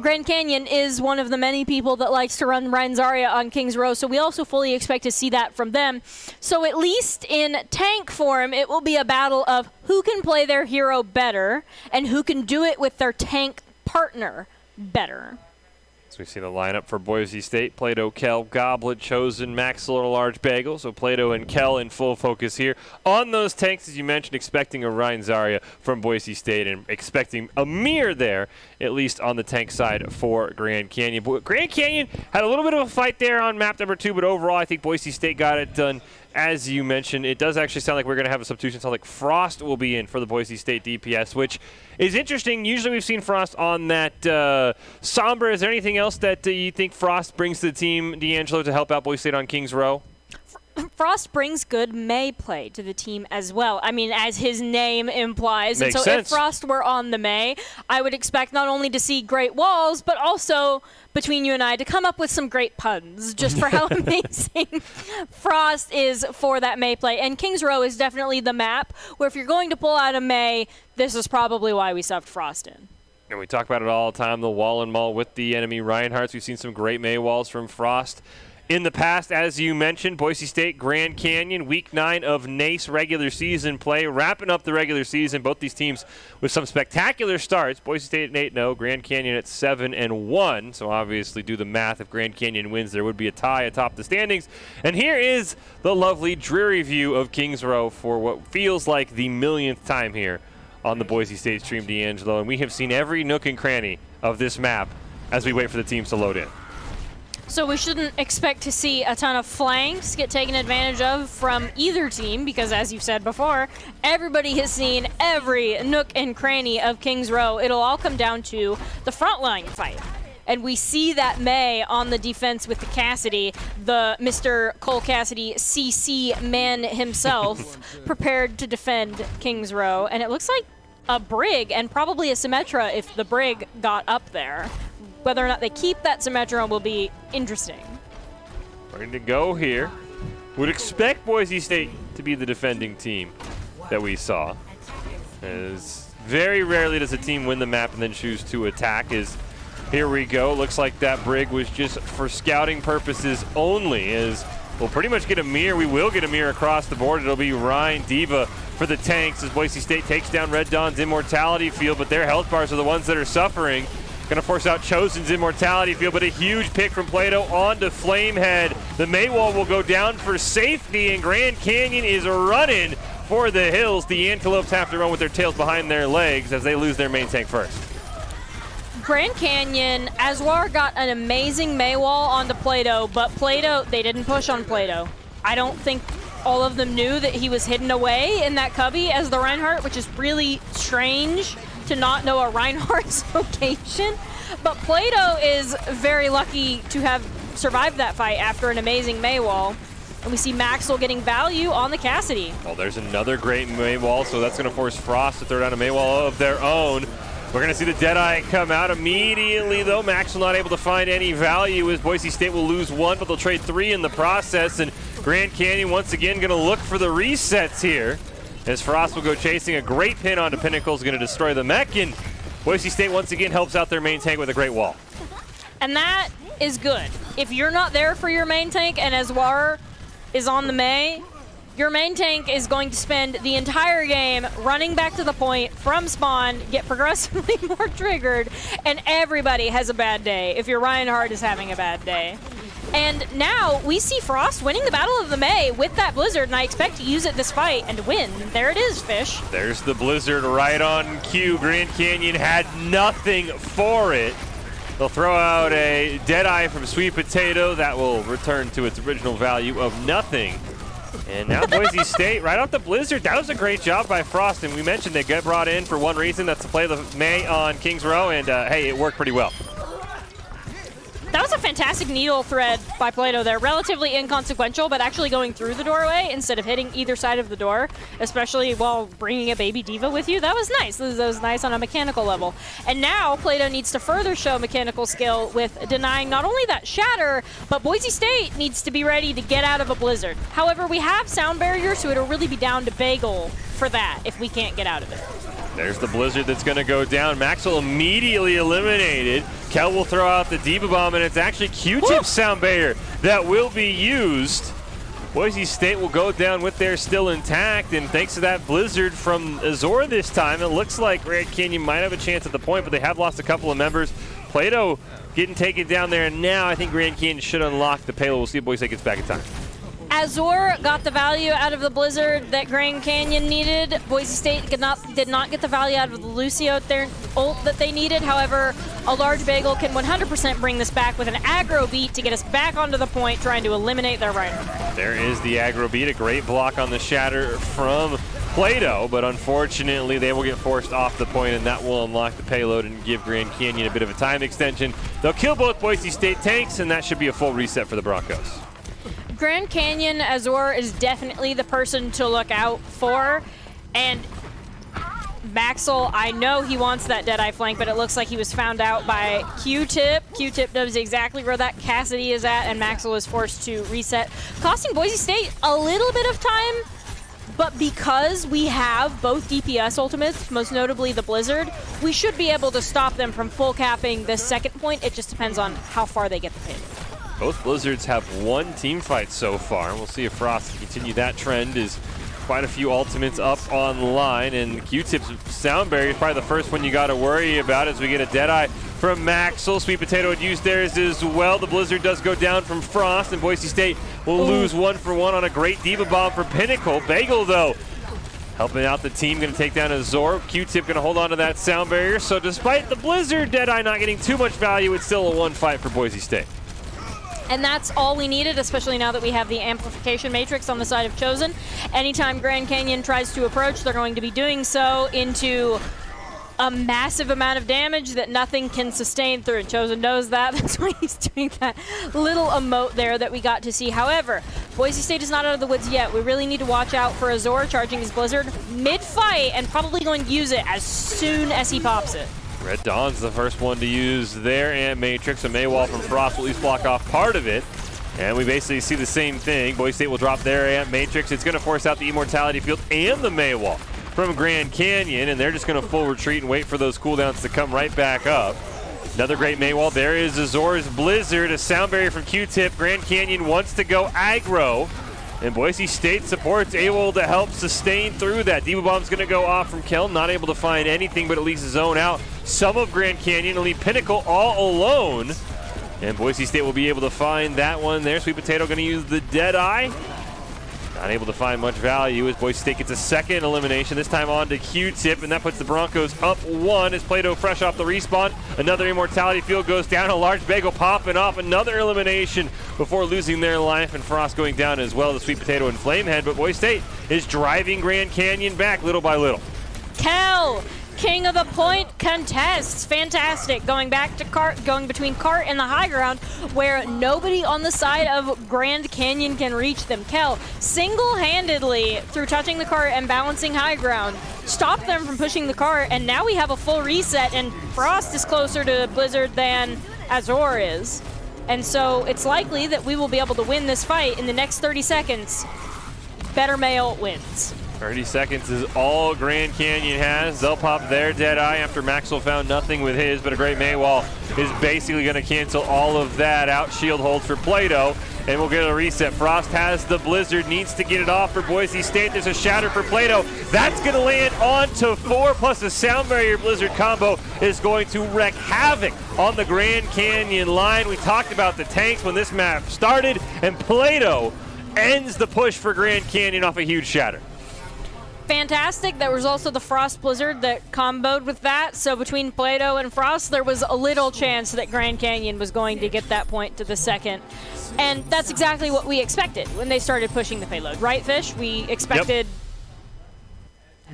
Grand Canyon is one of the many people that likes to run Rein Zarya on King's Row, so we also fully expect to see that from them. So at least in tank form, it will be a battle of who can play their hero better and who can do it with their tank partner better. So we see the lineup for Boise State. Plato, Kel, Goblet, Chosen, Maxwell, a large bagel. So Plato and Kel in full focus here. On those tanks, as you mentioned, expecting a Rein Zarya from Boise State and expecting a Mir there, at least on the tank side for Grand Canyon. Grand Canyon had a little bit of a fight there on map number 2, but overall I think Boise State got it done. As you mentioned, it does actually sound like we're going to have a substitution. It sounds like Frost will be in for the Boise State DPS, which is interesting. Usually we've seen Frost on that Sombra. Is there anything else that you think Frost brings to the team, D'Angelo, to help out Boise State on King's Row? Frost brings good Mei play to the team as well. I mean, as his name implies. Makes and so sense. if Frost were on the Mei, I would expect not only to see great walls, but also between you and I to come up with some great puns just for how amazing Frost is for that Mei play. And King's Row is definitely the map where if you're going to pull out a Mei, this is probably why we subbed Frost in. And we talk about it all the time, the wall and maul with the enemy Reinhardts. We've seen some great Mei walls from Frost in the past. As you mentioned, Boise State, Grand Canyon, week 9 of NACE regular season play, wrapping up the regular season. Both these teams with some spectacular starts. Boise State at 8-0, Grand Canyon at 7-1. So obviously do the math. If Grand Canyon wins, there would be a tie atop the standings. And here is the lovely, dreary view of King's Row for what feels like the millionth time here on the Boise State stream, D'Angelo. And we have seen every nook and cranny of this map as we wait for the teams to load in. So we shouldn't expect to see a ton of flanks get taken advantage of from either team because, as you've said before, everybody has seen every nook and cranny of King's Row. It'll all come down to the frontline fight. And we see that Mei on the defense with the Cassidy, the Mr. Cole Cassidy CC man himself, prepared to defend King's Row. And it looks like a Brig and probably a Symmetra if the Brig got up there. Whether or not they keep that Symmetra will be interesting. Ready to go here. Would expect Boise State to be the defending team that we saw. As very rarely does a team win the map and then choose to attack. As here we go. Looks like that Brig was just for scouting purposes only. As we'll pretty much get a Mir. We will get a Mir across the board. It'll be Ryan Diva for the tanks as Boise State takes down Red Dawn's Immortality Field, but their health bars are the ones that are suffering. Going to force out Chosen's Immortality Field, but a huge pick from Plato onto Flamehead. The Maywall will go down for safety, and Grand Canyon is running for the hills. The Antelopes have to run with their tails behind their legs as they lose their main tank first. Grand Canyon, Azwar got an amazing Maywall onto Plato, but Plato, they didn't push on Plato. I don't think all of them knew that he was hidden away in that cubby as the Reinhardt, which is really strange to not know a Reinhardt's location. But Plato is very lucky to have survived that fight after an amazing Maywall. And we see Maxwell getting value on the Cassidy. Well, there's another great Maywall, so that's going to force Frost to throw down a Maywall of their own. We're going to see the Deadeye come out immediately, though. Maxwell not able to find any value as Boise State will lose 1, but they'll trade 3 in the process. And Grand Canyon once again going to look for the resets here. As Frost will go chasing a great pin onto Pinnacles, going to destroy the mech, and Boise State once again helps out their main tank with a great wall. And that is good. If you're not there for your main tank and Azwar is on the Mei, your main tank is going to spend the entire game running back to the point from spawn, get progressively more triggered, and everybody has a bad day if your Reinhardt is having a bad day. And now we see Frost winning the Battle of the Mei with that Blizzard, and I expect to use it this fight and win. There it is, Fish. There's the Blizzard right on cue. Grand Canyon had nothing for it. They'll throw out a Deadeye from Sweet Potato. That will return to its original value of nothing. And now Boise State right off the Blizzard. That was a great job by Frost, and we mentioned they get brought in for one reason. That's to play the Mei on King's Row, and hey, it worked pretty well. That was a fantastic needle thread by Plato there. Relatively inconsequential, but actually going through the doorway instead of hitting either side of the door, especially while bringing a baby diva with you. That was nice. That was nice on a mechanical level. And now Plato needs to further show mechanical skill with denying not only that shatter, but Boise State needs to be ready to get out of a Blizzard. However, we have sound barrier, so it'll really be down to Bagel for that if we can't get out of it. There's the Blizzard that's going to go down. Maxwell immediately eliminated. Kel will throw out the Diva Bomb, and it's actually Q-Tip sound barrier that will be used. Boise State will go down with theirs still intact, and thanks to that Blizzard from Azor this time, it looks like Grand Canyon might have a chance at the point, but they have lost a couple of members. Plato getting taken down there, and now I think Grand Canyon should unlock the payload. We'll see if Boise State gets back in time. Azor got the value out of the Blizzard that Grand Canyon needed. Boise State did not get the value out of the Lucio ult that they needed. However, a large bagel can 100% bring this back with an aggro beat to get us back onto the point, trying to eliminate their Reinhardt. There is the aggro beat, a great block on the shatter from Plato, but unfortunately they will get forced off the point, and that will unlock the payload and give Grand Canyon a bit of a time extension. They'll kill both Boise State tanks, and that should be a full reset for the Broncos. Grand Canyon Azor is definitely the person to look out for, and Maxwell, I know he wants that Deadeye flank, but it looks like he was found out by Q-Tip. Q-Tip knows exactly where that Cassidy is at, and Maxwell is forced to reset, costing Boise State a little bit of time. But because we have both DPS ultimates, most notably the Blizzard, we should be able to stop them from full capping this second point. It just depends on how far they get the payload. Both Blizzards have one team fight so far. We'll see if Frost can continue that trend. Is quite a few ultimates up online, and Q-Tip's sound barrier is probably the first one you got to worry about as we get a Deadeye from Maxwell. Sweet Potato would use theirs as well. The Blizzard does go down from Frost, and Boise State will lose 1-for-1 on a great Diva Bomb for Pinnacle. Bagel, though, helping out the team, going to take down Azor. Q-Tip going to hold on to that sound barrier. So despite the Blizzard Deadeye not getting too much value, it's still a one fight for Boise State. And that's all we needed, especially now that we have the amplification matrix on the side of Chosen. Anytime Grand Canyon tries to approach, they're going to be doing so into a massive amount of damage that nothing can sustain through. Chosen knows that. That's why he's doing that little emote there that we got to see. However, Boise State is not out of the woods yet. We really need to watch out for Azor charging his Blizzard mid-fight and probably going to use it as soon as he pops it. Red Dawn's the first one to use their Ant Matrix, and Maywall from Frost will at least block off part of it. And we basically see the same thing. Boise State will drop their Ant Matrix. It's going to force out the Immortality Field and the Maywall from Grand Canyon, and they're just going to full retreat and wait for those cooldowns to come right back up. Another great Maywall. There is Azor's Blizzard, a sound barrier from Q-Tip. Grand Canyon wants to go aggro, and Boise State support's able to help sustain through that. Diva Bomb's going to go off from Kel, not able to find anything but at least zone out some of Grand Canyon, and leave Pinnacle all alone. And Boise State will be able to find that one there. Sweet Potato going to use the Deadeye. Not able to find much value as Boise State gets a second elimination, this time on to Q-Tip, and that puts the Broncos up 1 as Plato fresh off the respawn. Another Immortality Field goes down, a large bagel popping off, another elimination before losing their life, and Frost going down as well, the Sweet Potato and Flamehead, but Boise State is driving Grand Canyon back little by little. Kel, king of the point contests. Fantastic. Going back to Cart, going between Cart and the high ground where nobody on the side of Grand Canyon can reach them. Kel, single-handedly, through touching the Cart and balancing high ground, stopped them from pushing the Cart, and now we have a full reset, and Frost is closer to Blizzard than Azor is. And so it's likely that we will be able to win this fight in the next 30 seconds. Better male wins. 30 seconds is all Grand Canyon has. They'll pop their Deadeye after Maxwell found nothing with his, but a great Maywall is basically going to cancel all of that out. Shield holds for Plato, and we'll get a reset. Frost has the Blizzard, needs to get it off for Boise State. There's a shatter for Plato. That's going to land onto 4, plus the Sound Barrier Blizzard combo is going to wreak havoc on the Grand Canyon line. We talked about the tanks when this map started, and Plato ends the push for Grand Canyon off a huge shatter. Fantastic. There was also the Frost Blizzard that comboed with that. So between Plato and Frost, there was a little chance that Grand Canyon was going to get that point to the second. And that's exactly what we expected when they started pushing the payload. Right, Fish? We expected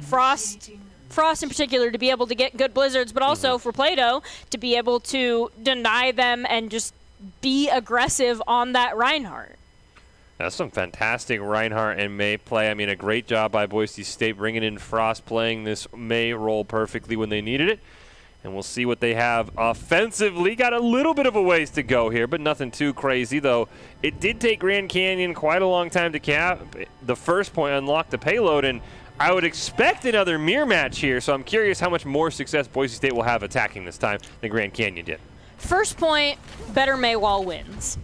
Frost in particular to be able to get good Blizzards, but also for Plato to be able to deny them and just be aggressive on that Reinhardt. That's some fantastic Reinhardt and May play. I mean, a great job by Boise State bringing in Frost, playing this May role perfectly when they needed it. And we'll see what they have offensively. Got a little bit of a ways to go here, but nothing too crazy, though. It did take Grand Canyon quite a long time to cap the first point, unlock the payload, and I would expect another mirror match here, so I'm curious how much more success Boise State will have attacking this time than Grand Canyon did. First point, better Maywall wins.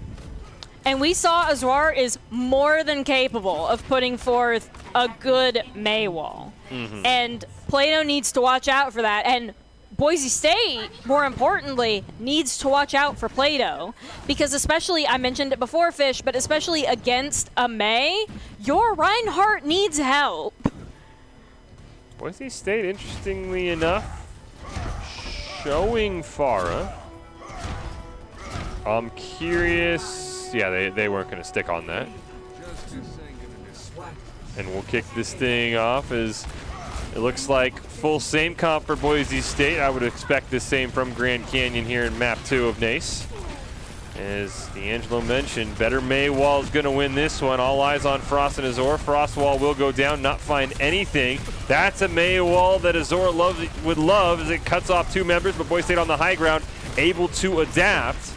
And we saw Azor is more than capable of putting forth a good Maywall. And Plato needs to watch out for that. And Boise State, more importantly, needs to watch out for Plato. Because especially, I mentioned it before, Fish, but especially against a May, your Reinhardt needs help. Boise State, interestingly enough, showing Farah. I'm curious. Yeah, they weren't going to stick on that. And we'll kick this thing off as it looks like full same comp for Boise State. I would expect the same from Grand Canyon here in map 2 of Nace. As D'Angelo mentioned, better Maywall is going to win this one. All eyes on Frost and Azor. Frost wall will go down, not find anything. That's a Maywall that Azor would love as it cuts off 2 members, but Boise State on the high ground, able to adapt.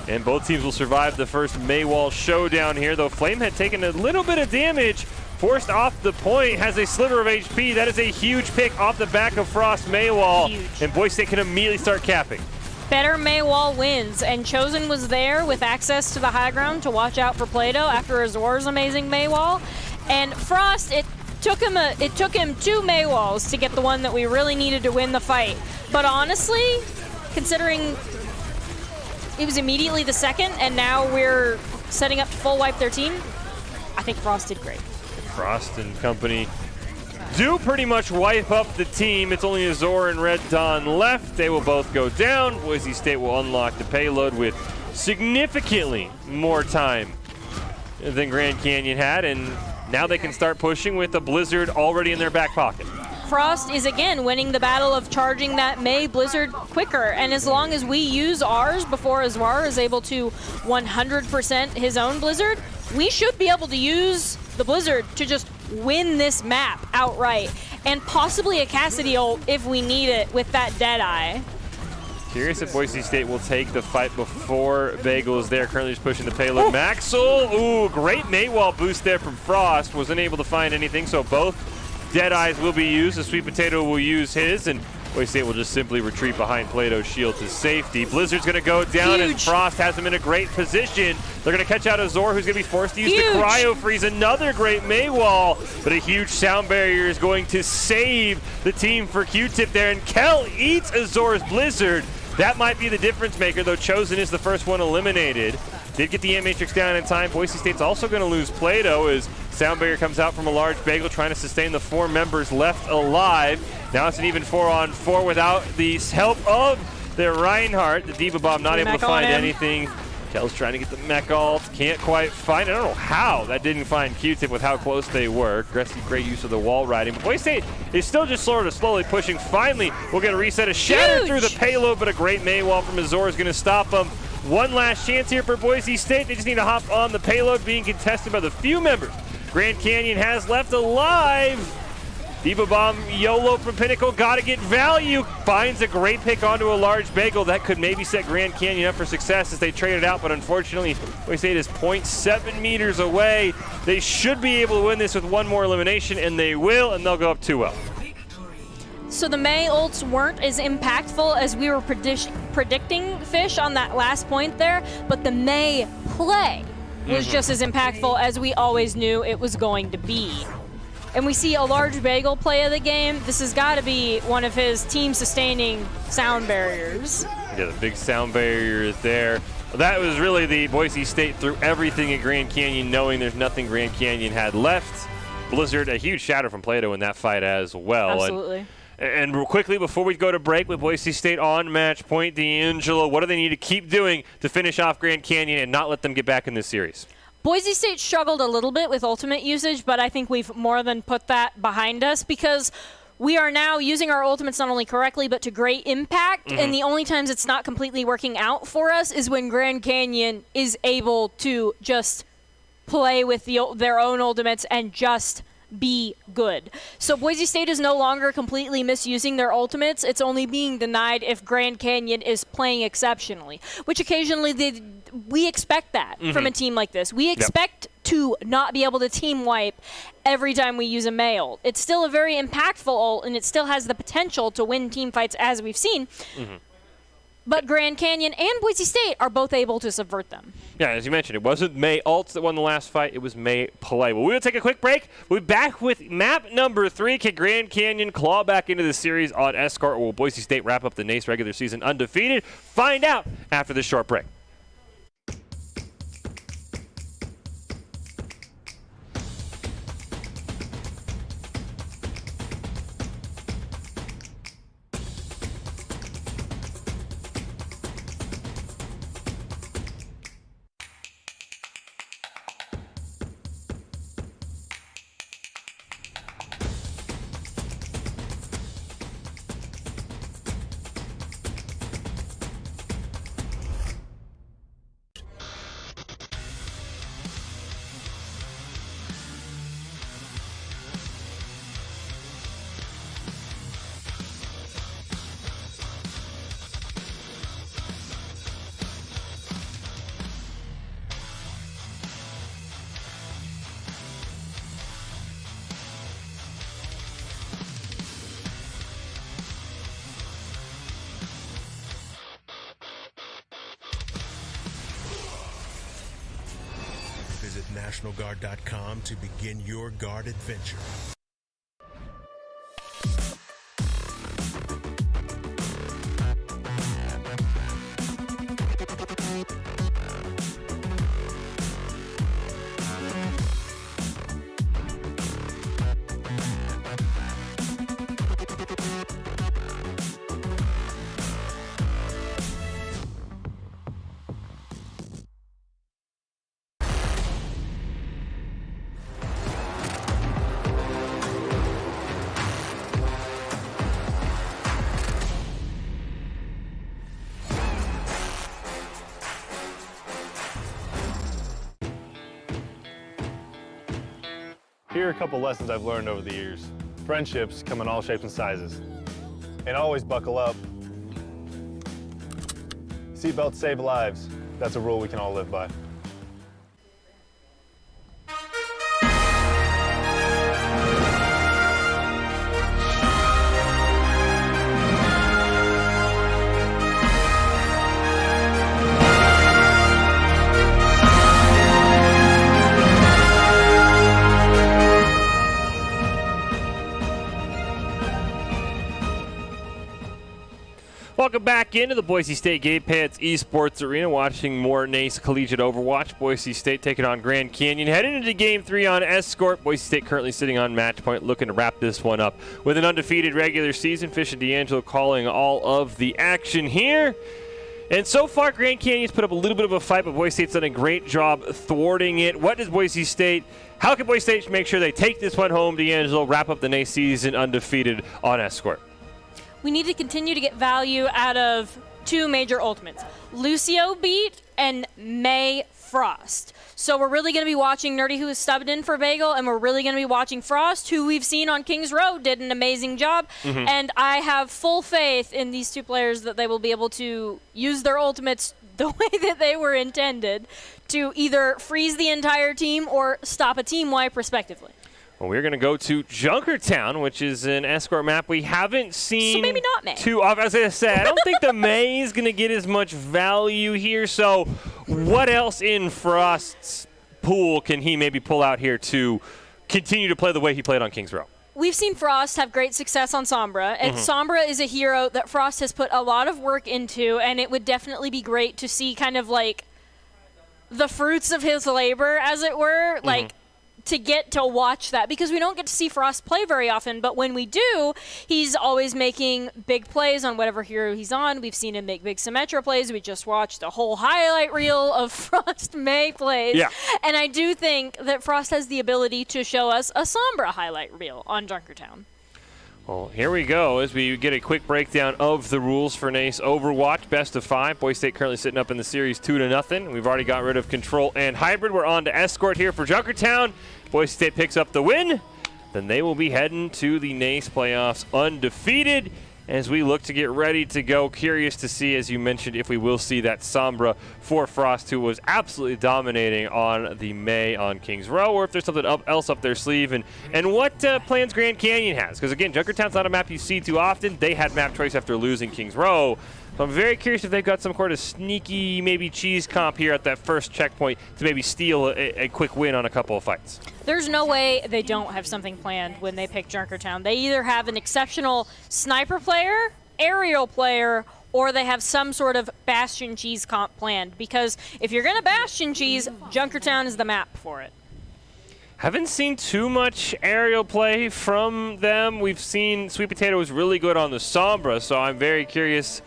And both teams will survive the first Maywall showdown here, though Flame had taken a little bit of damage, forced off the point, has a sliver of HP. That is a huge pick off the back of Frost Maywall. Huge. And Boise State can immediately start capping. Better Maywall wins, and Chosen was there with access to the high ground to watch out for Plato after Azor's amazing Maywall. And Frost, it took him 2 Maywalls to get the one that we really needed to win the fight. But honestly, considering it was immediately the second, and now we're setting up to full wipe their team, I think Frost did great. Frost and company do pretty much wipe up the team. It's only Azor and Red Dawn left. They will both go down. Boise State will unlock the payload with significantly more time than Grand Canyon had, and now they can start pushing with the Blizzard already in their back pocket. Frost is again winning the battle of charging that May Blizzard quicker, and as long as we use ours before Azor is able to 100% his own Blizzard, we should be able to use the Blizzard to just win this map outright, and possibly a Cassidy ult if we need it with that Deadeye. Curious if Boise State will take the fight before Bagel is there. Currently just pushing the payload. Maxwell, ooh, great Maywall boost there from Frost. Wasn't able to find anything, so both Deadeyes will be used. The Sweet Potato will use his, and Boise State will just simply retreat behind Plato's shield to safety. Blizzard's going to go down, Huge. and Frost has him in a great position. They're going to catch out Azor, who's going to be forced to use Huge. the Cryo Freeze. Another great Maywall, but a huge sound barrier is going to save the team for Q-Tip there, and Kel eats Azor's Blizzard. That might be the difference maker, though Chosen is the first one eliminated. Did get the Matrix down in time. Boise State's also going to lose Plato as sound barrier comes out from a large Bagel trying to sustain the 4 members left alive. Now it's an even 4-on-4 without the help of their Reinhardt. The Diva Bomb not able to find anything. Kel's trying to get the mech ult. Can't quite find it. I don't know how that didn't find Q-Tip with how close they were. Great use of the wall riding. But Boise State is still just sort of slowly pushing. Finally, we'll get a reset. A shatter Huge. through the payload, but a great Maywall from Azor is going to stop them. One last chance here for Boise State. They just need to hop on the payload being contested by the few members Grand Canyon has left alive. Diva Bomb YOLO from Pinnacle, gotta get value. Finds a great pick onto a large Bagel. That could maybe set Grand Canyon up for success as they trade it out, but unfortunately, Boise State is 0.7 meters away. They should be able to win this with one more elimination, and they will, and they'll go up 2-0. So the May ults weren't as impactful as we were predicting, Fish, on that last point there, but the May play was just as impactful as we always knew it was going to be. And we see a large Bagel play of the game. This has got to be one of his team-sustaining sound barriers. Yeah, the big sound barrier is there. That was really the Boise State threw everything at Grand Canyon, knowing there's nothing Grand Canyon had left. Blizzard, a huge shatter from Plato in that fight as well. Absolutely. And real quickly, before we go to break with Boise State on match point, D'Angelo, what do they need to keep doing to finish off Grand Canyon and not let them get back in this series? Boise State struggled a little bit with ultimate usage, but I think we've more than put that behind us because we are now using our ultimates not only correctly, but to great impact. And the only times it's not completely working out for us is when Grand Canyon is able to just play with their own ultimates and just be good. So Boise State is no longer completely misusing their ultimates. It's only being denied if Grand Canyon is playing exceptionally, which occasionally we expect that from a team like this. We expect to not be able to team wipe every time we use a Mei ult. It's still a very impactful ult, and it still has the potential to win team fights, as we've seen. But Grand Canyon and Boise State are both able to subvert them. Yeah, as you mentioned, it wasn't Mei ults that won the last fight. It was Mei play. Well, we'll take a quick break. We'll be back with map number 3. Can Grand Canyon claw back into the series on Escort, or will Boise State wrap up the NACE regular season undefeated? Find out after this short break. Visit NationalGuard.com to begin your guard adventure. Here are a couple lessons I've learned over the years. Friendships come in all shapes and sizes. And always buckle up. Seatbelts save lives. That's a rule we can all live by. Welcome back into the Boise State Gate Pants Esports Arena, watching more NACE Collegiate Overwatch. Boise State taking on Grand Canyon. Heading into Game 3 on Escort. Boise State currently sitting on match point, looking to wrap this one up with an undefeated regular season. Fish and D'Angelo calling all of the action here. And so far, Grand Canyon's put up a little bit of a fight, but Boise State's done a great job thwarting it. What does Boise State, how can Boise State make sure they take this one home, D'Angelo, wrap up the NACE season undefeated on Escort? We need to continue to get value out of two major ultimates, Lucio Beat and May Frost. So we're really going to be watching Nerdy, who is subbed in for Bagel, and we're really going to be watching Frost, who we've seen on Kings Road did an amazing job. And I have full faith in these two players that they will be able to use their ultimates the way that they were intended to either freeze the entire team or stop a team wipe respectively. Well, we're going to go to Junkertown, which is an Escort map we haven't seen. So maybe not May. Too often. As I said, I don't think the May is going to get as much value here. So what else in Frost's pool can he maybe pull out here to continue to play the way he played on Kings Row? We've seen Frost have great success on Sombra, and Sombra is a hero that Frost has put a lot of work into, and it would definitely be great to see kind of like the fruits of his labor, as it were, like to get to watch that, because we don't get to see Frost play very often, but when we do, he's always making big plays on whatever hero he's on. We've seen him make big Symmetra plays. We just watched a whole highlight reel of Frost May plays. Yeah. And I do think that Frost has the ability to show us a Sombra highlight reel on Junkertown. Well, here we go as we get a quick breakdown of the rules for NACE Overwatch. Best of 5. Boise State currently sitting up in the series 2-0. We've already got rid of Control and Hybrid. We're on to Escort here for Junkertown. Boise State picks up the win. Then they will be heading to the NACE playoffs undefeated. as we look to get ready to go. Curious to see, as you mentioned, if we will see that Sombra for Frost, who was absolutely dominating on the May on Kings Row, or if there's something else up their sleeve, and what plans Grand Canyon has. Because again, Junkertown's not a map you see too often. They had map choice after losing Kings Row. So I'm very curious if they've got some sort of sneaky, maybe cheese comp here at that first checkpoint to maybe steal a quick win on a couple of fights. There's no way they don't have something planned when they pick Junkertown. They either have an exceptional sniper player, aerial player, or they have some sort of Bastion cheese comp planned. Because if you're going to Bastion cheese, Junkertown is the map for it. Haven't seen too much aerial play from them. We've seen Sweet Potato was really good on the Sombra, so I'm very curious,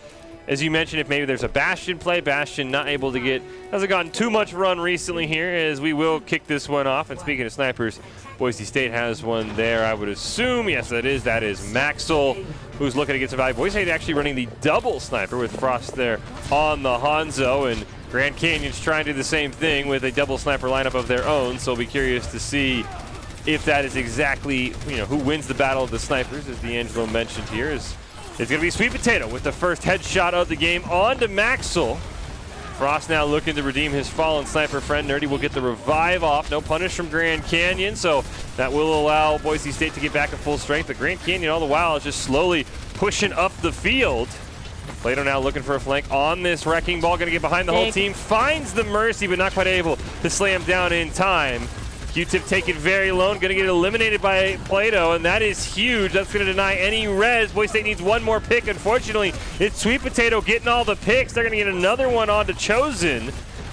as you mentioned, if maybe there's a Bastion play. Bastion not able to get, hasn't gotten too much run recently here, as we will kick this one off. And speaking of snipers, Boise State has one there, I would assume. Yes, that is Maxwell, who's looking to get some value. Boise State actually running the double sniper with Frost there on the Hanzo, and Grand Canyon's trying to do the same thing with a double sniper lineup of their own. So I'll be curious to see if that is exactly, who wins the battle of the snipers, as D'Angelo mentioned here. It's going to be Sweet Potato with the first headshot of the game on to Maxwell. Frost now looking to redeem his fallen sniper friend. Nerdy will get the revive off. No punish from Grand Canyon, so that will allow Boise State to get back at full strength. But Grand Canyon all the while is just slowly pushing up the field. Plato now looking for a flank on this wrecking ball. Going to get behind the whole team. Finds the Mercy, but not quite able to slam down in time. Q-Tip taken very low, going to get eliminated by Plato, and that is huge. That's going to deny any res. Boise State needs one more pick. Unfortunately, it's Sweet Potato getting all the picks. They're going to get another one on to Chosen.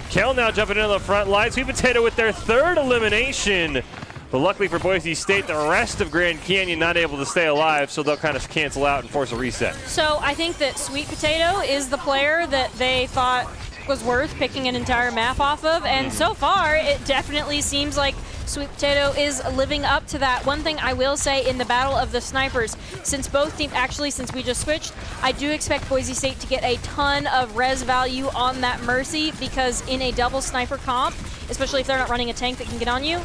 Kel now jumping into the front line. Sweet Potato with their third elimination. But luckily for Boise State, the rest of Grand Canyon not able to stay alive, so they'll kind of cancel out and force a reset. So I think that Sweet Potato is the player that they thought was worth picking an entire map off of, and so far it definitely seems like Sweet Potato is living up to that. One thing I will say in the battle of the snipers, since both teams, actually since we just switched, I do expect Boise State to get a ton of res value on that Mercy, because in a double sniper comp, especially if they're not running a tank that can get on you,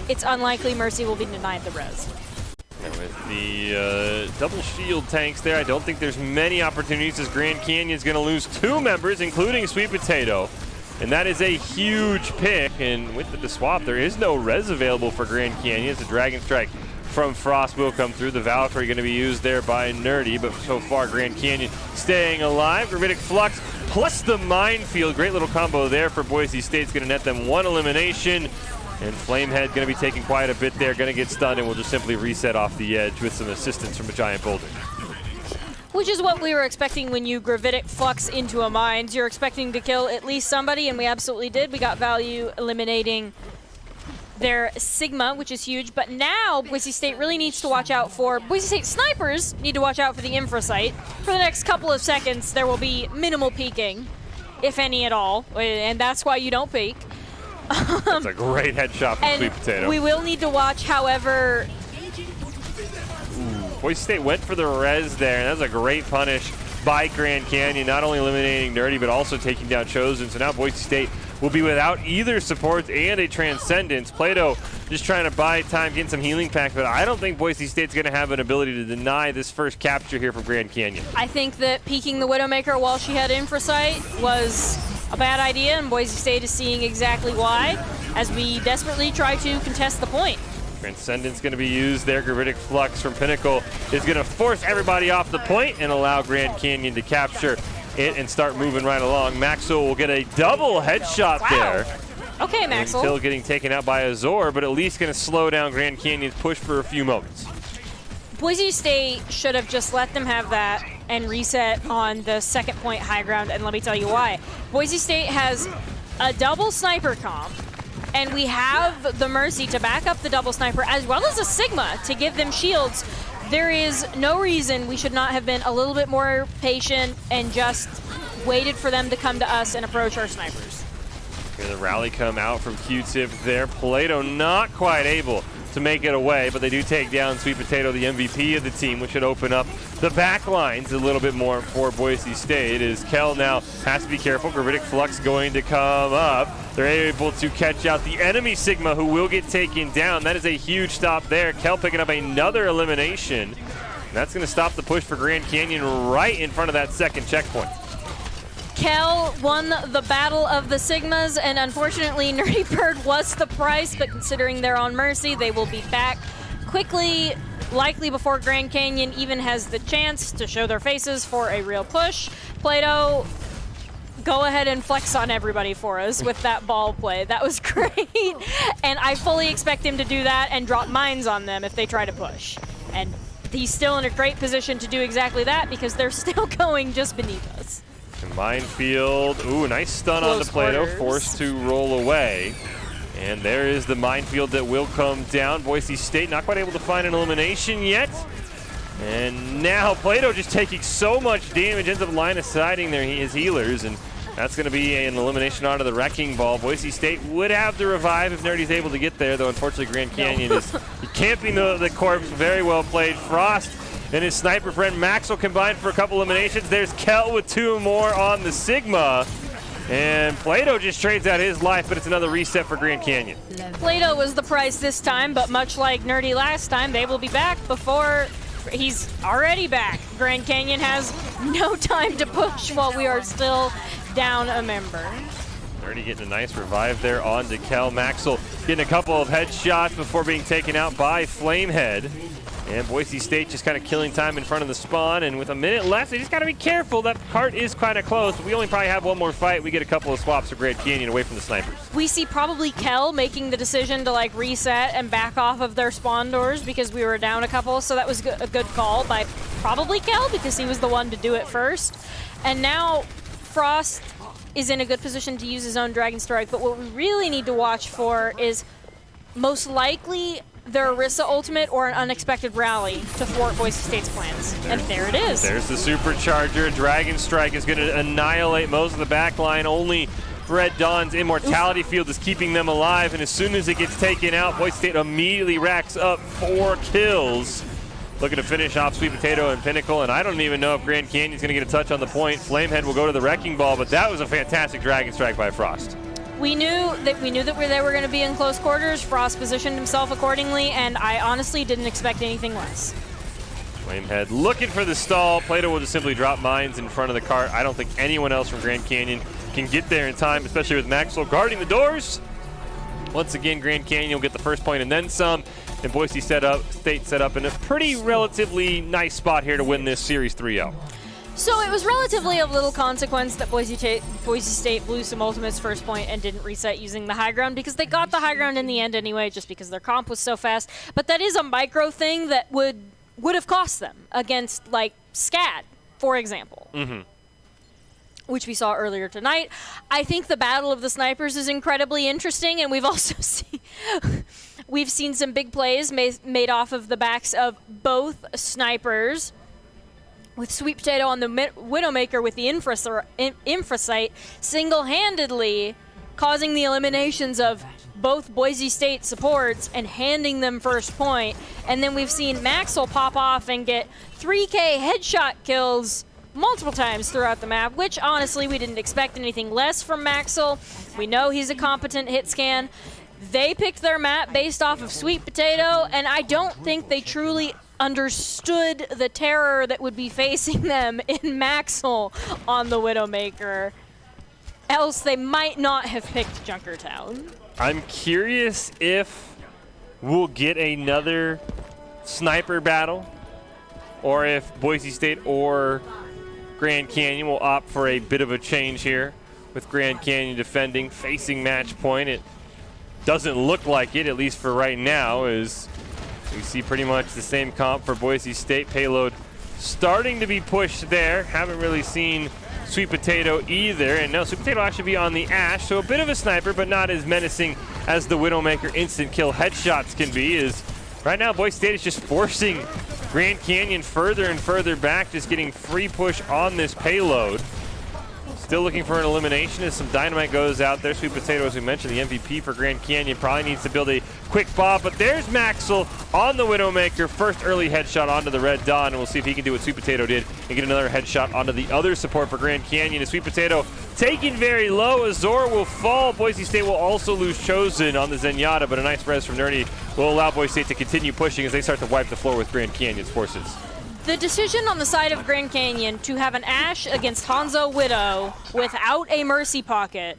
it's unlikely Mercy will be denied the res. With the double shield tanks there, I don't think there's many opportunities, as Grand Canyon's going to lose 2 members, including Sweet Potato. And that is a huge pick. And with the swap, there is no res available for Grand Canyon. As the Dragon Strike from Frost will come through. The Valkyrie going to be used there by Nerdy, but so far Grand Canyon staying alive. Gravitic Flux plus the Minefield. Great little combo there for Boise State. It's going to net them 1 elimination. And Flamehead going to be taking quite a bit there, going to get stunned, and will just simply reset off the edge with some assistance from a giant boulder. Which is what we were expecting when you Gravitic Flux into a Mines. You're expecting to kill at least somebody, and we absolutely did. We got value eliminating their Sigma, which is huge. But now Boise State really needs to watch out for, Boise State snipers need to watch out for the infra site. For the next couple of seconds, there will be minimal peeking, if any at all, and that's why you don't peek. That's a great headshot from Sweet Potato. We will need to watch, however. Boise State went for the res there, and that was a great punish by Grand Canyon, not only eliminating Nerdy, but also taking down Chosen. So now Boise State will be without either support and a Transcendence. Plato just trying to buy time, getting some healing packs, but I don't think Boise State's going to have an ability to deny this first capture here from Grand Canyon. I think that peeking the Widowmaker while she had infrasight was a bad idea, and Boise State is seeing exactly why, as we desperately try to contest the point. Transcendence going to be used there. Gravitic Flux from Pinnacle is going to force everybody off the point and allow Grand Canyon to capture it and start moving right along. Maxwell will get a double headshot there. Okay, Maxwell. Until getting taken out by Azor, but at least going to slow down Grand Canyon's push for a few moments. Boise State should have just let them have that and reset on the second point high ground, and let me tell you why. Boise State has a double sniper comp, and we have the Mercy to back up the double sniper, as well as a Sigma to give them shields. There is no reason we should not have been a little bit more patient and just waited for them to come to us and approach our snipers. Here the rally come out from Q-Tip there. Plato not quite able to make it away, but they do take down Sweet Potato, the MVP of the team, which should open up the back lines a little bit more for Boise State, as Kel now has to be careful. Gravitic Flux going to come up. They're able to catch out the enemy Sigma, who will get taken down. That is a huge stop there. Kel picking up another elimination. And that's going to stop the push for Grand Canyon right in front of that second checkpoint. Kel won the battle of the Sigmas, and unfortunately, Nerdy Bird was the price, but considering they're on Mercy, they will be back quickly, likely before Grand Canyon even has the chance to show their faces for a real push. Plato, go ahead and flex on everybody for us with that ball play. That was great, and I fully expect him to do that and drop mines on them if they try to push. And he's still in a great position to do exactly that because they're still going just beneath us. Minefield, ooh, nice stun on the Plato, forced to roll away. And there is the minefield that will come down. Boise State not quite able to find an elimination yet. And now Plato just taking so much damage, ends up line of sighting his healers, and that's going to be an elimination onto the Wrecking Ball. Boise State would have the revive if Nerdy's able to get there, though unfortunately Grand Canyon is camping the corpse. Very well played. Frost and his sniper friend Maxwell combined for a couple eliminations. There's Kel with 2 more on the Sigma. And Plato just trades out his life, but it's another reset for Grand Canyon. Plato was the price this time, but much like Nerdy last time, they will be back before he's already back. Grand Canyon has no time to push while we are still down a member. Nerdy getting a nice revive there onto Kel. Maxwell getting a couple of headshots before being taken out by Flamehead. And Boise State just kind of killing time in front of the spawn. And with a minute left, they just got to be careful. That cart is kind of close. But we only probably have one more fight. We get a couple of swaps for Grand Canyon away from the snipers. We see probably Kel making the decision to like reset and back off of their spawn doors because we were down a couple. So that was a good call by probably Kel because he was the one to do it first. And now Frost is in a good position to use his own Dragon Strike. But what we really need to watch for is most likely their Orisa ultimate or an unexpected rally to thwart Boise State's plans. And there it is. There's the supercharger. Dragon Strike is going to annihilate most of the backline. Only Red Dawn's Immortality Field is keeping them alive. And as soon as it gets taken out, Boise State immediately racks up 4 kills. Looking to finish off Sweet Potato and Pinnacle. And I don't even know if Grand Canyon's going to get a touch on the point. Flamehead will go to the Wrecking Ball, but that was a fantastic Dragon Strike by Frost. We knew that they were going to be in close quarters. Frost positioned himself accordingly, and I honestly didn't expect anything less. Flamehead looking for the stall. Plato will just simply drop mines in front of the cart. I don't think anyone else from Grand Canyon can get there in time, especially with Maxwell guarding the doors. Once again, Grand Canyon will get the first point and then some. And Boise State set up in a pretty relatively nice spot here to win this series 3-0. So it was relatively of little consequence that Boise State blew some ultimates first point and didn't reset using the high ground because they got the high ground in the end anyway, just because their comp was so fast. But that is a micro thing that would have cost them against like SCAD, for example, which we saw earlier tonight. I think the Battle of the Snipers is incredibly interesting, and we've also seen some big plays made off of the backs of both snipers. With Sweet Potato on the Widowmaker with the Infrasight single-handedly causing the eliminations of both Boise State supports and handing them first point. And then we've seen Maxwell pop off and get 3K headshot kills multiple times throughout the map, which honestly we didn't expect anything less from Maxwell. We know he's a competent hit scan. They picked their map based off of Sweet Potato, and I don't think they truly understood the terror that would be facing them in Maxwell on the Widowmaker. Else they might not have picked Junkertown. I'm curious if we'll get another sniper battle or if Boise State or Grand Canyon will opt for a bit of a change here with Grand Canyon defending, facing match point. It doesn't look like it, at least for right now, as we see pretty much the same comp for Boise State. Payload starting to be pushed there. Haven't really seen Sweet Potato either. And no, Sweet Potato will actually be on the Ash, so a bit of a sniper, but not as menacing as the Widowmaker instant kill headshots can be. Is right now Boise State is just forcing Grand Canyon further and further back, just getting free push on this payload. Still looking for an elimination as some dynamite goes out there. Sweet Potato, as we mentioned, the MVP for Grand Canyon, probably needs to build a quick bomb, but there's Maxwell on the Widowmaker. First early headshot onto the Red Dawn, and we'll see if he can do what Sweet Potato did and get another headshot onto the other support for Grand Canyon. And Sweet Potato taken very low. Azor will fall. Boise State will also lose Chosen on the Zenyatta, but a nice res from Nerdy will allow Boise State to continue pushing as they start to wipe the floor with Grand Canyon's forces. The decision on the side of Grand Canyon to have an Ashe against Hanzo Widow without a Mercy Pocket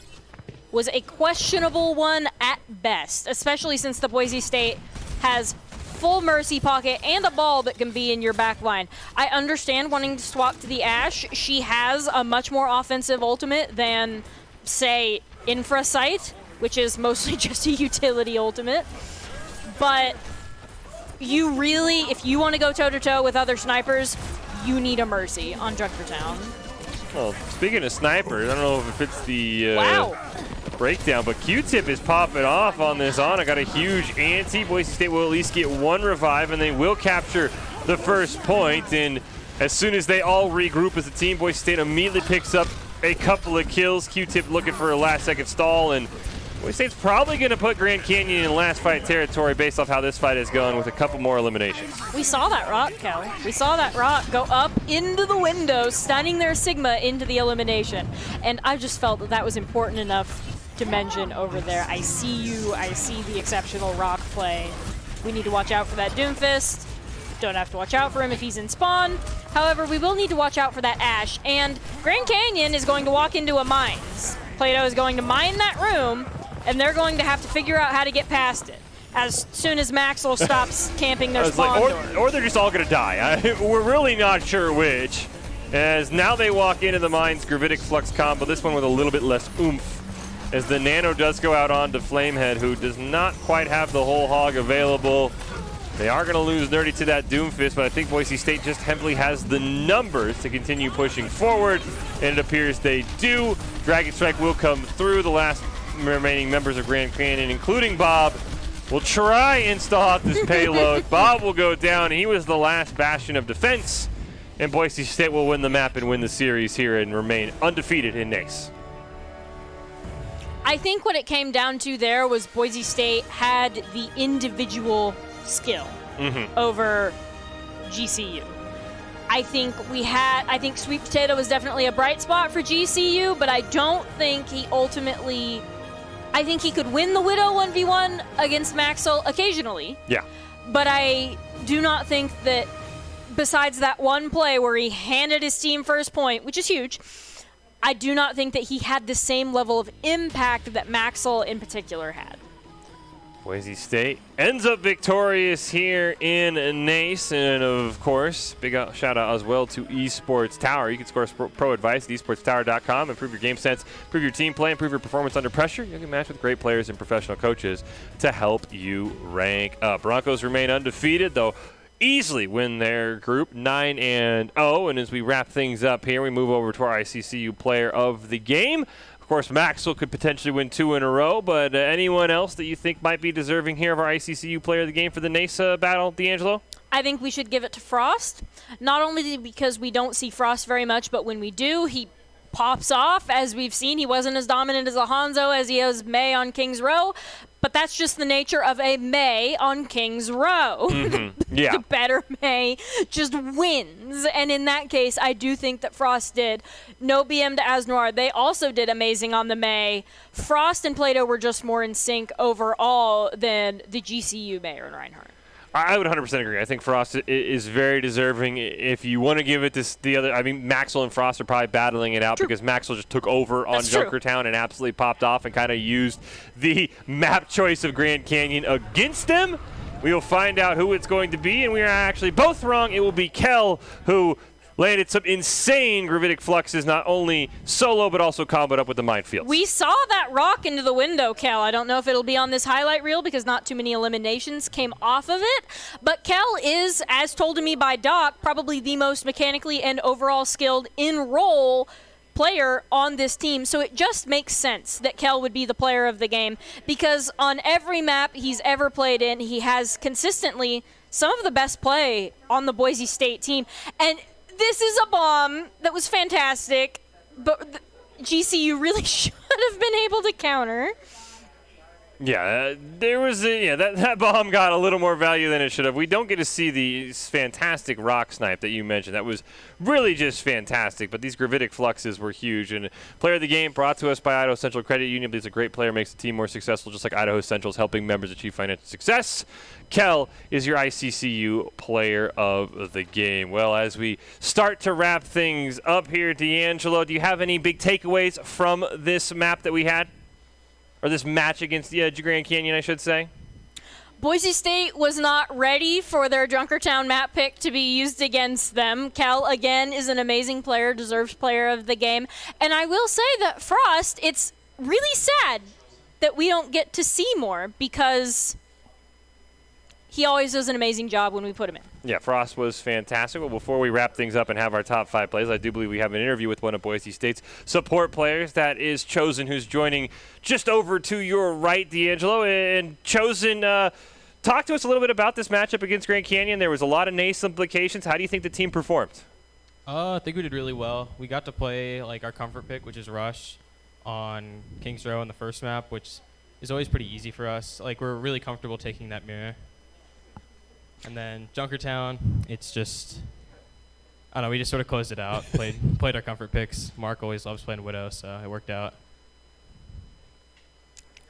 was a questionable one at best, especially since the Boise State has full Mercy Pocket and a ball that can be in your back line. I understand wanting to swap to the Ashe. She has a much more offensive ultimate than, say, Infrasight, which is mostly just a utility ultimate. But you really, if you want to go toe-to-toe with other snipers, you need a Mercy on Junkertown. Well, speaking of snipers, I don't know if it's the Wow. breakdown, but Q-Tip is popping off on this Ana. Got a huge ante. Boise State will at least get one revive, and they will capture the first point. And as soon as they all regroup as a team, Boise State immediately picks up a couple of kills. Q-Tip looking for a last-second stall, and Boise State's probably going to put Grand Canyon in last fight territory based off how this fight is going with a couple more eliminations. We saw that rock, Kel. We saw that rock go up into the window, stunning their Sigma into the elimination. And I just felt that that was important enough to mention over there. I see you. I see the exceptional rock play. We need to watch out for that Doomfist. Don't have to watch out for him if he's in spawn. However, we will need to watch out for that Ashe. And Grand Canyon is going to walk into a mines. Plato is going to mine that room, and they're going to have to figure out how to get past it as soon as Maxwell stops camping their spawn door. Or they're just all going to die. We're really not sure which. As now they walk into the mines, Gravitic Flux combo, this one with a little bit less oomph. As the Nano does go out onto Flamehead, who does not quite have the whole hog available. They are going to lose Nerdy to that Doomfist, but I think Boise State just heavily has the numbers to continue pushing forward, and it appears they do. Dragon Strike will come through. The last remaining members of Grand Canyon, including Bob, will try and stall out this payload. Bob will go down. He was the last bastion of defense, and Boise State will win the map and win the series here and remain undefeated in NACE. I think what it came down to there was Boise State had the individual skill over GCU. I think Sweet Potato was definitely a bright spot for GCU, but I don't think he ultimately... I think he could win the Widow 1v1 against Maxwell occasionally. Yeah. But I do not think that besides that one play where he handed his team first point, which is huge, I do not think that he had the same level of impact that Maxwell in particular had. Boise State ends up victorious here in NACE, and of course, big shout out as well to Esports Tower. You can score pro advice at esportstower.com, improve your game sense, improve your team play, improve your performance under pressure. You can match with great players and professional coaches to help you rank up. Broncos remain undefeated, though easily win their group 9-0. And as we wrap things up here, we move over to our ICCU player of the game. Of course, Maxwell could potentially win 2 in a row, but anyone else that you think might be deserving here of our ICCU player of the game for the NACE battle, D'Angelo? I think we should give it to Frost, not only because we don't see Frost very much, but when we do, he pops off. As we've seen, he wasn't as dominant as a Hanzo as he is Mei on King's Row, but that's just the nature of a Mei on King's Row. Yeah. The better Mei just wins, and in that case, I do think that Frost did. No BM to Asnoir. They also did amazing on the Mei. Frost and Plato were just more in sync overall than the GCU Mei and Reinhardt. I would 100% agree. I think Frost is very deserving. If you want to give it to the other, I mean, Maxwell and Frost are probably battling it out because Maxwell just took over on Junkertown and absolutely popped off and kind of used the map choice of Grand Canyon against them. We will find out who it's going to be, and we are actually both wrong. It will be Kel, who landed some insane gravitic fluxes, not only solo but also comboed up with the minefields. We saw that rock into the window, Kel. I don't know if it'll be on this highlight reel because not too many eliminations came off of it. But Kel is, as told to me by Doc, probably the most mechanically and overall skilled in-role player on this team. So it just makes sense that Kel would be the player of the game because on every map he's ever played in, he has consistently some of the best play on the Boise State team. And this is a bomb that was fantastic, but GCU really should have been able to counter. Yeah, there was that bomb got a little more value than it should have. We don't get to see the fantastic rock snipe that you mentioned. That was really just fantastic. But these gravitic fluxes were huge. And player of the game brought to us by Idaho Central Credit Union. Believes a great player makes the team more successful, just like Idaho Central is helping members achieve financial success. Kel is your ICCU player of the game. Well, as we start to wrap things up here, D'Angelo, do you have any big takeaways from this map that we had? Or this match against the Grand Canyon, I should say? Boise State was not ready for their Junkertown map pick to be used against them. Cal, again, is an amazing player, deserves player of the game. And I will say that Frost, it's really sad that we don't get to see more because he always does an amazing job when we put him in. Yeah, Frost was fantastic. Well, before we wrap things up and have our top 5 plays, I do believe we have an interview with one of Boise State's support players. That is Chosen, who's joining just over to your right, D'Angelo. And Chosen, talk to us a little bit about this matchup against Grand Canyon. There was a lot of NACE implications. How do you think the team performed? I think we did really well. We got to play like our comfort pick, which is Rush, on Kings Row in the first map, which is always pretty easy for us. Like, we're really comfortable taking that mirror. And then Junkertown, it's just, I don't know, we just sort of closed it out, played our comfort picks. Mark always loves playing Widow, so it worked out.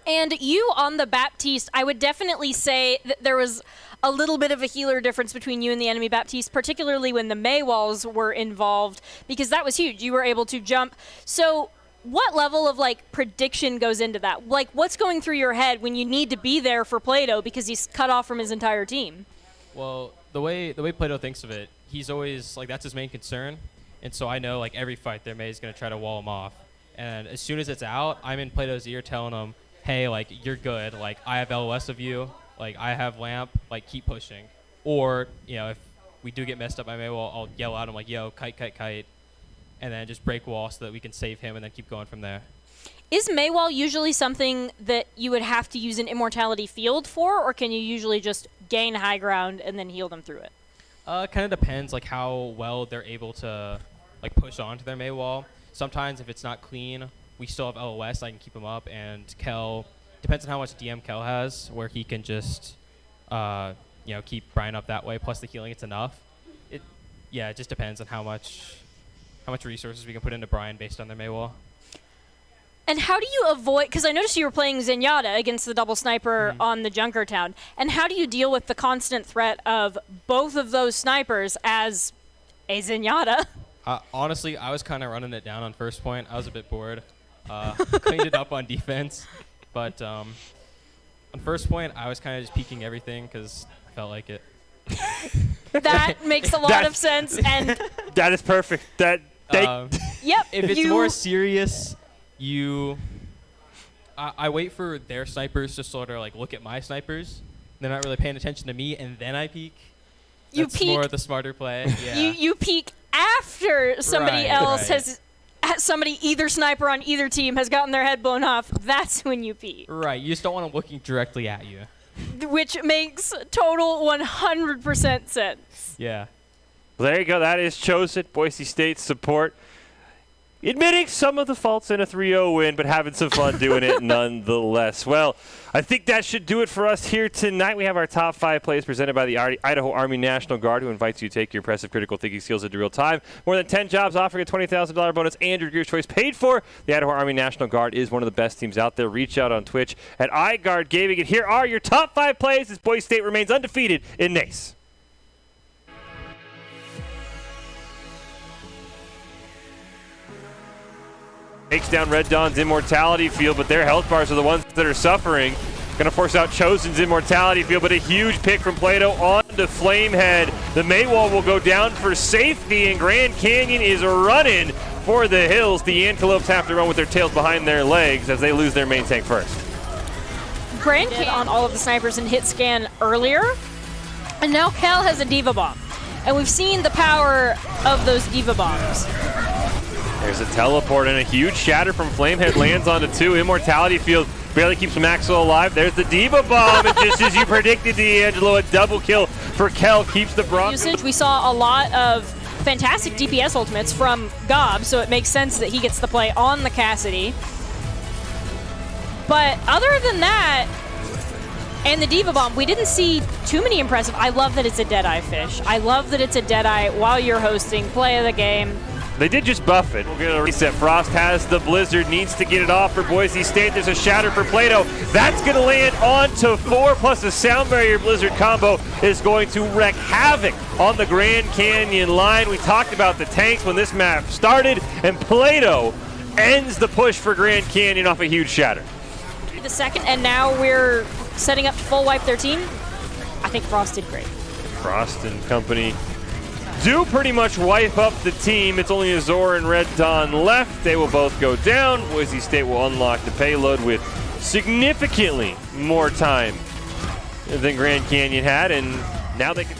And you on the Baptiste, I would definitely say that there was a little bit of a healer difference between you and the enemy Baptiste, particularly when the Maywalls were involved, because that was huge. You were able to jump. So what level of like prediction goes into that? Like, what's going through your head when you need to be there for Plato because he's cut off from his entire team? Well, the way Plato thinks of it, he's always like, that's his main concern. And so I know like every fight their May's going to try to wall him off. And as soon as it's out, I'm in Plato's ear telling him, hey, like, you're good. Like, I have LOS of you. Like, I have Lamp. Like, keep pushing. Or, you know, if we do get messed up by Maywall, I'll yell at him like, yo, kite, kite, kite. And then just break wall so that we can save him and then keep going from there. Is Maywall usually something that you would have to use an Immortality field for, or can you usually just gain high ground and then heal them through it? Kind of depends, like, how well they're able to, like, push onto their Maywall. Sometimes if it's not clean, we still have LOS, I can keep him up, and Kel, depends on how much DM Kel has, where he can just, you know, keep Brian up that way, plus the healing, it's enough. It just depends on how much resources we can put into Brian based on their Maywall. And how do you avoid, because I noticed you were playing Zenyatta against the double sniper on the Junkertown, and how do you deal with the constant threat of both of those snipers as a Zenyatta? Honestly, I was kind of running it down on first point. I was a bit bored. Cleaned it up on defense. But on first point, I was kind of just peeking everything because I felt like it. That makes a lot of sense. And that is perfect. yep. If it's more serious, I wait for their snipers to sort of like look at my snipers. They're not really paying attention to me, and then I peek. That's more of the smarter play. Yeah. You peek after somebody else has somebody, either sniper on either team, has gotten their head blown off. That's when you peek. Right. You just don't want them looking directly at you. Which makes total 100% sense. Yeah. Well, there you go. That is Chosen, Boise State support. Admitting some of the faults in a 3-0 win, but having some fun doing it nonetheless. Well, I think that should do it for us here tonight. We have our top 5 plays presented by the Idaho Army National Guard, who invites you to take your impressive critical thinking skills into real time. More than 10 jobs offering a $20,000 bonus and your gear's choice paid for. The Idaho Army National Guard is one of the best teams out there. Reach out on Twitch at iGuard Gaming. And here are your top 5 plays as Boise State remains undefeated in NACE. Takes down Red Dawn's Immortality field, but their health bars are the ones that are suffering. Going to force out Chosen's Immortality field, but a huge pick from Plato onto Flamehead. The Maywall will go down for safety, and Grand Canyon is running for the hills. The Antelopes have to run with their tails behind their legs as they lose their main tank first. Grand hit on all of the snipers and hit scan earlier, and now Cal has a Diva Bomb. And we've seen the power of those Diva Bombs. There's a teleport and a huge shatter from Flamehead lands onto 2. Immortality field barely keeps Maxwell alive. There's the Diva Bomb, and just as you predicted, D'Angelo, a double kill for Kel keeps the Broncos. Usage, we saw a lot of fantastic DPS ultimates from Gob, so it makes sense that he gets the play on the Cassidy. But other than that, and the Diva Bomb, we didn't see too many impressive. I love that it's a Deadeye fish. I love that it's a Deadeye while you're hosting play of the game. They did just buff it. We're going to reset. Frost has the Blizzard, needs to get it off for Boise State. There's a Shatter for Plato. That's going to land onto 4, plus a Sound Barrier Blizzard combo is going to wreak havoc on the Grand Canyon line. We talked about the tanks when this map started, and Plato ends the push for Grand Canyon off a huge Shatter. The second, and now we're setting up full wipe 13. I think Frost did great. Frost and company do pretty much wipe up the team. It's only Azor and Red Dawn left. They will both go down. Boise State will unlock the payload with significantly more time than Grand Canyon had, and now they can